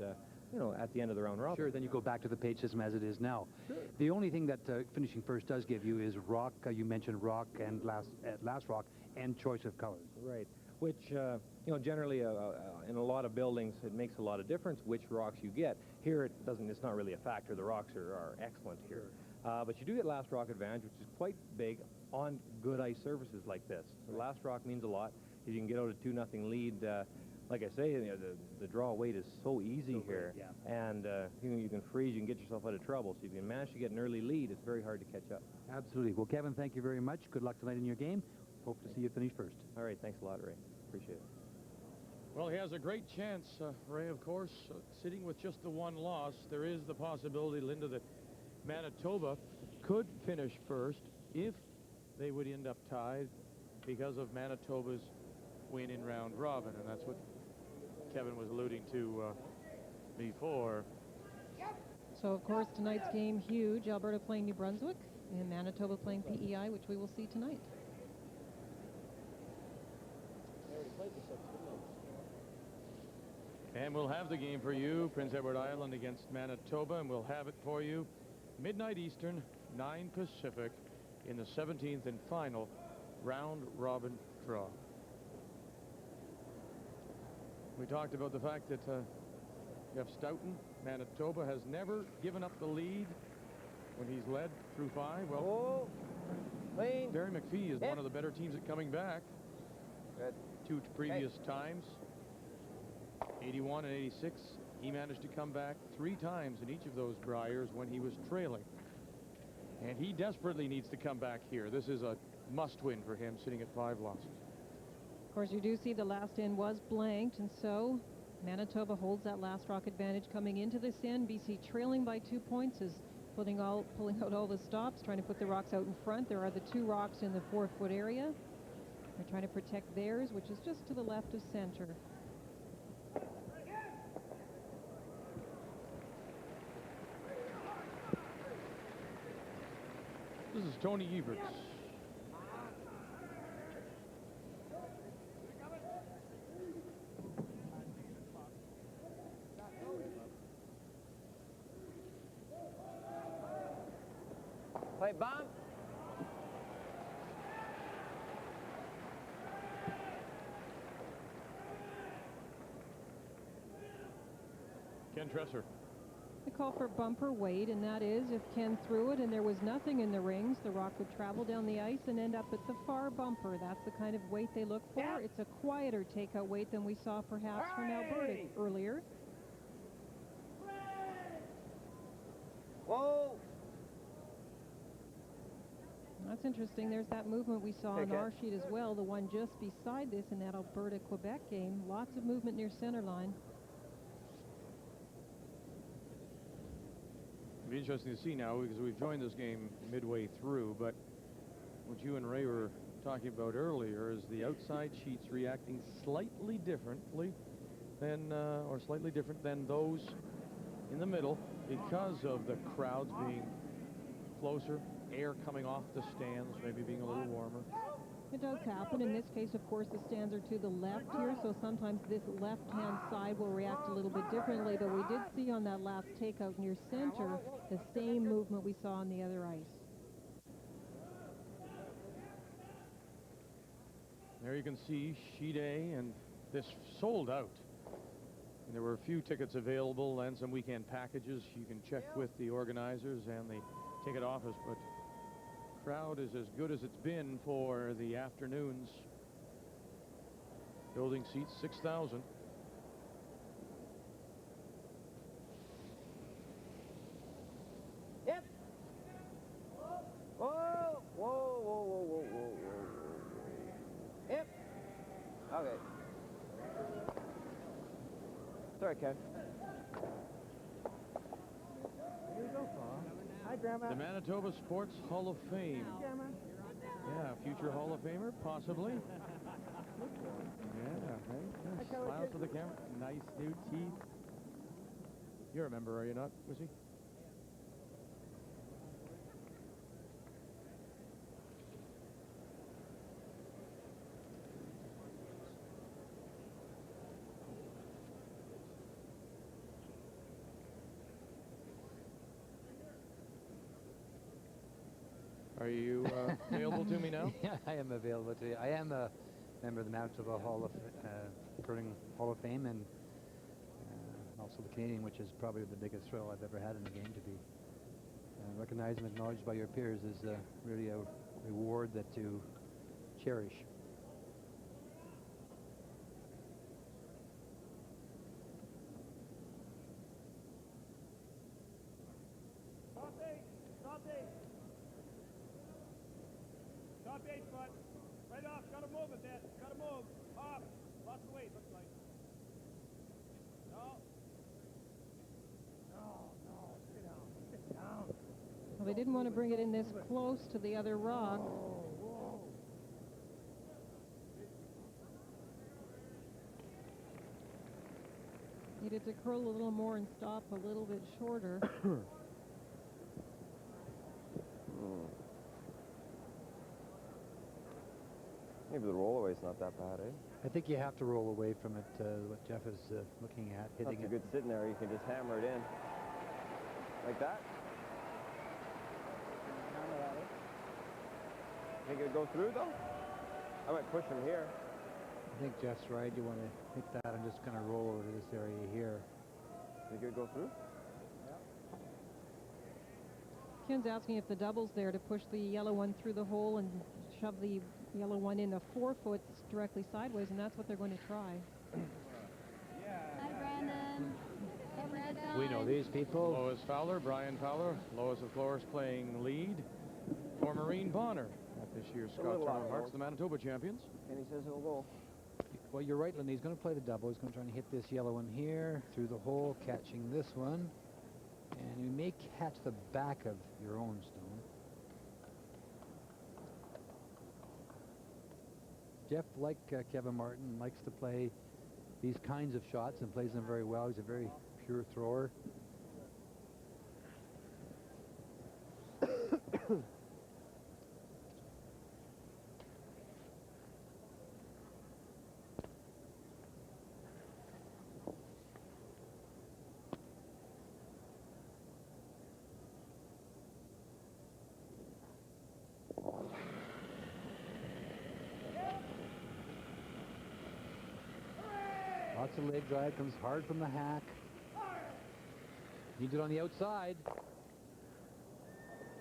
you know, at the end of the round robin. Sure, then you go back to the Page system as it is now. Sure. The only thing that finishing first does give you is rock. You mentioned rock and last rock and choice of colors. Right, which you know, generally in a lot of buildings it makes a lot of difference which rocks you get. Here it doesn't. It's not really a factor. The rocks are excellent here. Sure. But you do get Last Rock advantage, which is quite big on good ice surfaces like this. The Last Rock means a lot. If you can get out a 2-0 lead, like I say, you know, the draw weight is so easy here, and you can freeze, you can get yourself out of trouble. So if you can manage to get an early lead, it's very hard to catch up. Absolutely. Well, Kevin, thank you very much. Good luck tonight in your game. Hope to see you finish first. All right, thanks a lot, Ray. Appreciate it. Well, he has a great chance, Ray, of course. Sitting with just the 1 loss, there is the possibility, Linda, that Manitoba could finish first if they would end up tied because of Manitoba's win in round robin, and that's what Kevin was alluding to before. So, of course, tonight's game huge. Alberta playing New Brunswick and Manitoba playing PEI, which we will see tonight. And we'll have the game for you, Prince Edward Island against Manitoba, and we'll have it for you midnight Eastern, 9 Pacific, in the 17th and final round-robin draw. We talked about the fact that Jeff Stoughton, Manitoba, has never given up the lead when he's led through 5. Well, Barry McPhee is one of the better teams at coming back. Good. 2 previous times, 81 and 86. He managed to come back 3 times in each of those Briers when he was trailing. And he desperately needs to come back here. This is a must-win for him, sitting at 5 losses. Of course, you do see the last end was blanked, and so Manitoba holds that last rock advantage coming into this end. BC trailing by 2 points is pulling out all the stops, trying to put the rocks out in front. There are the 2 rocks in the 4-foot area. They're trying to protect theirs, which is just to the left of center. This is Tony Everts. Play bomb. Ken Tresser. They call for bumper weight, and that is if Ken threw it and there was nothing in the rings, the rock would travel down the ice and end up at the far bumper. That's the kind of weight they look for. Yep. It's a quieter takeout weight than we saw perhaps from Alberta earlier. Whoa! That's interesting. There's that movement we saw on our sheet as well, the one just beside this in that Alberta-Quebec game. Lots of movement near center line. It'll be interesting to see now, because we've joined this game midway through, but what you and Ray were talking about earlier is the outside sheets reacting slightly differently than, or slightly different than those in the middle because of the crowds being closer, air coming off the stands, maybe being a little warmer. It does happen. In this case, of course, the stands are to the left here, so sometimes this left-hand side will react a little bit differently, but we did see on that last takeout near center the same movement we saw on the other ice. There you can see sheet A, and this sold out. And there were a few tickets available and some weekend packages. You can check with the organizers and the ticket office, but crowd is as good as it's been for the afternoons. Building seats 6,000. Yep. Whoa, whoa, whoa, whoa, whoa, whoa, whoa. Yep. Okay. Sorry, Ken. Here you go, Paul. Hi, Grandma. The Manitoba Sports Hall of Fame. Yeah, future Hall of Famer, possibly. Yeah, right. Smiles to the camera. Nice new teeth. You're a member, are you not, Wissy? Are you available to me now? Yeah, I am available to you. I am a member of the Manitoba Curling Hall of Fame, and also the Canadian, which is probably the biggest thrill I've ever had in a game. To be recognized and acknowledged by your peers is really a reward that you cherish. Top 8 foot. Right off. Gotta move it there. Gotta move. Off. Lots of weight, looks like. No. No. Sit down. Sit down. Well, they didn't want to bring it in this close to the other rock. Whoa. Needed to curl a little more and stop a little bit shorter. Maybe the rollaway's not that bad, eh? I think you have to roll away from it, what Jeff is looking at, hitting That's it. a good sitting there. You can just hammer it in. Like that. Think it'll go through, though? I might push him here. I think Jeff's right. You want to hit that. I'm just going to roll over to this area here. Think it'll go through? Ken's asking if the double's there to push the yellow one through the hole and shove the yellow one in the 4-foot directly sideways, and that's what they're going to try. Hi, Brandon. Hey, Brandon. We know these people. Lois Fowler, Brian Fowler. Lois, of course, playing lead for Maureen Bonner at this year's Scott Tournament Hearts, the Manitoba champions. And he says it'll go. Well, you're right, Lindy. He's going to play the double. He's going to try and hit this yellow one here through the hole, catching this one. And you may catch the back of your own stone. Jeff, like Kevin Martin, likes to play these kinds of shots and plays them very well. He's a very pure thrower. Lots of leg drive, comes hard from the hack. Needs it on the outside.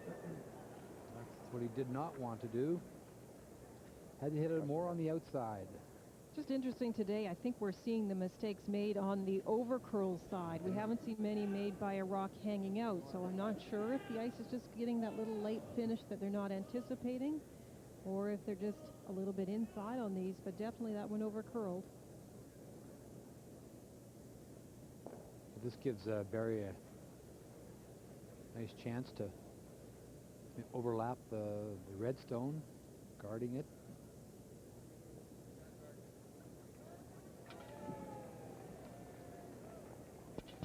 That's what he did not want to do. Had to hit it more on the outside. Just interesting today, I think we're seeing the mistakes made on the overcurl side. We haven't seen many made by a rock hanging out, so I'm not sure if the ice is just getting that little late finish that they're not anticipating, or if they're just a little bit inside on these, but definitely that one overcurled. This gives Barry a nice chance to overlap the red stone, guarding it.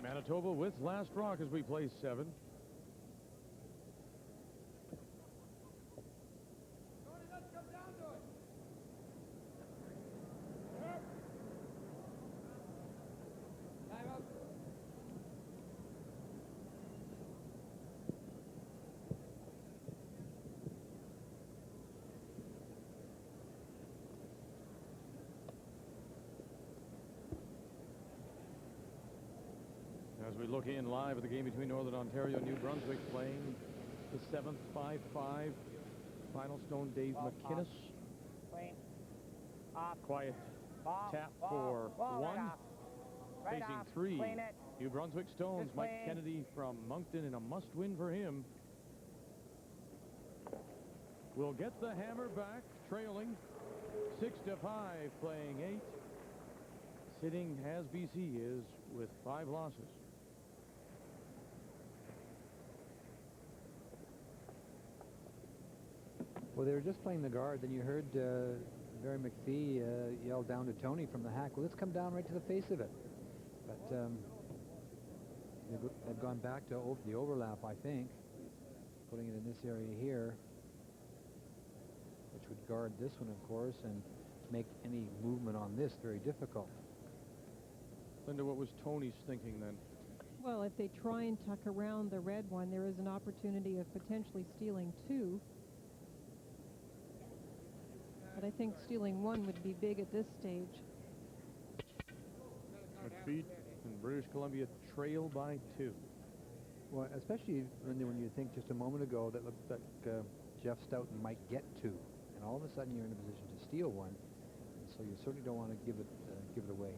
Manitoba with last rock as we play 7. As we look in live at the game between Northern Ontario and New Brunswick, playing the 7th 5-5 final stone, Dave McInnes. Quiet tap for 1. Facing 3. New Brunswick Stones, Mike Kennedy from Moncton, in a must-win for him. Will get the hammer back, trailing 6-5, playing 8. Sitting as BC is with 5 losses. Well, they were just playing the guard. Then you heard Barry McPhee yell down to Tony from the hack, well, let's come down right to the face of it. But they've gone back to the overlap, I think, putting it in this area here, which would guard this one, of course, and make any movement on this very difficult. Linda, what was Tony's thinking then? Well, if they try and tuck around the red one, there is an opportunity of potentially stealing 2. But I think stealing 1 would be big at this stage. McPhee and British Columbia trail by 2. Well, especially when you think just a moment ago that looked like Jeff Stoughton might get 2, and all of a sudden you're in a position to steal 1, and so you certainly don't want to give it away.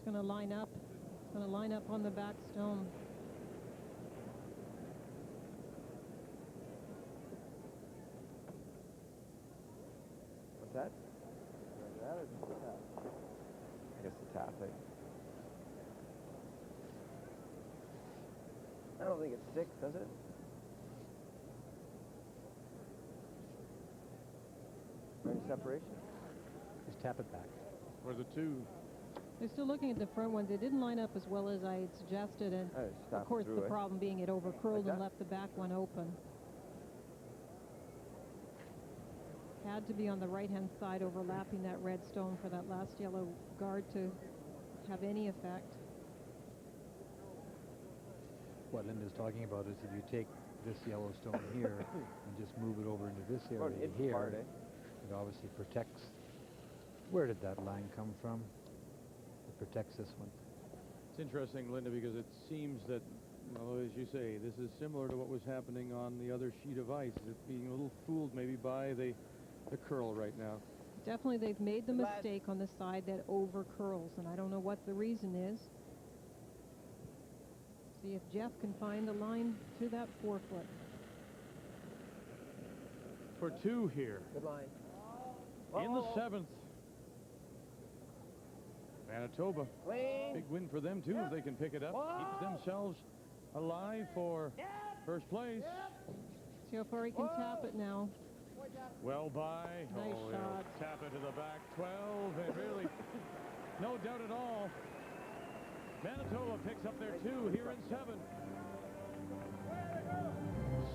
Going to line up. It's going to line up on the back stone. set? That or just the tap? I guess the tap, eh? I don't think it sticks, does it? Any separation? Just tap it back. For the two. They're still looking at the front ones. They didn't line up as well as I had suggested, and of course the problem being it overcurled and left the back one open. Had to be on the right-hand side overlapping that red stone for that last yellow guard to have any effect. What Linda's talking about is if you take this yellow stone here and just move it over into this area here, it obviously protects. Where did that line come from? It protects this one. It's interesting, Linda, because it seems that, well, as you say, this is similar to what was happening on the other sheet of ice. It's being a little fooled maybe by the curl right now. Definitely they've made the mistake on the side that over curls, and I don't know what the reason is. See if Jeff can find the line to that 4-foot. For two here. Good line. In the 7th. Manitoba. Clean. Big win for them, too, if they can pick it up. Keeps themselves alive for first place. See how far he can tap it now. Well by. Nice shot. Tap it to the back 12, and really, no doubt at all, Manitoba picks up their 2 here in 7.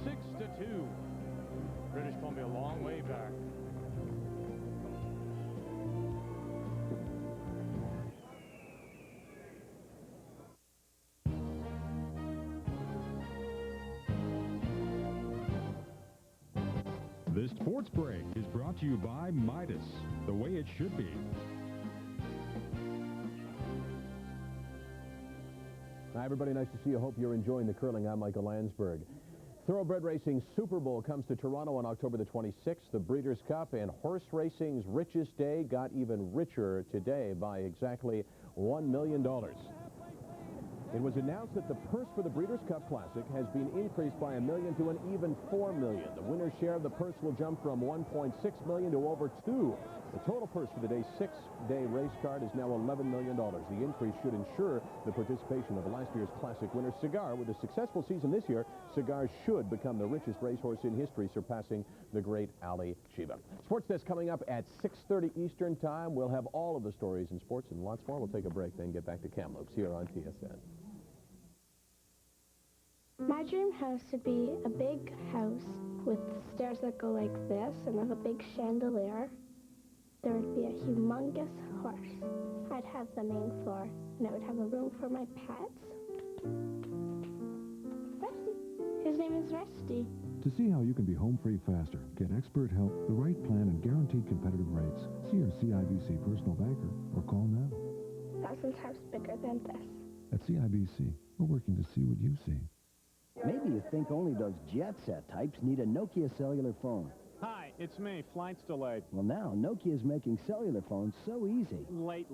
6-2. British Columbia a long way back. This sports break is brought to you by Midas, the way it should be. Hi, everybody. Nice to see you. Hope you're enjoying the curling. I'm Michael Landsberg. Thoroughbred Racing's Super Bowl comes to Toronto on October the 26th. The Breeders' Cup and horse racing's richest day got even richer today by exactly $1 million. It was announced that the purse for the Breeders' Cup Classic has been increased by $1 million to an even $4 million. The winner's share of the purse will jump from $1.6 million to over $2 million. The total purse for the day's 6-day race card is now $11 million. The increase should ensure the participation of last year's Classic winner Cigar. With a successful season this year, Cigar should become the richest racehorse in history, surpassing the great Ali Shiva. Sports Desk coming up at 6:30 Eastern Time. We'll have all of the stories in sports and lots more. We'll take a break, then get back to Kamloops here on TSN. My dream house would be a big house with stairs that go like this and with a big chandelier. There would be a humongous horse. I'd have the main floor, and it would have a room for my pets. Rusty. His name is Rusty. To see how you can be home free faster, get expert help, the right plan, and guaranteed competitive rates, see your CIBC personal banker or call now. 1,000 times bigger than this. At CIBC, we're working to see what you see. Maybe you think only those jet set types need a Nokia cellular phone. Hi, it's me. Flight's delayed. Well, now Nokia's making cellular phones so easy. Late.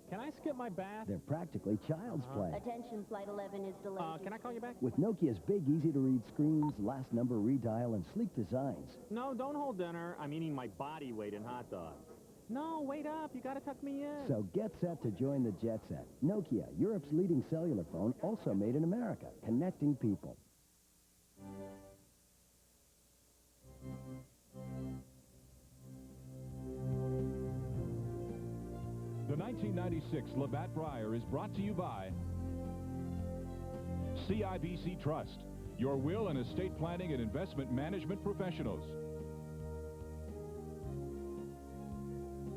Can I skip my bath? They're practically child's play. Attention, Flight 11 is delayed. Can I call you back? With Nokia's big, easy-to-read screens, last number redial, and sleek designs. No, don't hold dinner. I'm eating my body weight in hot dogs. No, wait up. You gotta tuck me in. So get set to join the jet set. Nokia, Europe's leading cellular phone, also made in America, connecting people. The 1996 Labatt Brier is brought to you by CIBC Trust, your will and estate planning and investment management professionals.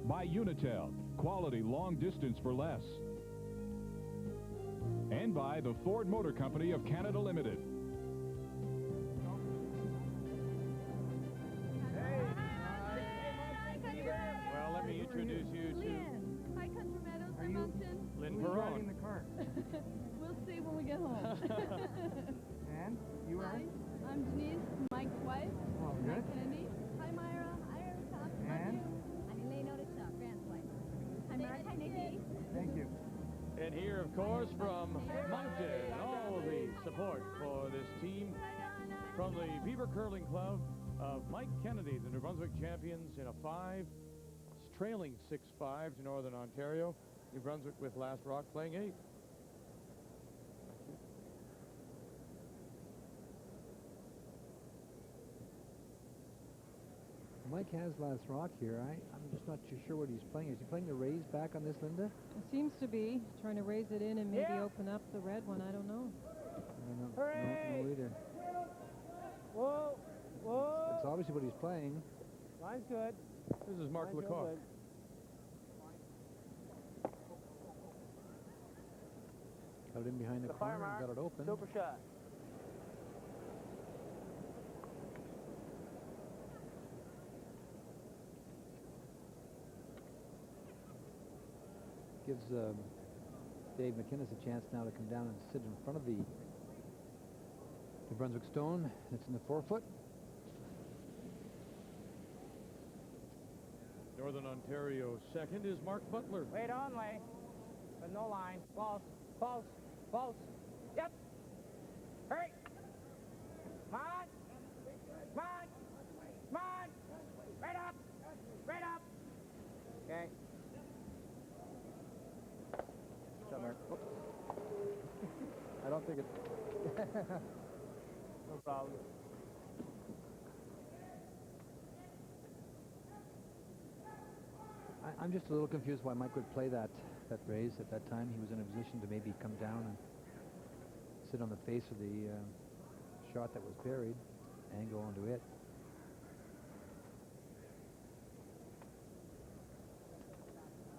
By Unitel, quality long distance for less. And by the Ford Motor Company of Canada Limited. Well, let me introduce you to Hi, Country Meadows. I'm Upton. Lynn Perron. in the car? We'll see when we get home. And you are? Hi, I'm Denise, Mike's wife. Oh, Mike good. Kennedy. Hi, Myra. Hi, Erica. Love And? you. I'm Elaine Otis, Grant's wife. Hi, Mark. Hi, Nikki. Thank you. And here, of course, from Moncton, all the support for this team from the Beaver Curling Club of Mike Kennedy, the New Brunswick champions in a 5 trailing 6-5 to Northern Ontario. New Brunswick with Last Rock playing 8th. Mike has Last Rock here. I'm just not too sure what he's playing. Is he playing the raise back on this, Linda? It seems to be trying to raise it in and maybe open up the red one. I don't know. I don't know. No either. Whoa, whoa. It's obviously what he's playing. Line's good. This is Mark Lecoq. Got it in behind the corner and got it open. Super shot. Gives Dave McInnes a chance now to come down and sit in front of the New Brunswick stone. It's in the 4-foot. Northern Ontario second is Mark Butler. Wait on, Lay. But no line. False. False. False. Yep. Hurry. Come on. Come on. Come on. Right up. Right up. Okay. What's up, Mark? I don't think it's... No problem. I'm just a little confused why Mike would play that raise at that time. He was in a position to maybe come down and sit on the face of the shot that was buried and go onto it.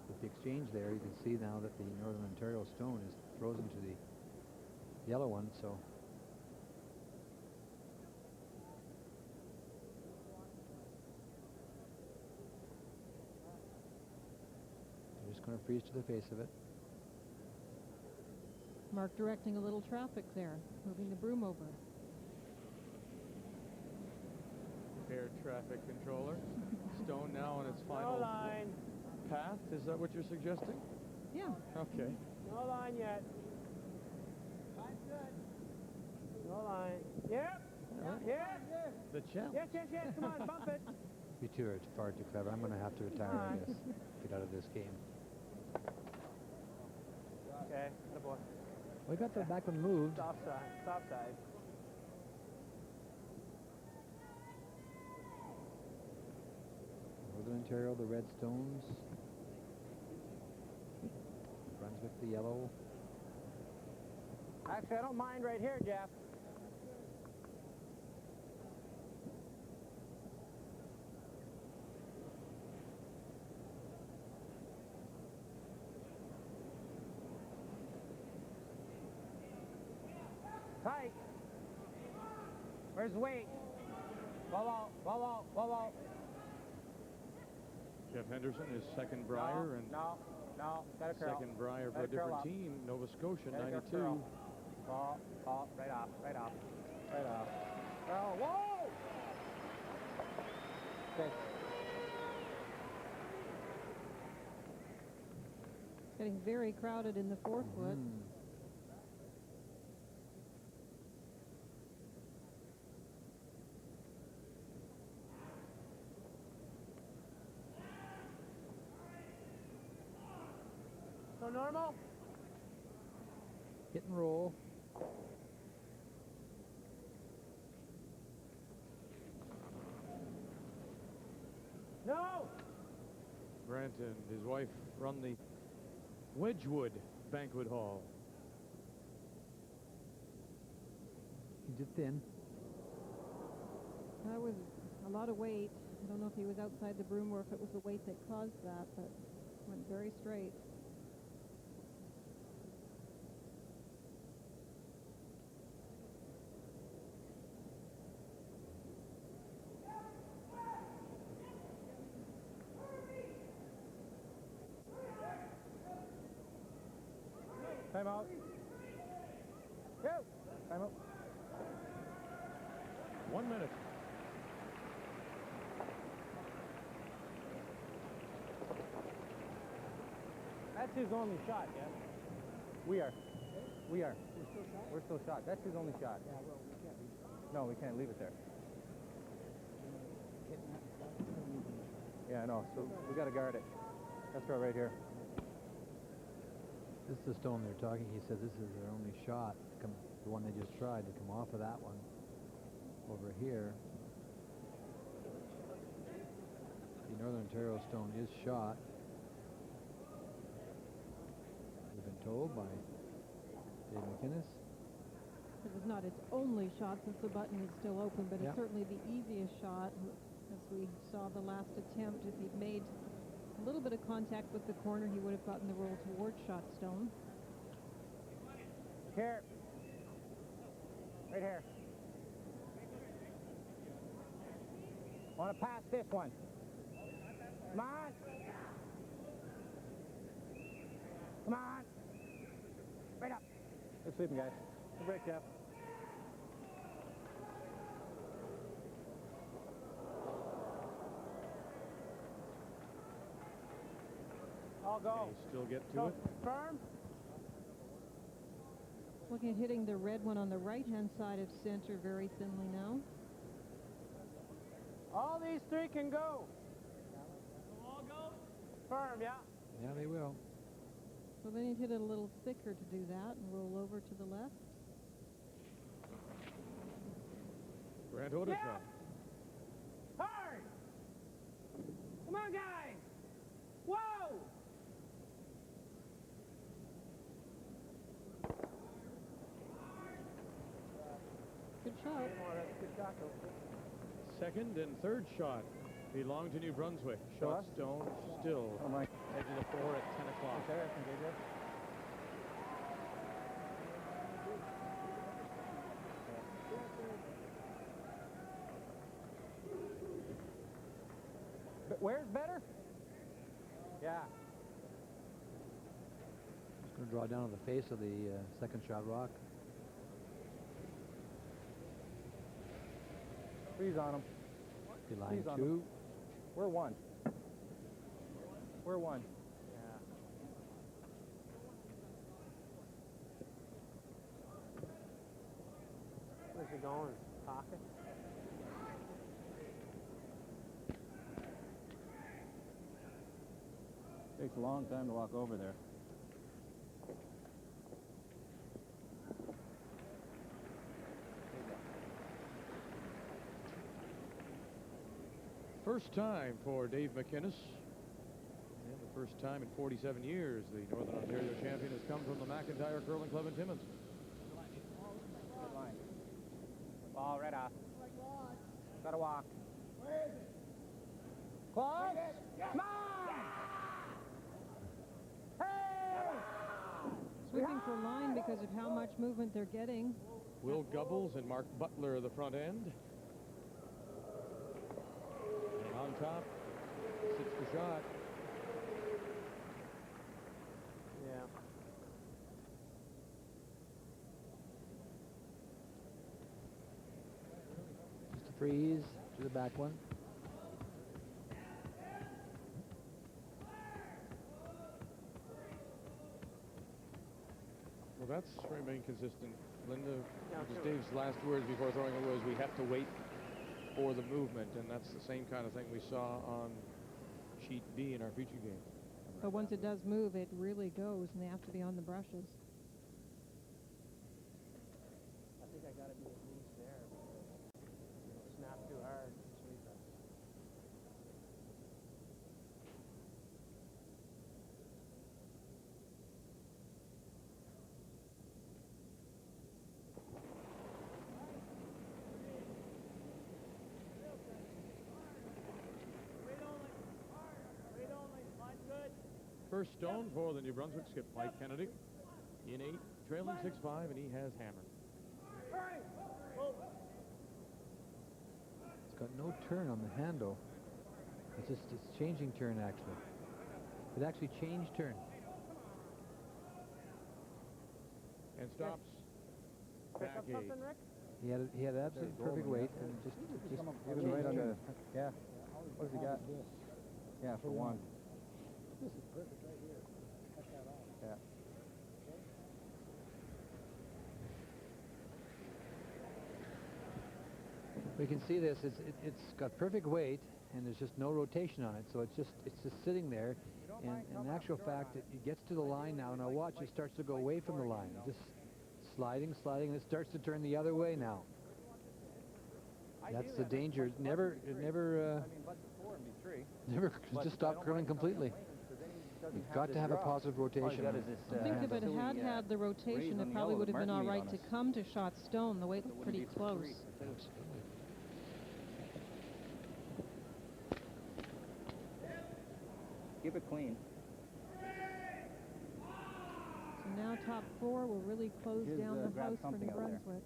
With the exchange there, you can see now that the Northern Ontario stone is frozen to the yellow one, so they're just going to freeze to the face of it. Mark directing a little traffic there, moving the broom over. Air traffic controller. Stone now on its final line. Path. Is that what you're suggesting? Yeah. Okay. No line yet. Line's good. No line. Yep. Yeah. The champ. Yes, yes, yes. Come on, bump it. You two are far too clever. I'm going to have to retire, I guess. Get out of this game. Okay, good boy. We got the back one moved. Stop side. Stop side. Northern Ontario, the red stones. Brunswick, the yellow. Actually, I don't mind right here, Jeff. Tight. Where's the weight? Ball out, ball out, ball out. Jeff Henderson is second Brier and no, gotta curl. second Brier for a different team. Nova Scotia, 92. Ball, right off, right off, right off. Oh, whoa! Okay. Getting very crowded in the 4-foot. So normal? Hit and roll. No! Grant and his wife run the Wedgwood Banquet Hall. He did thin. That was a lot of weight. I don't know if he was outside the broom or if it was the weight that caused that, but went very straight. Time out. Go. Time out. 1 minute. That's his only shot, yeah? We are. We are. We're still shot. That's his only shot. Yeah, well, we can't leave it. No, we can't leave it there. Yeah. Yeah, I know. So we got to guard it. Let's throw right here. This is the stone they're talking. He said this is their only shot. The one they just tried to come off of that one over here. The Northern Ontario stone is shot. We've been told by Dave McInnes. It was not its only shot since the button is still open, but Yeah. it's certainly the easiest shot. As we saw the last attempt, if he'd made a little bit of contact with the corner, he would have gotten the roll towards shot stone. Here. Right here. Want to pass this one. Come on. Come on. Right up. Good sleeping, guys. Good break, Cap. I'll go. Can he still get to Go it? firm. Looking at hitting the red one on the right-hand side of center very thinly now. All these three can go. All go. Firm, yeah. Yeah, they will. So then he'd hit it a little thicker to do that and roll over to the left. Grant Oderson. Yeah. Hard. Come on, guys. Whoa. Good shot. Good shot, though. Second and third shot belong to New Brunswick. Shot stone still. Oh, my. Edge of the floor at 10 o'clock. Okay, I can do this. But where's better? Yeah. Just going to draw down on the face of the second shot rock. Freeze on him. Be line Freeze on 2. him. We're one. We're one. Yeah. Where's he going? Pocket? Takes a long time to walk over there. First time for Dave McInnes. And the first time in 47 years the Northern Ontario champion has come from the McIntyre Curling Club in Timmins. Good line. Ball right off. Gotta walk. Close. Come on! Hey! Sweeping for line because of how much movement they're getting. Will Gubbles and Mark Butler the front end. And on top sits the shot. Yeah. Just a freeze to the back one. Well, that's remained consistent. Linda, because Dave's last words before throwing it was, we have to wait for the movement, and that's the same kind of thing we saw on sheet B in our feature game. But once it does move, it really goes, and they have to be on the brushes. I think I got to be at least there. Snap too hard. Sweep it. First stone for the New Brunswick skip, Mike Kennedy. In 8, trailing 6-5, and he has hammered. It's got no turn on the handle. It's changing turn, actually. It actually changed turn. And stops. Pick Back up 8. something, Rick? He had absolute perfect weight and just Even right on the, yeah. What has he got? Yeah, for one. This is perfect right here. Cut that off. Yeah. We can see this. It's got perfect weight, and there's just no rotation on it. So it's just sitting there. And in actual fact, it gets to the line now. Now watch, it starts to go away from the line. Just sliding, and it starts to turn the other way now. That's the danger. It never just stop curling completely. You've got to have a positive rotation. I think if it had the rotation, it probably would have been all right to come to shot stone. The weight looked pretty close. Absolutely. Keep it clean. So now top four will really close down the house for New Brunswick.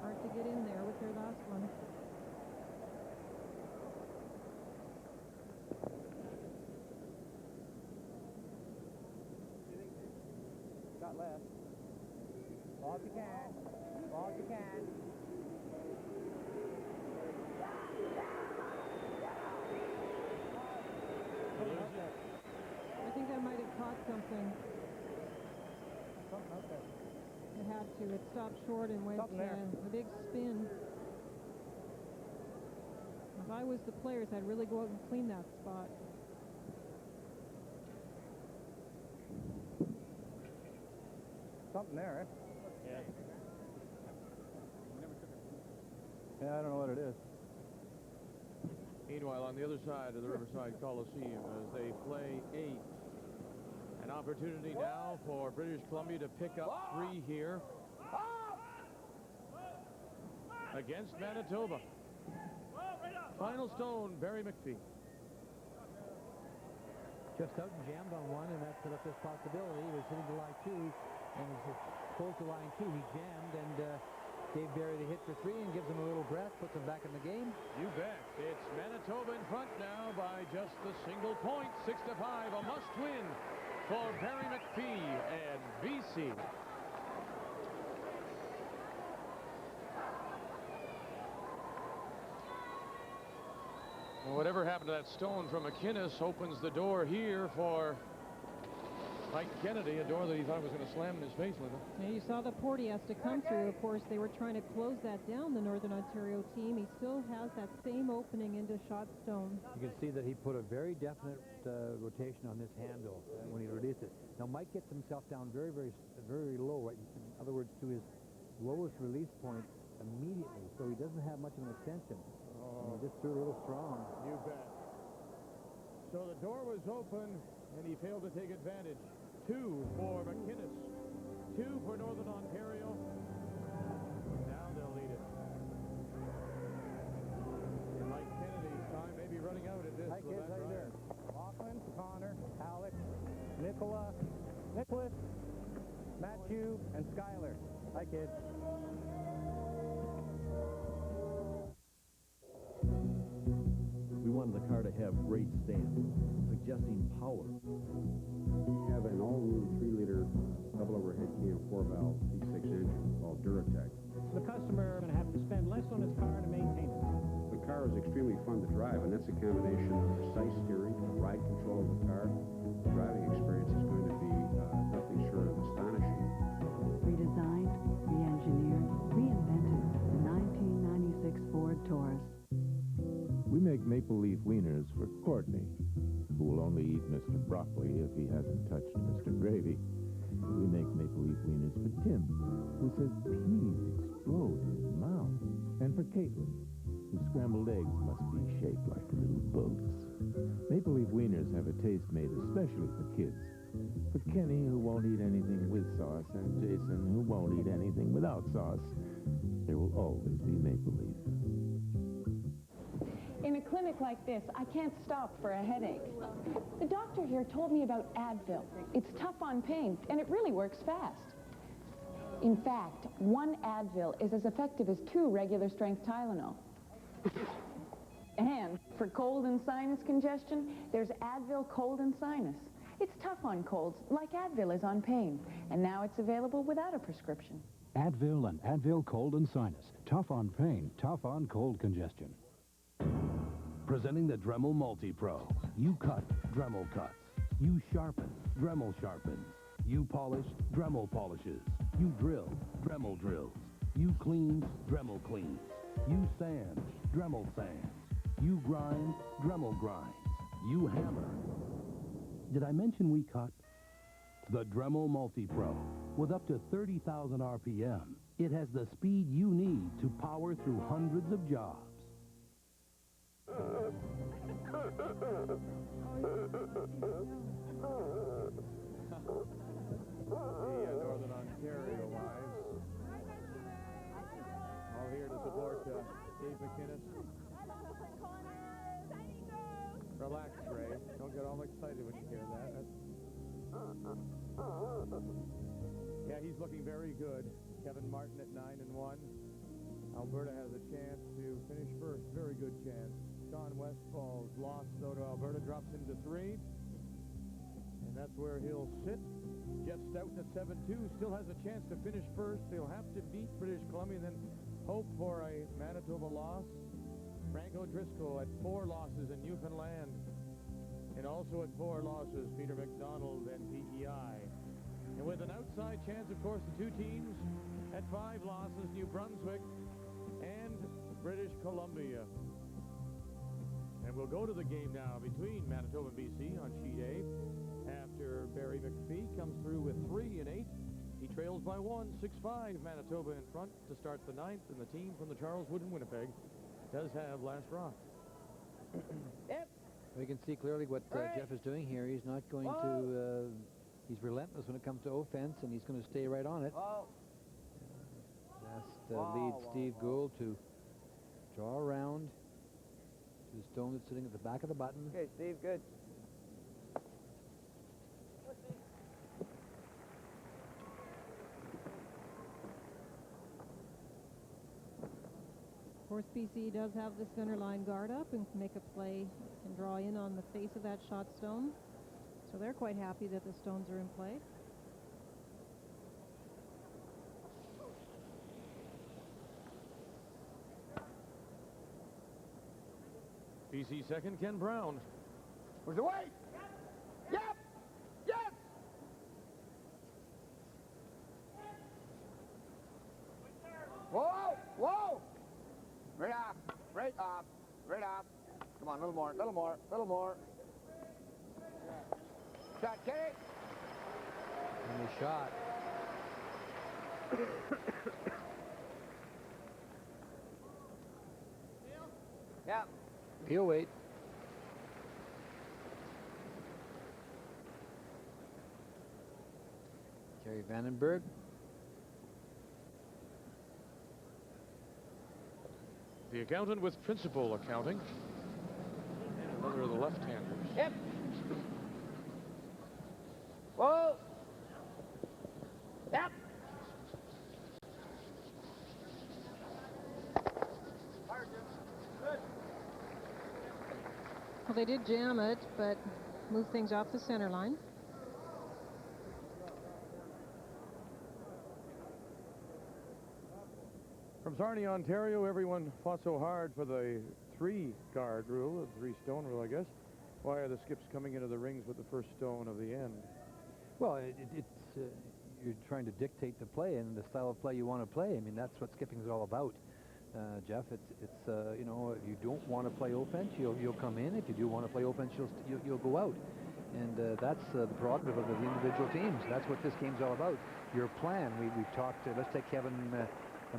Hard to get in there with their last one. Got left. Ball if you can. Ball if you can. I think I might have caught something. It had to. It stopped short and went a big spin. If I was the players, I'd really go out and clean that spot. Something there, eh? Yeah. Yeah, I don't know what it is. Meanwhile, on the other side of the Riverside Coliseum, as they play 8. An opportunity now for British Columbia to pick up 3 here against Manitoba. Final stone, Barry McPhee. Jeff Stoughton jammed on one, and that set up this possibility. He was hitting to line 2, and as he pulled to line 2, he jammed and gave Barry the hit for 3 and gives him a little breath, puts him back in the game. You bet. It's Manitoba in front now by just the single point, 6-5, a must-win for Barry McPhee and BC. Well, whatever happened to that stone from McInnes opens the door here for Mike Kennedy, a door that he thought was going to slam in his face with it. Yeah, you saw the port he has to come through. Of course, they were trying to close that down, the Northern Ontario team. He still has that same opening into shot stone. You can see that he put a very definite rotation on this handle when he released it. Now, Mike gets himself down very, very low, right? In other words, to his lowest release point immediately, so he doesn't have much of an extension. And he just threw a little strong. You bet. So the door was open, and he failed to take advantage. 2 for McInnes, 2 for Northern Ontario. Now they'll lead it. And Mike Kennedy's time may be running out at this. Hi, kids. How you doing? Lachlan, Connor, Alex, Nicholas, Matthew, and Skylar. Hi, kids. We wanted the car to have great stance, suggesting power. We have an all-new 3-liter double overhead cam 4-valve V6 engine called Duratec. The customer is going to have to spend less on his car to maintain it. The car is extremely fun to drive, and that's a combination of precise steering, ride control of the car. The driving experience is going to be nothing short of astonishing. Redesigned, re-engineered, reinvented, the 1996 Ford Taurus. We make maple leaf wieners for Courtney, who will only eat Mr. Broccoli if he hasn't touched Mr. Gravy. We make maple leaf wieners for Tim, who says peas explode in his mouth. And for Caitlin, whose scrambled eggs must be shaped like little boats. Maple leaf wieners have a taste made especially for kids. For Kenny, who won't eat anything with sauce, and Jason, who won't eat anything without sauce, there will always be maple leaf. In a clinic like this, I can't stop for a headache. The doctor here told me about Advil. It's tough on pain, and it really works fast. In fact, 1 Advil is as effective as 2 regular strength Tylenol. And for cold and sinus congestion, there's Advil Cold and Sinus. It's tough on colds, like Advil is on pain, and now it's available without a prescription. Advil and Advil Cold and Sinus. Tough on pain, tough on cold congestion. Presenting the Dremel Multi-Pro. You cut, Dremel cuts. You sharpen, Dremel sharpens. You polish, Dremel polishes. You drill, Dremel drills. You clean, Dremel cleans. You sand, Dremel sands. You grind, Dremel grinds. You hammer. Did I mention we cut? The Dremel Multi-Pro. With up to 30,000 RPM, it has the speed you need to power through hundreds of jobs. Northern Ontario wives. All here to support Dave McInnes. Relax, Ray. Don't get all excited when you hear that. Yeah, he's looking very good. Kevin Martin at 9-1. Alberta has a chance to finish first. Very good chance. Sean Westphal's loss, though, to Alberta drops him to 3. And that's where he'll sit. Jeff Stoughton at 7-2 still has a chance to finish first. They'll have to beat British Columbia and then hope for a Manitoba loss. Frank O'Driscoll at 4 losses in Newfoundland. And also at 4 losses, Peter McDonald and PEI. And with an outside chance, of course, the two teams at 5 losses, New Brunswick and British Columbia. And we'll go to the game now between Manitoba and BC on sheet A. After Barry McPhee comes through with 3 and 8. He trails by 1, 6-5, Manitoba in front to start the 9th, and the team from the Charles Wood in Winnipeg does have last rock. Yep. We can see clearly what Jeff is doing here. He's not going to, he's relentless when it comes to offense, and he's going to stay right on it. Just leads Steve Gould to draw around to the stone that's sitting at the back of the button. Okay, Steve, good. Of course, BC does have the center line guard up and can make a play and draw in on the face of that shot stone. So they're quite happy that the stones are in play. BC second, Ken Brown. Where's the weight? Yep! Yes! Whoa! Whoa! Right off, right off, right off. Come on, a little more, little more, little more. Shot, Kenny. And he shot. Yeah. He'll wait. Kerry Vandenberg. The accountant with principal accounting. And another of the left-handers. Yep. Whoa. Yep. Well, they did jam it, but move things off the center line. From Sarnia, Ontario, everyone fought so hard for the 3-guard rule, the 3-stone rule, I guess. Why are the skips coming into the rings with the first stone of the end? Well, it's you're trying to dictate the play and the style of play you want to play. I mean, that's what skipping is all about, Jeff. It's you know, if you don't want to play offense, you'll come in. If you do want to play offense, you'll go out. And that's the prerogative of the individual teams. That's what this game's all about. Your plan. We've talked. Let's take Kevin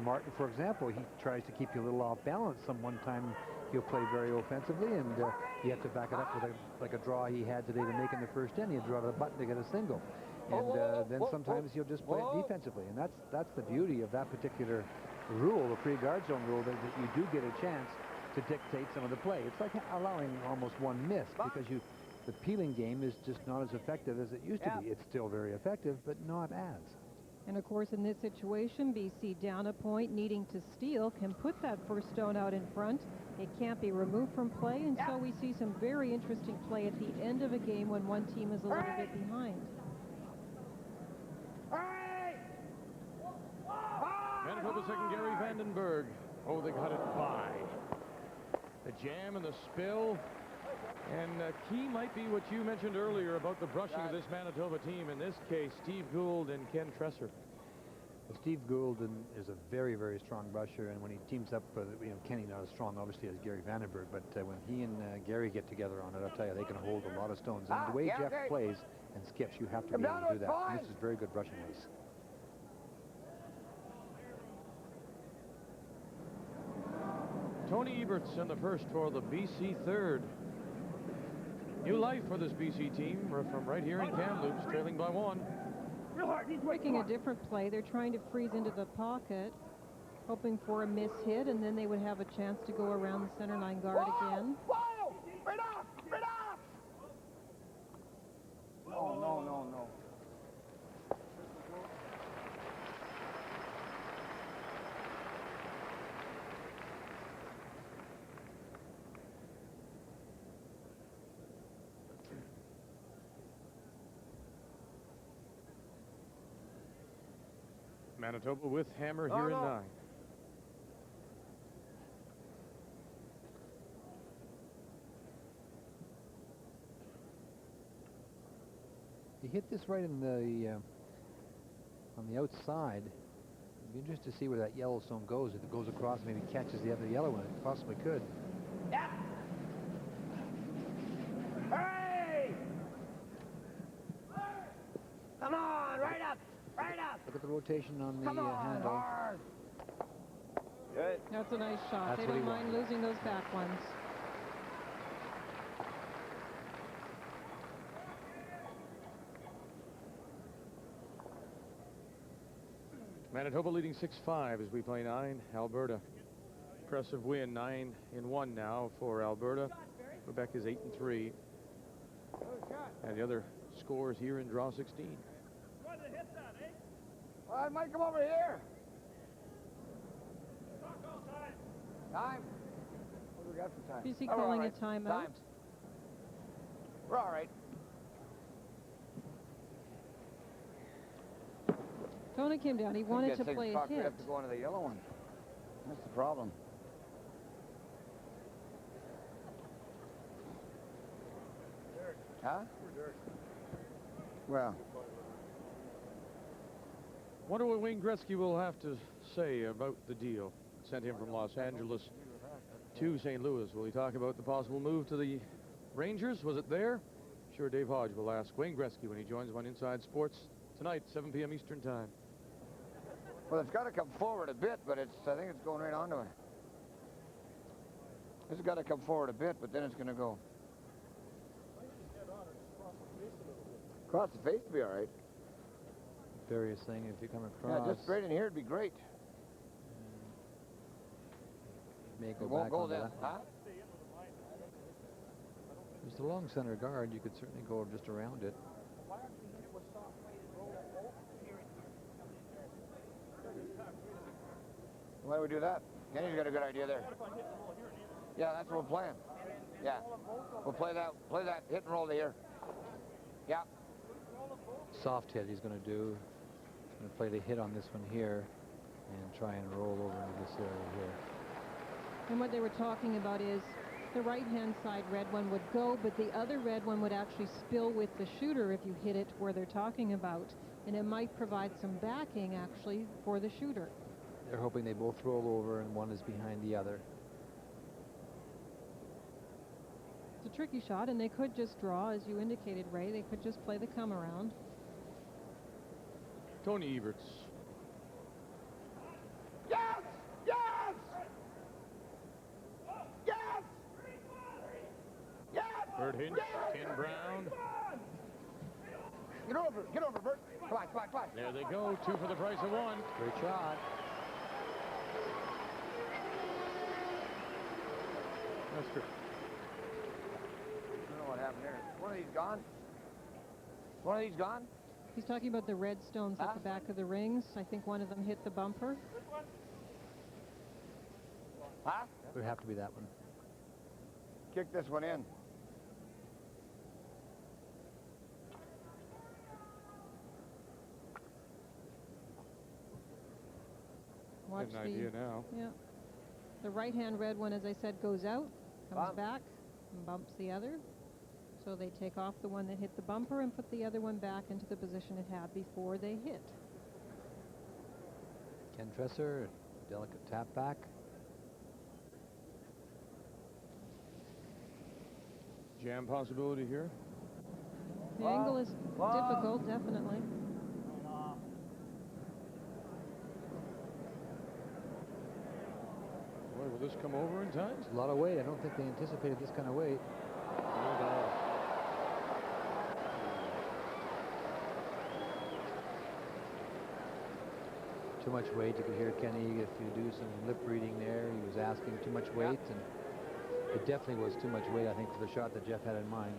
Martin, for example. He tries to keep you a little off balance. One time he'll play very offensively, and you have to back it up with like a draw he had today to make in the first inning. He'd draw the button to get a single. And then sometimes he'll just play it defensively. And that's the beauty of that particular rule, the free-guard zone rule, that you do get a chance to dictate some of the play. It's like allowing almost one miss, because the peeling game is just not as effective as it used to be. It's still very effective, but not as. And of course, in this situation, BC down a point, needing to steal, can put that first stone out in front. It can't be removed from play, and so we see some very interesting play at the end of a game when one team is a little bit behind. Manitoba second, Gary Vandenberg. Oh, they got it by. The jam and the spill. And key might be what you mentioned earlier about the brushing of this Manitoba team. In this case, Steve Gould and Ken Tresser. Well, Steve Goulden is a very, very strong brusher, and when he teams up with, Kenny not as strong, obviously, as Gary Vandenberg, but when he and Gary get together on it, I'll tell you, they can hold a lot of stones. And the way Jeff plays and skips, you have to be able to do that. And this is very good brushing race. Tony Eberts in the first for the BC third. New life for this BC team from right here in Kamloops, trailing by 1. Making a different play. They're trying to freeze into the pocket, hoping for a miss hit, and then they would have a chance to go around the center line guard again. Whoa! Right off! Right off! Oh, no, no, no. Manitoba with hammer here in 9. He hit this right in the on the outside. It'd be interesting to see where that yellow stone goes. If it goes across, maybe catches the other yellow one. It possibly could. Yeah. Hey! Come on, right up, right up. Look at the rotation on the Come on, handle. hard. Good. That's a nice shot. That's They what he don't mind wanted. losing those back ones. Manitoba leading 6-5 as we play 9. Alberta. Impressive win, 9-1 now for Alberta. Quebec is 8-3. And the other scores here in draw 16. All right, Mike, come over here. Time. What do we got for time? BC Oh, we're calling all a right. timeout. Time. We're all right. Tony came down. He wanted to play a We hit. have to go into the yellow one. That's the problem. Huh? Well. Wonder what Wayne Gretzky will have to say about the deal. Sent him from Los Angeles to St. Louis. Will he talk about the possible move to the Rangers? Was it there? Sure, Dave Hodge will ask Wayne Gretzky when he joins One Inside Sports tonight, 7 p.m. Eastern Time. Well, it's got to come forward a bit, but I think it's going right onto it. It's got to come forward a bit, but then it's going to go. Across the face would be all right. Various thing if you come across. Yeah, just straight in here would be great. May go It won't back go onto then, that. huh? There's the long center guard. You could certainly go just around it. Why do we do that? Kenny's got a good idea there. Yeah, that's what we're playing. Yeah. We'll play that hit and roll to here. Yeah. Soft hit he's going to do. He's going to play the hit on this one here and try and roll over into this area here. And what they were talking about is the right-hand side red one would go, but the other red one would actually spill with the shooter if you hit it where they're talking about. And it might provide some backing, actually, for the shooter. They're hoping they both roll over and one is behind the other. It's a tricky shot, and they could just draw, as you indicated, Ray. They could just play the come around. Tony Eberts. Yes! Yes! Yes! Yes! Bert Hinch, Yes! Ken Brown. Get over, Bert. Come on. There they go, 2 for the price of 1. Great shot. That's true. I don't know what happened there. One of these gone? One of these gone? He's talking about the red stones at the back of the rings. I think one of them hit the bumper. Huh? It would have to be that one. Kick this one in. Watch An idea now. Yeah. The right-hand red one, as I said, goes out, comes back, and bumps the other. So they take off the one that hit the bumper and put the other one back into the position it had before they hit. Ken Tresser, delicate tap back. Jam possibility here. The angle is difficult, definitely. Boy, will this come over in time? It's a lot of weight. I don't think they anticipated this kind of weight. Too much weight. You could hear Kenny, if you do some lip reading there, he was asking too much weight, and it definitely was too much weight, I think, for the shot that Jeff had in mind.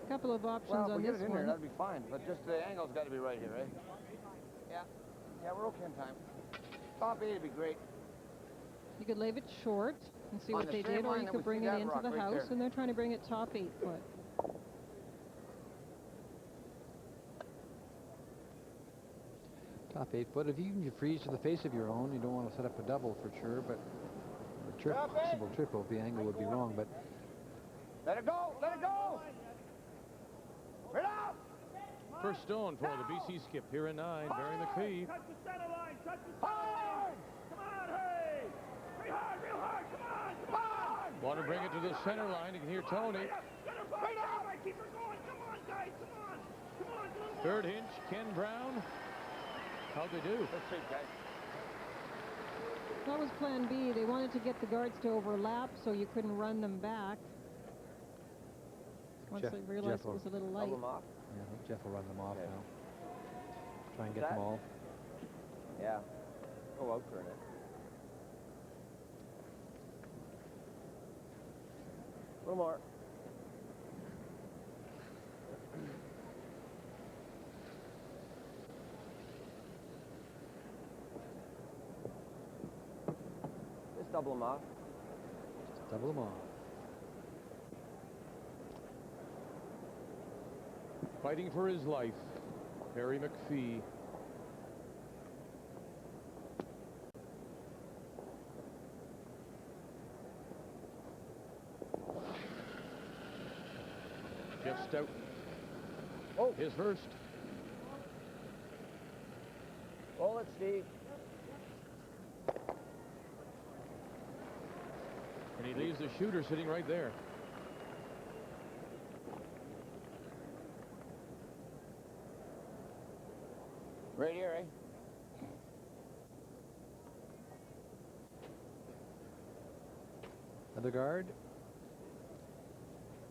A couple of options well, on if we this get it in one. there, that'd be fine. But just the angle's got to be right here, right? Yeah. Yeah, we're okay in time. Top 8 would be great. You could leave it short and see On what the they same did, or line you that could we bring see it that into rock the right house, there. and they're trying to bring it top 8 foot. Top 8 foot. If you freeze to the face of your own, you don't want to set up a double for sure, but a possible triple if the angle would be wrong. But let it go! Let it go! Right out! First stone for the BC skip here in 9. Barry McPhee. Touch the center line! Touch the center line! Come on, hurry! Pretty hard, real hard! Come on! Come on! Want to bring it to the center line. You can hear Tony. Right out! Keep her going! Come on, guys! Come on! Come on! Come on! Third hinge, Ken Brown. How'd they do? Let's see, guys. That was plan B. They wanted to get the guards to overlap so you couldn't run them back. Once they realized it was a little light. Yeah, I think Jeff will run them off now. Try and get them all. Yeah. Go out for it. A little more. Just double them off. Just double them off. Fighting for his life, Barry McPhee. Jeff Stoughton. Oh, his first. Roll it, Steve. And he leaves the shooter sitting right there. Right here, eh? Other guard.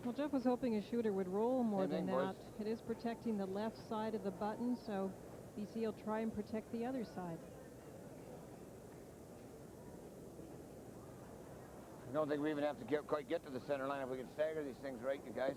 Well, Jeff was hoping his shooter would roll more Same than thing, that. boys. It is protecting the left side of the button, so BC will try and protect the other side. I don't think we even have to quite get to the center line if we can stagger these things right, you guys.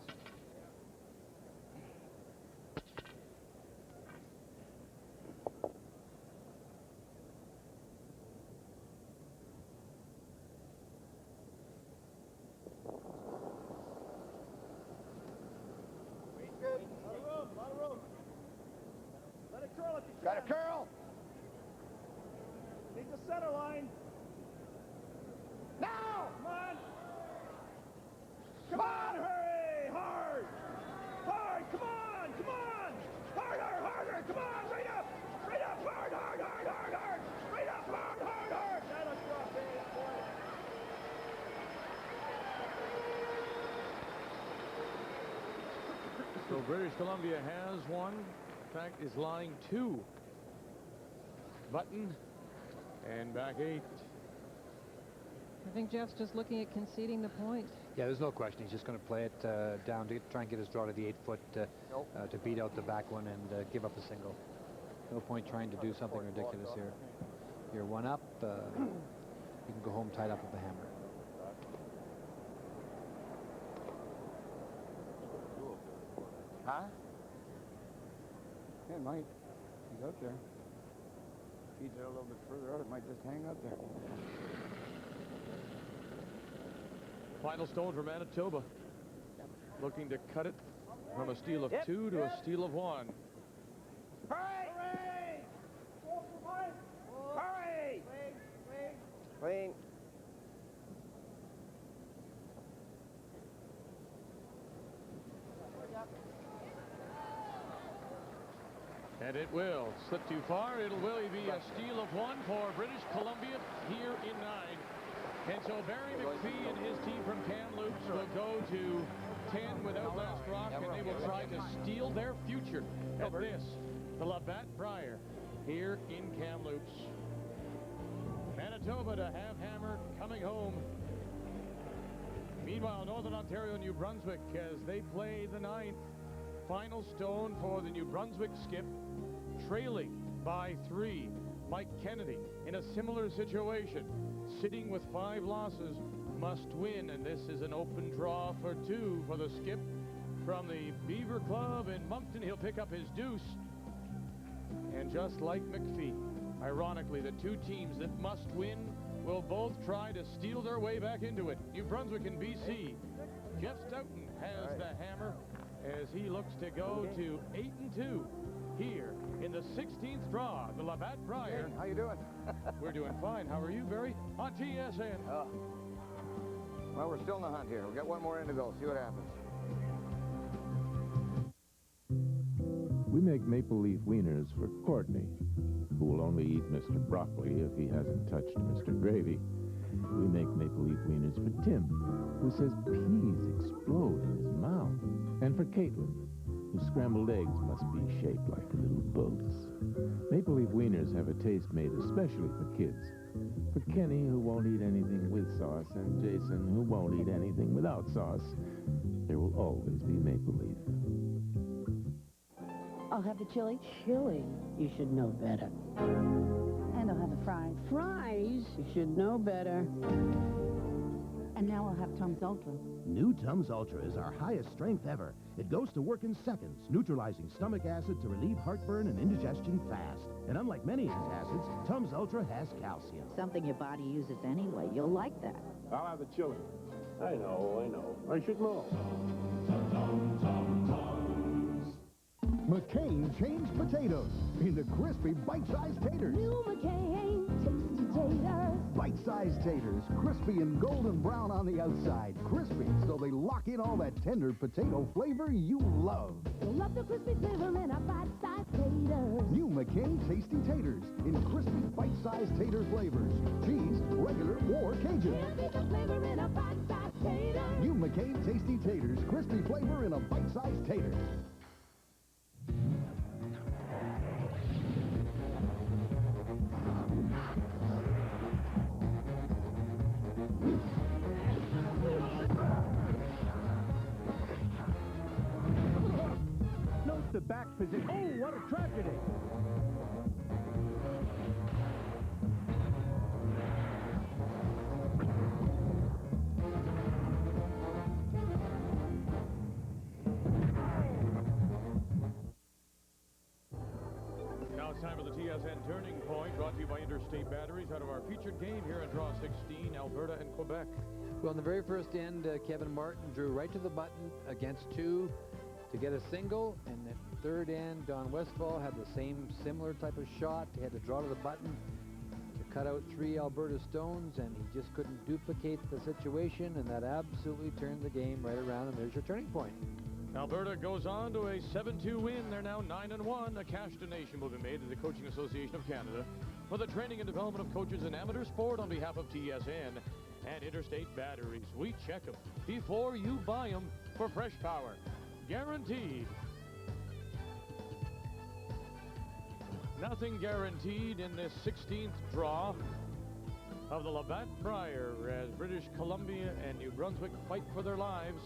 Got a curl. Need the center line. Now! Come on. Come on, hurry! Hard! Hard! Come on! Come on! Harder! Harder! Come on! Right up! Right up! Hard! Hard! Hard! Hard! Hard! Right up! Hard! Hard! Hard! That'll drop it, boy. So British Columbia has one. In fact, is lying 2. Button and back 8. I think Jeff's just looking at conceding the point. Yeah, there's no question. He's just going to play it down to try and get his draw to the 8 foot to beat out the back one and give up a single. No point trying to do something ridiculous here. You're one up. You can go home tied up with the hammer. Huh? It might. He's out there. Feeds it a little bit further out. It might just hang out there. Final stone for Manitoba. Looking to cut it from a steal of 2 to a steal of 1. Hurry! Hurry! Hurry! Clean. And it will slip too far. It'll really be a steal of one for British Columbia here in 9. And so Barry McPhee and his team from Kamloops will go to 10 without last rock, and they will try to steal their future at this, the Labatt Brier here in Kamloops. Manitoba to have hammer coming home. Meanwhile, Northern Ontario, New Brunswick, as they play the 9th final stone for the New Brunswick skip, trailing by 3. Mike Kennedy in a similar situation, sitting with 5 losses, must win, and this is an open draw for 2 for the skip from the Beaver Club in Moncton. He'll pick up his deuce, and just like McPhee, ironically, the 2 teams that must win will both try to steal their way back into it. New Brunswick and BC. Jeff Stoughton has the hammer as he looks to go to 8-2 here in the 16th draw, the Labatt Brier. Hey, how you doing? We're doing fine. How are you, Barry? On TSN. Well, we're still in the hunt here. We've got one more in to go. See what happens. We make maple leaf wieners for Courtney, who will only eat Mr. Broccoli if he hasn't touched Mr. Gravy. We make maple leaf wieners for Tim, who says peas explode in his mouth. And for Caitlin, whose scrambled eggs must be shaped like little boats. Maple leaf wieners have a taste made especially for kids. For Kenny, who won't eat anything with sauce, and Jason, who won't eat anything without sauce, there will always be maple leaf. I'll have the chili. Chili? You should know better. And I'll have the fries. Fries? You should know better. And now I'll have Tums Ultra. New Tums Ultra is our highest strength ever. It goes to work in seconds, neutralizing stomach acid to relieve heartburn and indigestion fast. And unlike many antacids, Tums Ultra has calcium. Something your body uses anyway. You'll like that. I'll have the chili. I know. I should know. McCain changed potatoes into crispy bite-sized taters. New McCain tasty taters. Bite-sized taters, crispy and golden brown on the outside. Crispy, so they lock in all that tender potato flavor you love. You'll love the crispy flavor in our bite-sized taters. New McCain tasty taters in crispy bite-sized tater flavors. Cheese, regular, or Cajun. Here's the flavor in a bite-sized tater. New McCain tasty taters, crispy flavor in a bite-sized tater. Note the back position. Oh, what a tragedy! Now it's time for the TSN Turning Point, brought to you by Interstate Batteries out of our featured game here in Draw 16, Alberta and Quebec. Well, in the very first end, Kevin Martin drew right to the button against 2 to get a single, and the third end, Don Westphal had the same similar type of shot. He had to draw to the button to cut out 3 Alberta stones, and he just couldn't duplicate the situation, and that absolutely turned the game right around, and there's your turning point. Alberta goes on to a 7-2 win. They're now 9-1. A cash donation will be made to the Coaching Association of Canada for the training and development of coaches in amateur sport on behalf of TSN and Interstate Batteries. We check them before you buy them for fresh power. Guaranteed. Nothing guaranteed in this 16th draw of the Labatt Brier as British Columbia and New Brunswick fight for their lives.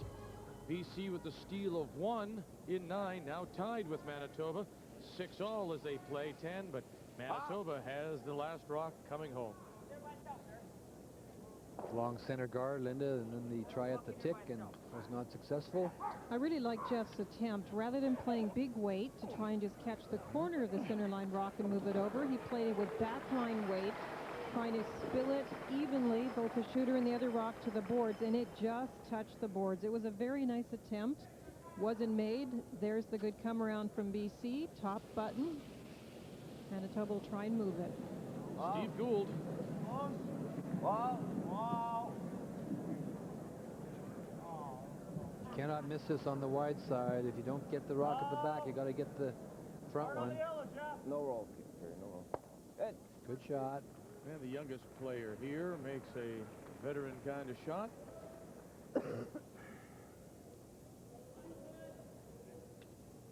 BC with the steal of 1 in 9, now tied with Manitoba. 6-all as they play 10, but Manitoba has the last rock coming home. Long center guard, Linda, and then the try at the tick and was not successful. I really like Jeff's attempt. Rather than playing big weight to try and just catch the corner of the center line rock and move it over, he played it with back line weight, trying to spill it evenly, both the shooter and the other rock, to the boards, and it just touched the boards. It was a very nice attempt. Wasn't made. There's the good come around from BC. Top button. Manitoba will try and move it. Steve Gould Whoa, whoa. Cannot miss this on the wide side. If you don't get the rock at the back, you got to get the front one. No roll, Terry, no roll. Good. Good shot. And the youngest player here makes a veteran kind of shot.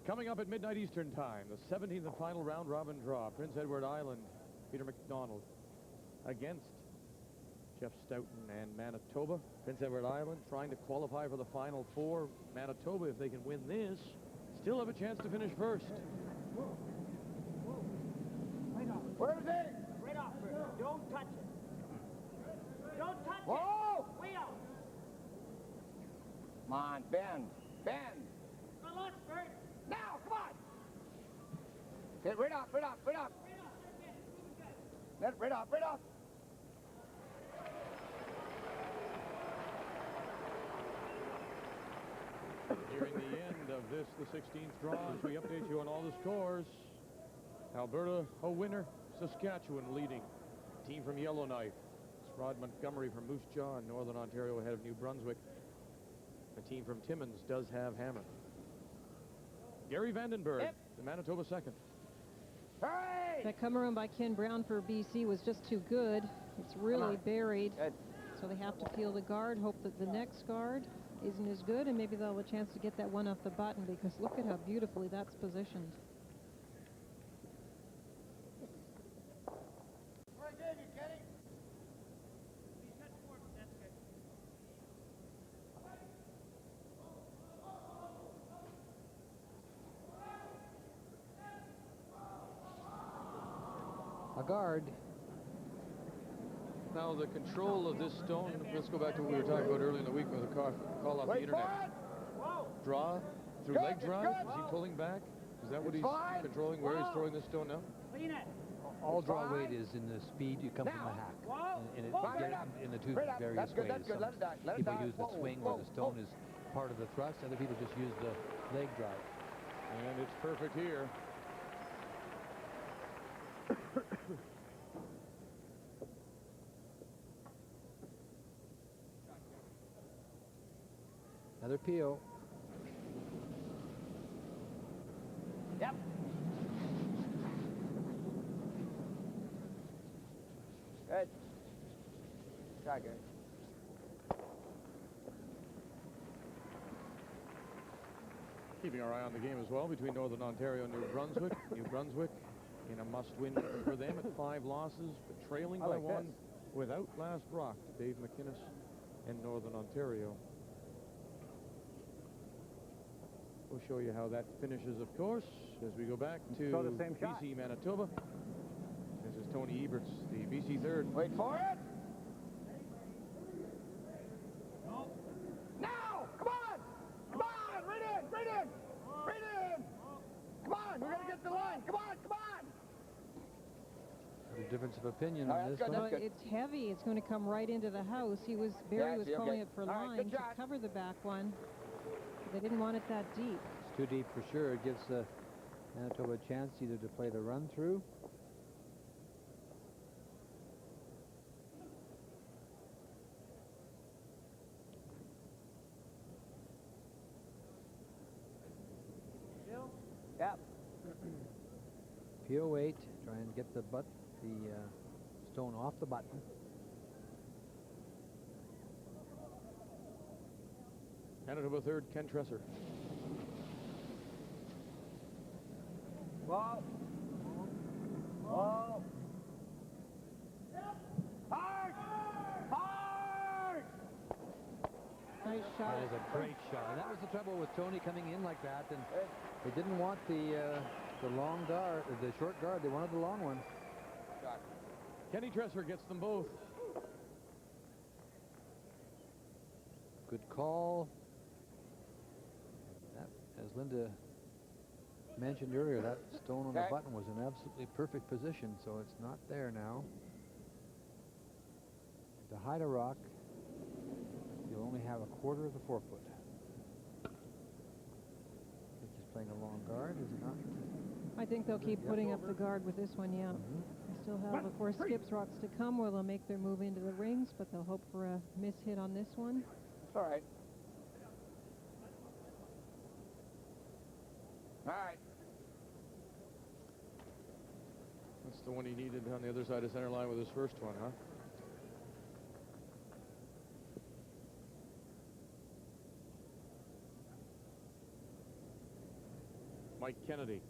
Coming up at midnight Eastern time, the 17th and final round robin draw. Prince Edward Island, Peter McDonald against Jeff Stoughton and Manitoba. Prince Edward Island trying to qualify for the Final Four. Manitoba, if they can win this, still have a chance to finish first. Where's it? Right off, Bert. Don't touch it. Don't touch Whoa! it. Way out. Come on, bend. Bend. Good luck, Bert. Now, come on. Okay, right off, right off, right off. Right off, right off. Nearing the end of this, the 16th draw, as we update you on all the scores. Alberta, a winner. Saskatchewan leading. Team from Yellowknife. It's Rod Montgomery from Moose Jaw in Northern Ontario ahead of New Brunswick. The team from Timmins does have Hammer. Gary Vandenberg, the Manitoba second. Hurry! That come around by Ken Brown for BC was just too good. It's really buried. So they have to peel the guard, hope that the next guard isn't as good, and maybe they'll have a chance to get that one off the button, because look at how beautifully that's positioned. A guard. Now the control of this stone, let's go back to what we were talking about earlier in the week with the call off the internet. Draw through leg drive. Is he pulling back? Is that what he's controlling, where he's throwing this stone now? All draw weight is in the speed you come from the hack. And it get in the two various ways. Some people use the swing where the stone is part of the thrust. Other people just use the leg drive. And it's perfect here. Another peel. Yep. Good. Try, Gary. Keeping our eye on the game as well between Northern Ontario and New Brunswick. New Brunswick in a must-win for them at 5 losses, but trailing by 1 without last rock to Dave McInnes and Northern Ontario. We'll show you how that finishes, of course, as we go back to BC Manitoba. This is Tony Eberts, the BC third. Wait for it. Now! Come on! Come on! Right in! Right in! Right in! Come on! We're going to get the line! Come on! Come on! There's a difference of opinion on this one. No, it's heavy. It's going to come right into the house. Barry was calling it for line to cover the back one. They didn't want it that deep. It's too deep for sure. It gives Manitoba a chance either to play the run through. Yep. Peel weight. Try and get the stone off the button. Manitoba third, Ken Tresser. Whoa. Whoa. Hard! Hard! Nice shot. That is a great shot. And that was the trouble with Tony coming in like that. And they didn't want the long guard, the short guard. They wanted the long one. Kenny Tresser gets them both. Good call. That, as Linda mentioned earlier, that stone on the button was in absolutely perfect position, so it's not there now. To hide a rock, you'll only have a quarter of the 4 foot. Just playing a long guard, is it not? I think they'll keep putting up the guard with this one, yeah. They still have, of course, Skips rocks to come where they'll make their move into the rings, but they'll hope for a miss hit on this one. It's all right. All right. That's the one he needed on the other side of center line with his first one, huh? Mike Kennedy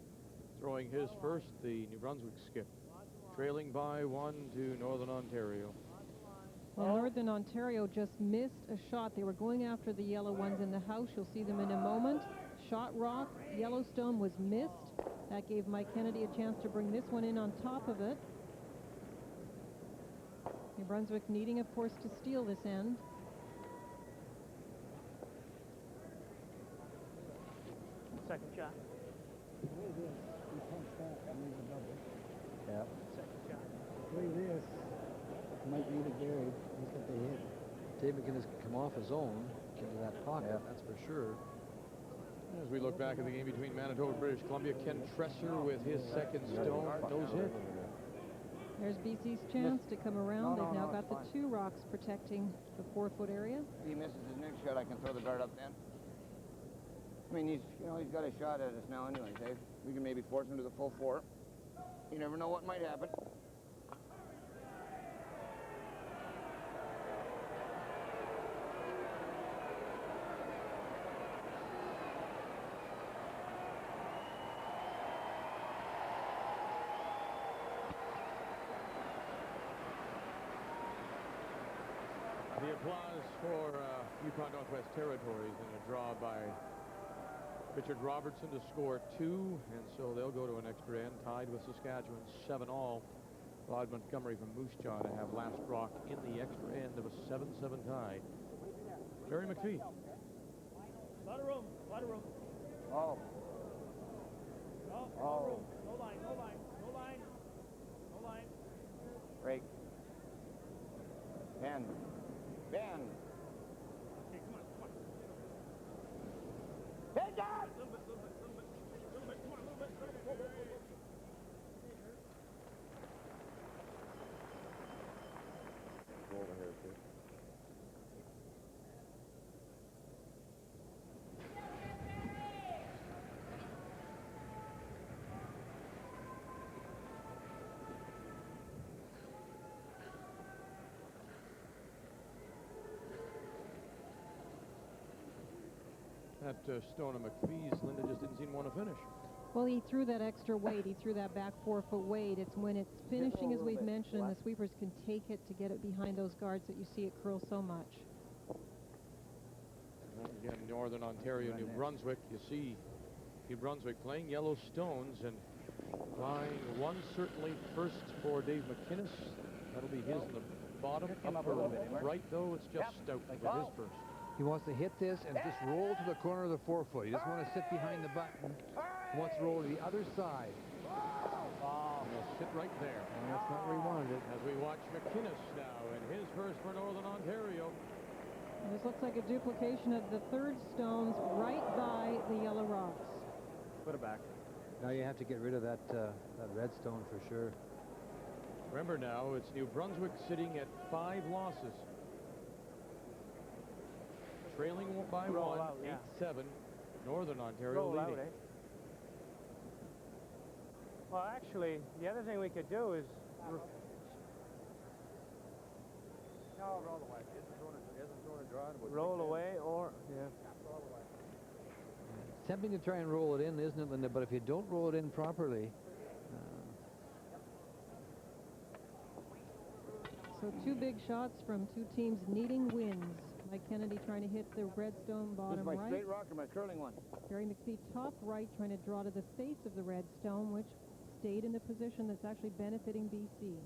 throwing his first, the New Brunswick skip, trailing by 1 to Northern Ontario. Well, Northern Ontario just missed a shot. They were going after the yellow ones in the house. You'll see them in a moment. Shot rock, Yellowstone was missed. That gave Mike Kennedy a chance to bring this one in on top of it. New Brunswick needing, of course, to steal this end. Second shot. Yeah. Second shot. Look at this. Might need it buried. Look at the hit. Dave McInnes can come off his own, get into that pocket, that's for sure. As we look back at the game between Manitoba and British Columbia, Ken Tresser with his second stone, nose hit. There's BC's chance to come around. They've now got the 2 rocks protecting the 4-foot area. If he misses his next shot, I can throw the guard up then. I mean, he's got a shot at us now anyways, Dave. We can maybe force him to the full 4. You never know what might happen. The applause for Yukon Northwest Territories in a draw by Richard Robertson to score 2, and so they'll go to an extra end, tied with Saskatchewan 7-all. Rod Montgomery from Moose Jaw to have last rock in the extra end of a 7-7 tie. Barry McPhee. Lot of room. Lot of room. Oh. No, Oh. no room. No line. No line. No line. No line. Break. Ben. Ben. Okay, come on. Come on. Hey, John! Little bit. Come on, a little bit. Go. Go over here, too. That stone of McPhee's, Linda just didn't seem to want to finish. Well, he threw that extra weight. He threw that back 4-foot weight. It's when it's finishing, as we've mentioned, and the sweepers can take it to get it behind those guards that you see it curl so much. Again, Northern Ontario, New Brunswick. You see New Brunswick playing yellow stones and flying one certainly first for Dave McInnes. That'll be his in the bottom. Upper right, though, it's just Stoughton with his first. He wants to hit this and just roll to the corner of the 4-foot. He doesn't want to sit behind the button. He wants to roll to the other side. Oh, he'll sit right there. And that's not where he wanted it. As we watch McInnes now in his first for Northern Ontario. This looks like a duplication of the 3rd stones right by the yellow rocks. Put it back. Now you have to get rid of that red stone for sure. Remember now, it's New Brunswick sitting at 5 losses. Trailing by 1, 8-7. Northern Ontario Roll leading. out, eh? Well, actually, the other thing we could do is... No, roll away. Isn't throwing a draw. Roll away or... Yeah. It's tempting to try and roll it in, isn't it, Linda? But if you don't roll it in properly... So 2 big shots from 2 teams needing wins. Mike Kennedy trying to hit the red stone bottom This is my right. straight rock or my curling one? Barry McPhee top right trying to draw to the face of the red stone, which stayed in the position that's actually benefiting BC.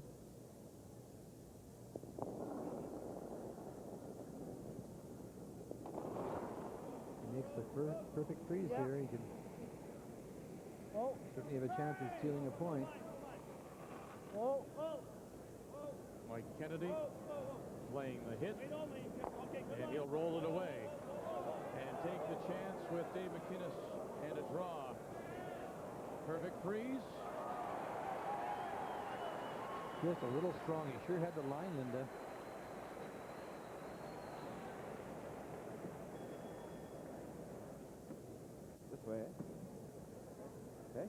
He makes the perfect freeze here. He can certainly have a chance of stealing a point. Mike Kennedy playing the hit, and he'll roll it away and take the chance with Dave McInnes and a draw. perfect freeze. Just a little strong. He sure had the line, Linda. This way, eh? Okay.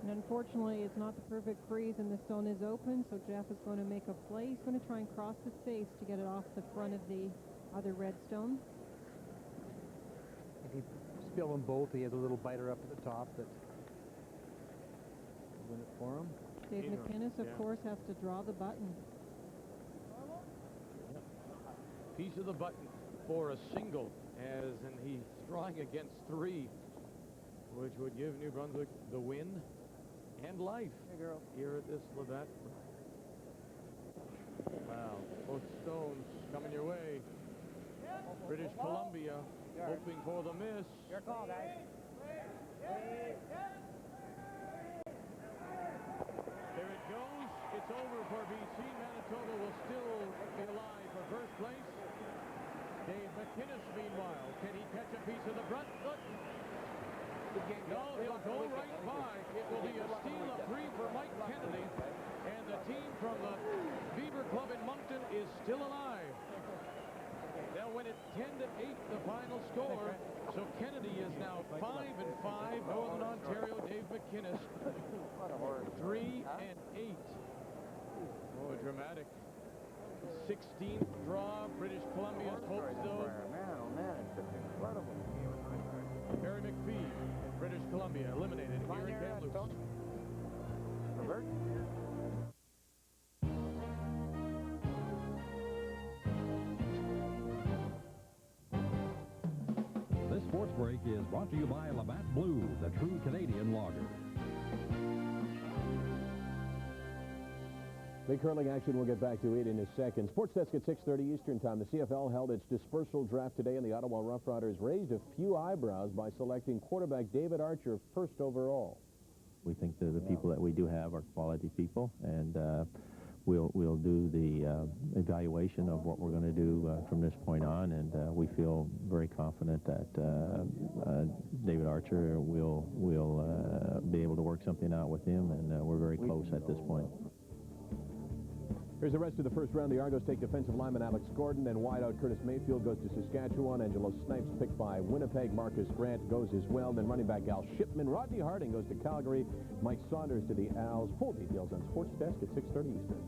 And unfortunately, it's not the perfect freeze, and the stone is open, so Jeff is going to make a play. He's going to try and cross his face to get it off the front of the other red stone. If he spilled them both, he has a little biter up at the top that will win it for him. Dave McInnes, of course, has to draw the button. Yep. Piece of the button for a single, and he's drawing against 3, which would give New Brunswick the win and life here at this Labatt. Wow, both stones coming your way. British Columbia hoping for the miss. Your call, guys. There it goes. It's over for BC. Manitoba will still be alive for first place. Dave McInnes, meanwhile, can he catch a piece of the front? Look. No, he'll go right by. It will be a steal of 3 for Mike Kennedy. And the team from the Beaver Club in Moncton is still alive. They'll win it 10-8, the final score. So Kennedy is now 5-5. Northern Ontario, Dave McInnes, 3-8. Oh, dramatic. 16th draw. British Columbia's hopes, though. Man, oh man, it's just incredible. Barry McPhee, British Columbia, eliminated here in Kamloops. Robert? This sports break is brought to you by Labatt Blue, the true Canadian lager. Big hurling action we'll get back to it in a second. Sports Desk at 6:30 Eastern Time. The CFL held its dispersal draft today, and the Ottawa Rough Riders raised a few eyebrows by selecting quarterback David Archer first overall. We think that the people that we do have are quality people, and we'll do the evaluation of what we're going to do from this point on, and we feel very confident that David Archer will be able to work something out with him, and we're very close at this point. Here's the rest of the first round. The Argos take defensive lineman Alex Gordon, and wideout Curtis Mayfield goes to Saskatchewan. Angelo Snipes picked by Winnipeg. Marcus Grant goes as well. Then running back Al Shipman. Rodney Harding goes to Calgary. Mike Saunders to the Als. Full details on Sports Desk at 6:30 Eastern.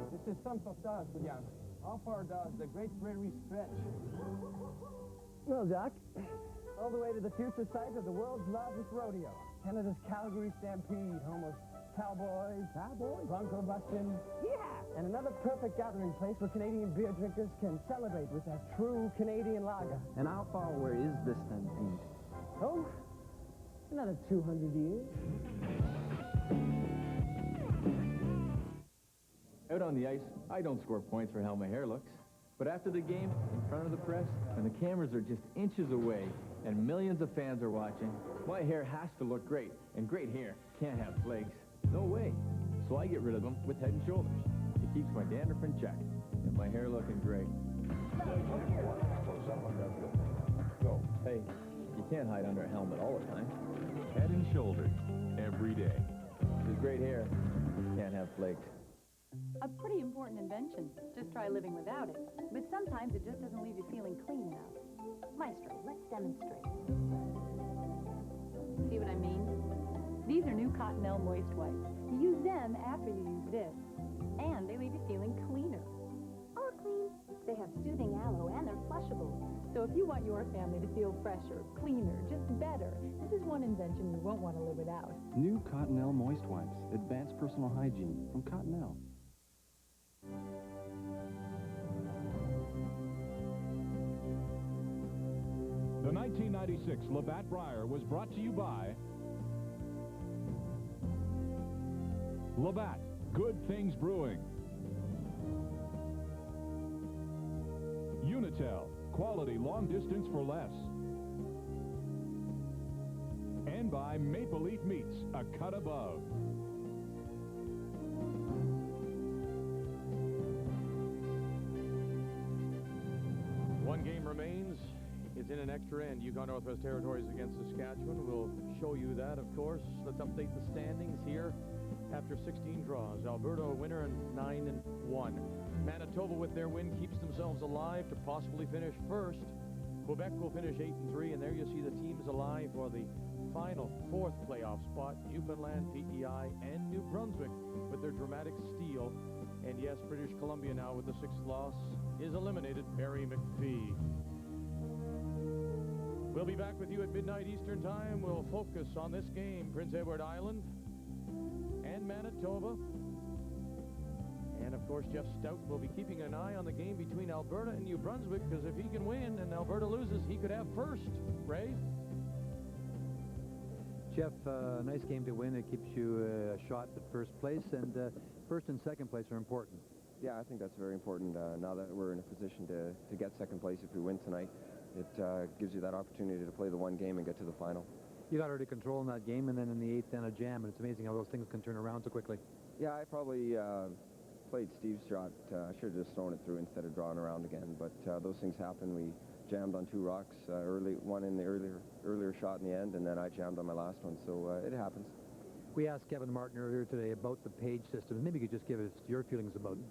This is some of does, William. How far does the Great Prairie stretch? Well, Doc, all the way to the future site of the world's largest rodeo. Canada's Calgary Stampede, home of cowboys, bronco busting, and another perfect gathering place where Canadian beer drinkers can celebrate with that true Canadian lager. And how far away is this stampede? Oh, another 200 years. Out on the ice, I don't score points for how my hair looks. But after the game, in front of the press, when the cameras are just inches away and millions of fans are watching, my hair has to look great. And great hair can't have flakes. No way. So I get rid of them with Head & Shoulders. It keeps my dandruff in check and my hair looking great. Hey, you can't hide under a helmet all the time. Head & Shoulders, every day. With great hair, can't have flakes. A pretty important invention. Just try living without it. But sometimes it just doesn't leave you feeling clean enough. Maestro, let's demonstrate. See what I mean? These are new Cottonelle Moist Wipes. You use them after you use this. And they leave you feeling cleaner. Or clean. They have soothing aloe and they're flushable. So if you want your family to feel fresher, cleaner, just better, this is one invention you won't want to live without. New Cottonelle Moist Wipes. Advanced personal hygiene from Cottonelle. The 1996 Labatt Brier was brought to you by Labatt, Good Things Brewing. Unitel, quality long distance for less. And by Maple Leaf Meats, a cut above. One game It's in an extra end. Yukon Northwest Territories against Saskatchewan. We'll show you that, of course. Let's update the standings here after 16 draws. Alberta a winner and 9-1. Manitoba, with their win, keeps themselves alive to possibly finish first. Quebec will finish 8-3, and there you see the teams alive for the final fourth playoff spot. Newfoundland, PEI, and New Brunswick with their dramatic steal. And yes, British Columbia now with the 6th loss is eliminated. Barry McPhee. We'll be back with you at midnight Eastern Time. We'll focus on this game, Prince Edward Island and Manitoba. And, of course, Jeff Stoughton will be keeping an eye on the game between Alberta and New Brunswick, because if he can win and Alberta loses, he could have first. Ray? Jeff, nice game to win. It keeps you a shot at first place, and first and second place are important. Yeah, I think that's very important now that we're in a position to get second place if we win tonight. It gives you that opportunity to play the one game and get to the final. You got already control in that game, and then in the 8th, then a jam, and it's amazing how those things can turn around so quickly. Yeah, I probably played Steve's shot. I should have just thrown it through instead of drawing around again, but those things happen. We jammed on 2 rocks, one in the earlier shot in the end, and then I jammed on my last one, so it happens. We asked Kevin Martin earlier today about the page system. Maybe you could just give us your feelings about it.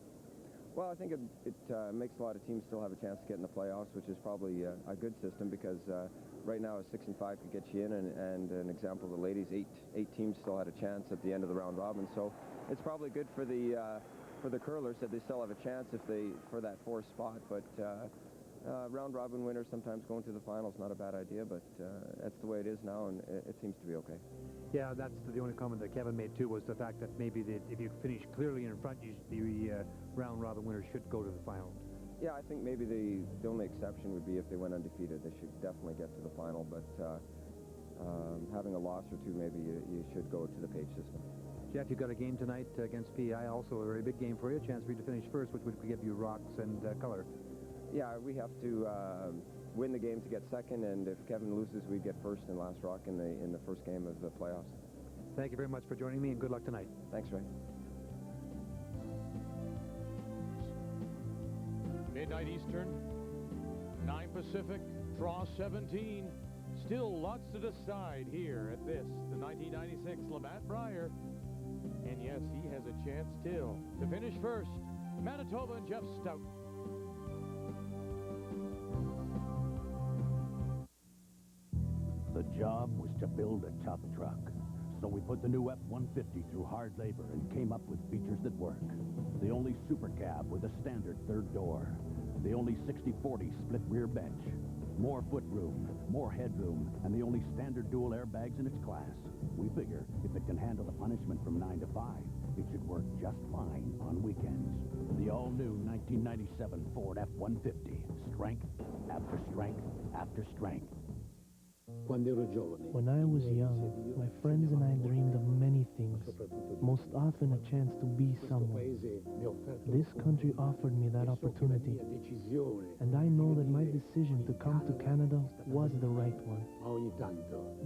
Well, I think it makes a lot of teams still have a chance to get in the playoffs, which is probably a good system, because right now a 6-5 could get you in, and an example, the ladies, eight teams still had a chance at the end of the round robin, so it's probably good for the curlers that they still have a chance for that 4th spot, but round robin winners sometimes going to the finals, not a bad idea, but that's the way it is now, and it seems to be okay. Yeah, that's the only comment that Kevin made too, was the fact that maybe if you finish clearly in front, the round robin winners should go to the final. Yeah, I think maybe the only exception would be if they went undefeated. They should definitely get to the final, but having a loss or two, maybe you should go to the page system. Jeff, you've got a game tonight against PEI, also a very big game for you, a chance for you to finish first, which would give you rocks and color. Yeah, we have to win the game to get second, and if Kevin loses, we get first and last rock in the first game of the playoffs. Thank you very much for joining me, and good luck tonight. Thanks, Ray. Midnight Eastern, 9 Pacific, draw 17. Still lots to decide here at the 1996 Labatt Brier. And yes, he has a chance still to finish first. Manitoba and Jeff Stoughton. The job was to build a tough truck. So we put the new F-150 through hard labor and came up with features that work. The only super cab with a standard 3rd door. The only 60/40 split rear bench. More footroom, more headroom, and the only standard dual airbags in its class. We figure if it can handle the punishment from 9 to 5, it should work just fine on weekends. The all-new 1997 Ford F-150. Strength after strength after strength. When I was young, my friends and I dreamed of many things, most often a chance to be someone. This country offered me that opportunity, and I know that my decision to come to Canada was the right one.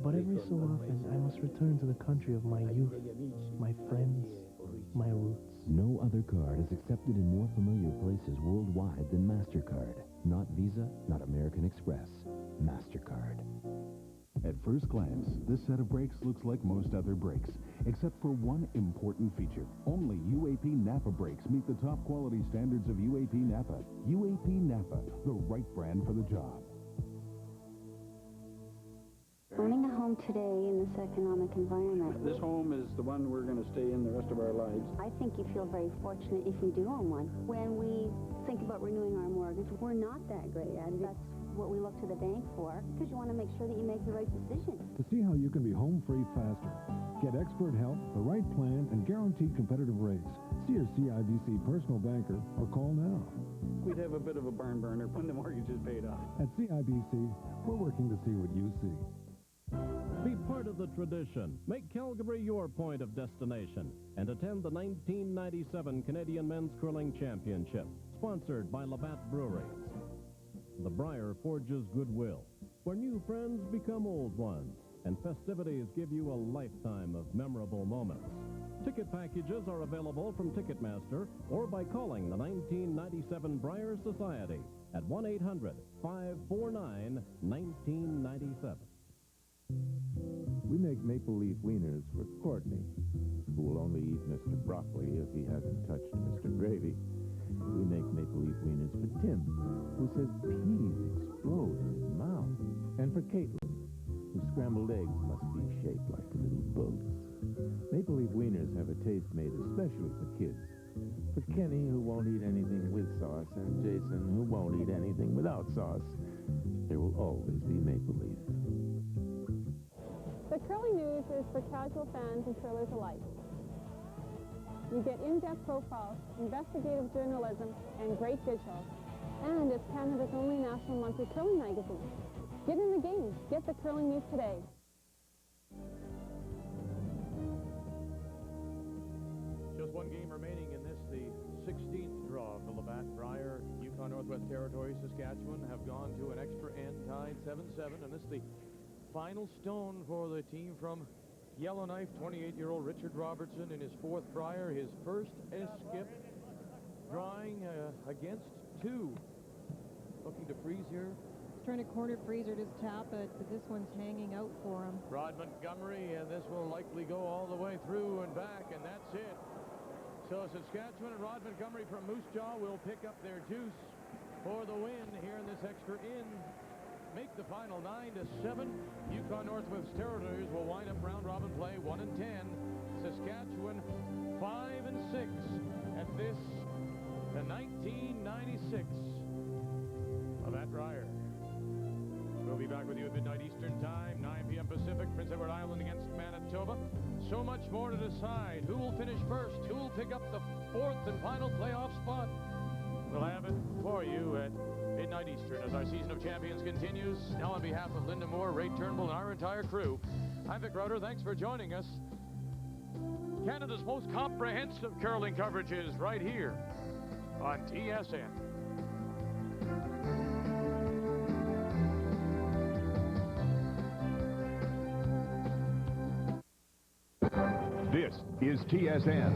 But every so often, I must return to the country of my youth, my friends, my roots. No other card is accepted in more familiar places worldwide than MasterCard. Not Visa, not American Express. MasterCard. At first glance, this set of brakes looks like most other brakes, except for one important feature. Only UAP Napa brakes meet the top quality standards of UAP Napa. UAP Napa, the right brand for the job. Owning a home today in this economic environment. This home is the one we're going to stay in the rest of our lives. I think you feel very fortunate if you do own one. When we think about renewing our mortgage, we're not that great at it. That's what we look to the bank for, because you want to make sure that you make the right decision. To see how you can be home free faster, get expert help, the right plan, and guaranteed competitive rates. See your CIBC personal banker or call now. We'd have a bit of a barn burner when the mortgage is paid off. At CIBC, we're working to see what you see. Be part of the tradition. Make Calgary your point of destination. And attend the 1997 Canadian Men's Curling Championship, sponsored by Labatt Breweries. The Brier forges goodwill, where new friends become old ones, and festivities give you a lifetime of memorable moments. Ticket packages are available from Ticketmaster or by calling the 1997 Brier Society at 1-800-549-1997. We make maple leaf wieners for Courtney, who will only eat Mr. Broccoli if he hasn't touched Mr. Gravy. We make maple leaf wieners for Tim, who says peas explode in his mouth. And for Caitlin, whose scrambled eggs must be shaped like little boats. Maple leaf wieners have a taste made especially for kids. For Kenny, who won't eat anything with sauce, and Jason, who won't eat anything without sauce, there will always be maple leaf. The Curling News is for casual fans and curlers alike. You get in-depth profiles, investigative journalism, and great visuals. And it's Canada's only national monthly curling magazine. Get in the game. Get the Curling News today. Just one game remaining in this, the 16th draw of the Labatt Brier. Yukon Northwest Territories, Saskatchewan have gone to an extra end, tied 7-7, and this is the final stone for the team from Yellowknife. 28-year-old Richard Robertson in his fourth Brier, his first skip, drawing against two. Looking to freeze here. Trying to corner freeze or just tap it, but this one's hanging out for him. Rod Montgomery, and this will likely go all the way through and back, and that's it. So Saskatchewan and Rod Montgomery from Moose Jaw will pick up their juice for the win here in this extra in. Make the final 9-7. Yukon Northwest Territories will wind up round robin play 1-10. Saskatchewan 5-6 at this, the 1996 Labatt Brier. We'll be back with you at midnight Eastern Time, 9 p.m. Pacific, Prince Edward Island against Manitoba. So much more to decide. Who will finish first? Who will pick up the fourth and final playoff spot? We'll have it for you at midnight Eastern as our season of champions continues. Now on behalf of Linda Moore, Ray Turnbull, and our entire crew, I'm Vic Rauter. Thanks for joining us. Canada's most comprehensive curling coverage is right here on TSN. This is TSN.